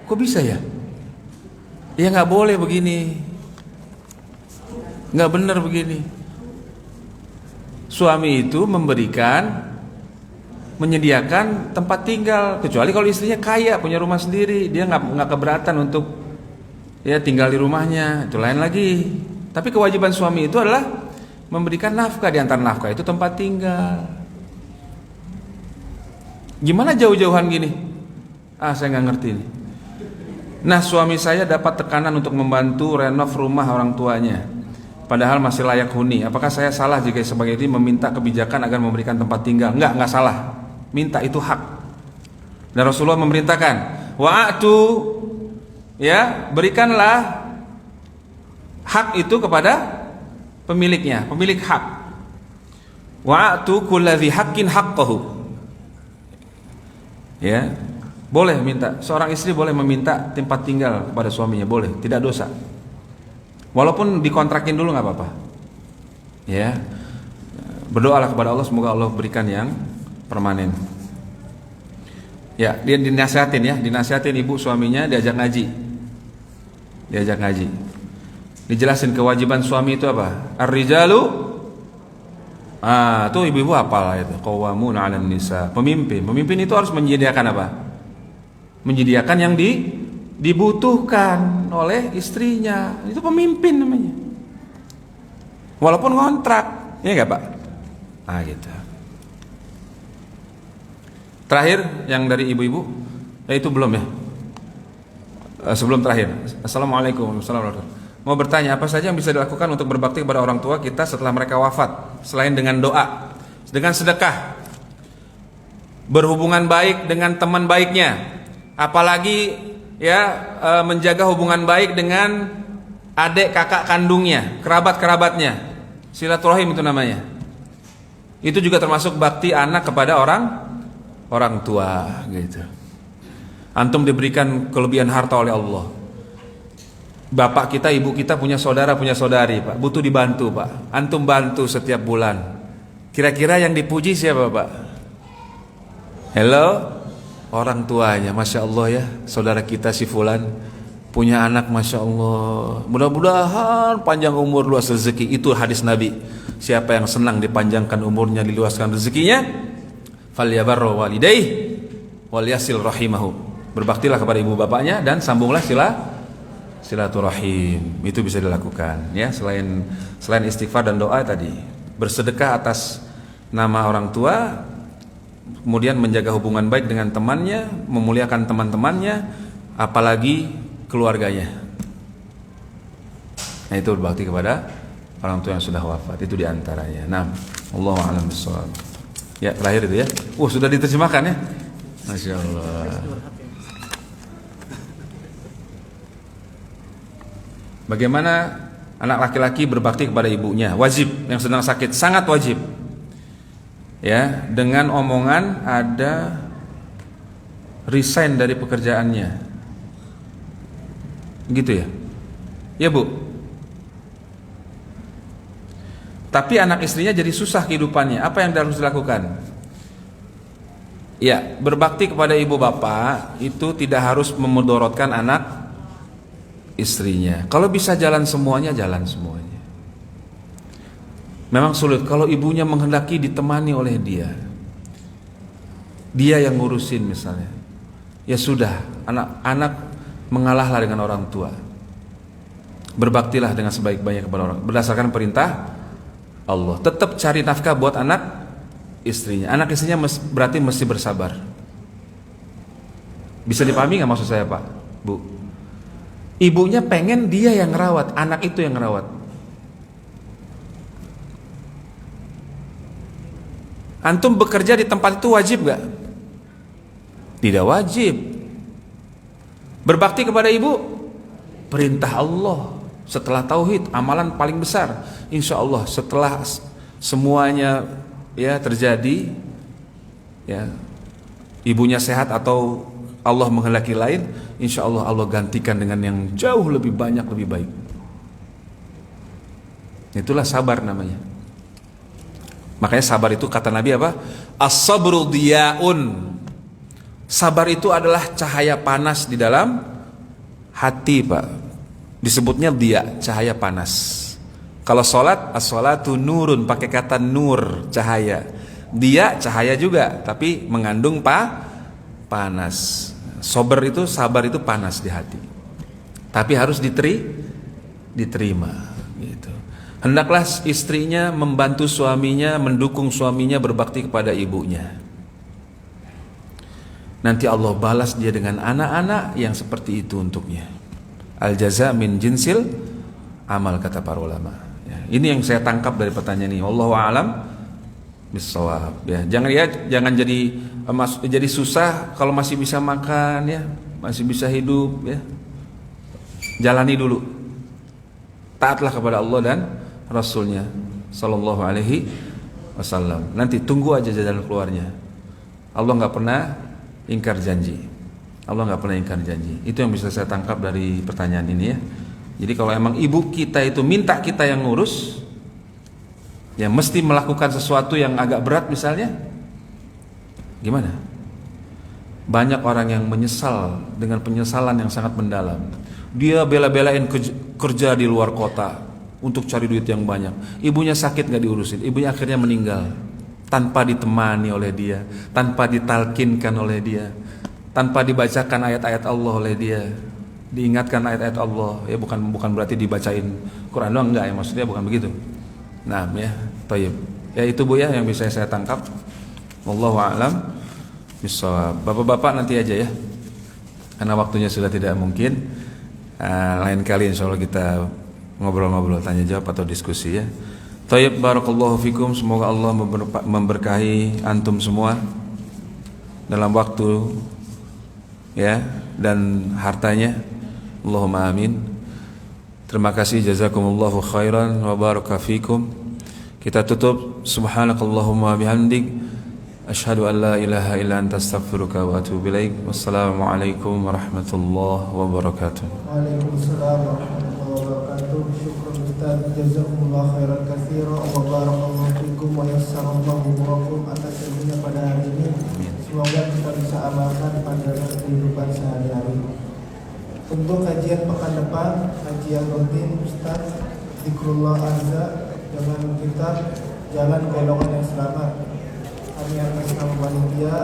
B: Kok bisa ya? Ya nggak boleh begini, nggak benar begini. Suami itu memberikan menyediakan tempat tinggal, kecuali kalau istrinya kaya, punya rumah sendiri, dia nggak keberatan untuk ya tinggal di rumahnya, itu lain lagi. Tapi kewajiban suami itu adalah memberikan nafkah, di antara nafkah itu tempat tinggal. Gimana jauh-jauhan gini? Saya nggak ngerti nih. Nah, suami saya dapat tekanan untuk membantu renov rumah orang tuanya, padahal masih layak huni. Apakah saya salah jika sebagai ini meminta kebijakan agar memberikan tempat tinggal? Enggak salah. Minta itu hak. Dan Rasulullah memerintahkan, wa'atu, ya, berikanlah hak itu kepada pemiliknya, pemilik hak. Wa'atu kulladzi haqqin haqqahu. Ya, boleh minta. Seorang istri boleh meminta tempat tinggal kepada suaminya, boleh, tidak dosa. Walaupun dikontrakin dulu nggak apa-apa. Ya, berdoalah kepada Allah semoga Allah berikan yang permanen. Ya, dia dinasihatin ibu suaminya diajak ngaji. Dijelasin kewajiban suami itu apa? Ar-rijalu, tuh ibu-ibu hafal itu. Qawwamun 'alan nisa. Pemimpin itu harus menyediakan apa? Menyediakan yang dibutuhkan oleh istrinya. Itu pemimpin namanya. Walaupun kontrak, ya enggak, Pak? Gitu. Terakhir yang dari ibu-ibu, itu belum ya? Sebelum terakhir. Assalamualaikum warahmatullahi wabarakatuh. Mau bertanya, apa saja yang bisa dilakukan untuk berbakti kepada orang tua kita setelah mereka wafat, selain dengan doa, dengan sedekah, berhubungan baik dengan teman baiknya, apalagi ya menjaga hubungan baik dengan adik kakak kandungnya, kerabat-kerabatnya, silaturahim itu namanya. Itu juga termasuk bakti anak kepada orang tua gitu. Antum diberikan kelebihan harta oleh Allah. Bapak kita, ibu kita punya saudara, punya saudari, Pak, butuh dibantu, Pak. Antum bantu setiap bulan. Kira-kira yang dipuji siapa, Pak? Hello? Orang tuanya, Masya Allah ya. Saudara kita si Fulan punya anak, Masya Allah. Mudah-mudahan panjang umur, luas rezeki. Itu hadis Nabi. Siapa yang senang dipanjangkan umurnya, diluaskan rezekinya, falyabarra walidayh walyasil rahimahu. Berbaktilah kepada ibu bapaknya dan sambunglah silaturahim. Itu bisa dilakukan ya, selain istighfar dan doa tadi. Bersedekah atas nama orang tua, kemudian menjaga hubungan baik dengan temannya, memuliakan teman-temannya, apalagi keluarganya. Nah, itu berbakti kepada orang tua yang sudah wafat, itu diantaranya. Nah, Allahu a'lam bishawab. Ya, terakhir itu ya. Sudah diterjemahkan ya. Masya Allah. Bagaimana anak laki-laki berbakti kepada ibunya? Wajib, yang sedang sakit sangat wajib. Ya, dengan omongan ada resign dari pekerjaannya. Gitu ya. Ya, Bu. Tapi anak istrinya jadi susah kehidupannya. Apa yang harus dilakukan? Ya, berbakti kepada ibu bapak itu tidak harus memudorotkan anak istrinya. Kalau bisa jalan semuanya, jalan semuanya. Memang sulit kalau ibunya menghendaki ditemani oleh dia. Dia yang ngurusin misalnya. Ya sudah, anak-anak mengalahlah dengan orang tua. Berbaktilah dengan sebaik-baiknya kepada orang berdasarkan perintah Allah. Tetap cari nafkah buat anak istrinya. Anak istrinya berarti mesti bersabar. Bisa dipahami nggak maksud saya, Pak, Bu? Ibunya pengen dia yang ngerawat, anak itu yang ngerawat. Antum bekerja di tempat itu wajib gak? Tidak wajib. Berbakti kepada ibu, perintah Allah. Setelah tauhid, amalan paling besar. Insya Allah setelah semuanya ya terjadi, ya ibunya sehat atau Allah menghendaki lain, insya Allah Allah gantikan dengan yang jauh lebih banyak, lebih baik. Itulah sabar namanya. Makanya sabar itu kata Nabi apa? As-sabru diyaun. Sabar itu adalah cahaya panas di dalam hati, Pak. Disebutnya dia, cahaya panas. Kalau sholat, as-sholatu nurun, pakai kata nur, cahaya. Dia cahaya juga, tapi mengandung panas. Sabar itu panas di hati. Tapi harus diterima gitu. Hendaklah istrinya membantu suaminya, mendukung suaminya berbakti kepada ibunya. Nanti Allah balas dia dengan anak-anak yang seperti itu untuknya. Al jaza min jinsil amal, kata para ulama. Ya, ini yang saya tangkap dari pertanyaan ini. Wallahu a'lam bissawab. Ya, jangan jadi susah kalau masih bisa makan ya, masih bisa hidup ya. Jalani dulu. Taatlah kepada Allah dan Rasulnya sallallahu alaihi wasallam. Nanti tunggu aja jalan keluarnya. Allah nggak pernah ingkar janji. Allah nggak pernah ingkar janji. Itu yang bisa saya tangkap dari pertanyaan ini ya. Jadi kalau emang ibu kita itu minta kita yang ngurus, ya mesti melakukan sesuatu yang agak berat misalnya, gimana? Banyak orang yang menyesal dengan penyesalan yang sangat mendalam. Dia bela-belain kerja di luar kota untuk cari duit yang banyak. Ibunya sakit nggak diurusin, ibunya akhirnya meninggal tanpa ditemani oleh dia, tanpa ditalkinkan oleh dia, tanpa dibacakan ayat-ayat Allah oleh dia, diingatkan ayat-ayat Allah. Ya bukan berarti dibacain Quran doang, enggak ya, maksudnya bukan begitu. Nah ya, tayyib. Ya itu Bu ya yang bisa saya tangkap. Wallahu a'lam bissawab. Bapak-bapak nanti aja ya, karena waktunya sudah tidak mungkin. Lain kali insyaallah kita ngobrol-ngobrol, tanya jawab atau diskusi ya. Tayyib, barakallahu fikum. Semoga Allah memberkahi antum semua dalam waktu ya dan hartanya. Allahumma amin. Terima kasih, jazakumullahu khairan wa baraka fikum. Kita tutup subhanakallahumma bihamdik asyhadu an la ilaha illa anta astaghfiruka wa atubu ilaik. Wassalamu alaikum warahmatullahi wabarakatuh.
C: Waalaikumsalam warahmatullahi wabarakatuh. Syukran Ustaz, jazakumullah khairan katsira wa barakallahu fikum wa yassarallahu umurakum atas ilmunya pada hari ini. Semoga kita bisa amalkan pada kehidupan sehari-hari. Untuk kajian pekan depan, kajian rutin Ustaz Zikrullah Azza dengan kitab Jalan Golongan yang Selamat. Kami atas nama panitia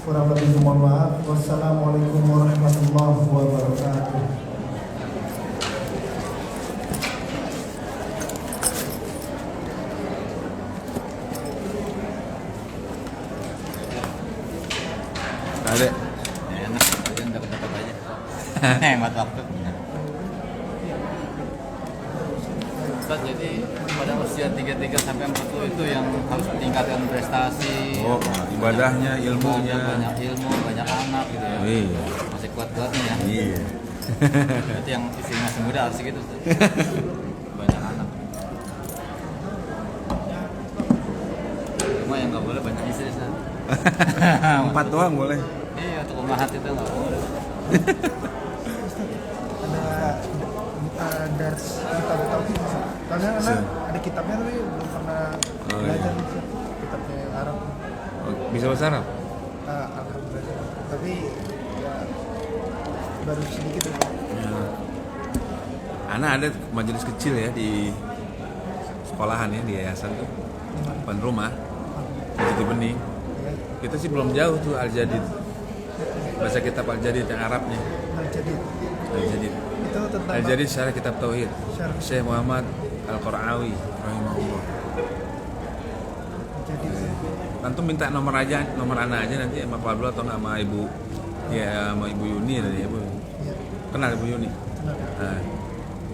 C: kurang lebih mohon maaf. Wassalamualaikum warahmatullahi wabarakatuh.
B: Adek.
D: Enak, kalian dapat aja. Hemat waktu. Ustaz, jadi pada usia 33 sampai 40 itu yang harus meningkatkan prestasi.
B: Oh, ibadahnya, ilmunya.
D: Banyak ilmu, banyak anak gitu ya.
B: Iya.
D: Masih kuat-kuatnya ya.
B: Iya.
D: Berarti yang istri masih muda harus gitu, Ustaz. Banyak anak. Cuma yang nggak boleh banyak istri, Ustaz.
B: 4 doang boleh.
D: Iya, untuk umahat itu nggak boleh.
C: Ada dars kitab tauhid. Karena ada kitabnya tapi belum pernah belajar kitabnya yang Arab.
B: Oh, bisa bahasa Arab?
C: Alhamdulillah. Tapi ya baru sedikit ya.
B: Ya. Anak ada majelis kecil ya di sekolahan ya, di yayasan tuh depan rumah di Bening. Kita sih belum jauh tuh Al-Jadid. Baca kitab Al-Jadid yang Arabnya. Al-Jadid.
C: Itu tentang
B: Al-Jadid syarah kitab tauhid.
C: Syarah.
B: Syekh Muhammad Al-Qarawi rahimahullah.
C: jadi
B: Antum minta nomor anak aja nanti sama Pak Abdullah atau nggak sama Ibu, ya sama Ibu Yuni tadi ya Bu. Kenal Ibu Yuni? Nah,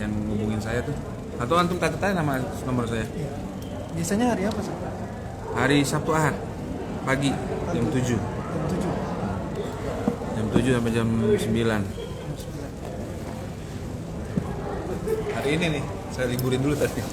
B: yang ngubungin saya tuh. Atau antum tanya nama nomor saya.
C: ya. Biasanya hari apa sih?
B: Hari Sabtu Ahad pagi jam 7.
C: Jam 7.
B: Jam 7 sampai jam 9. Hari ini nih, saya liburin dulu tadi.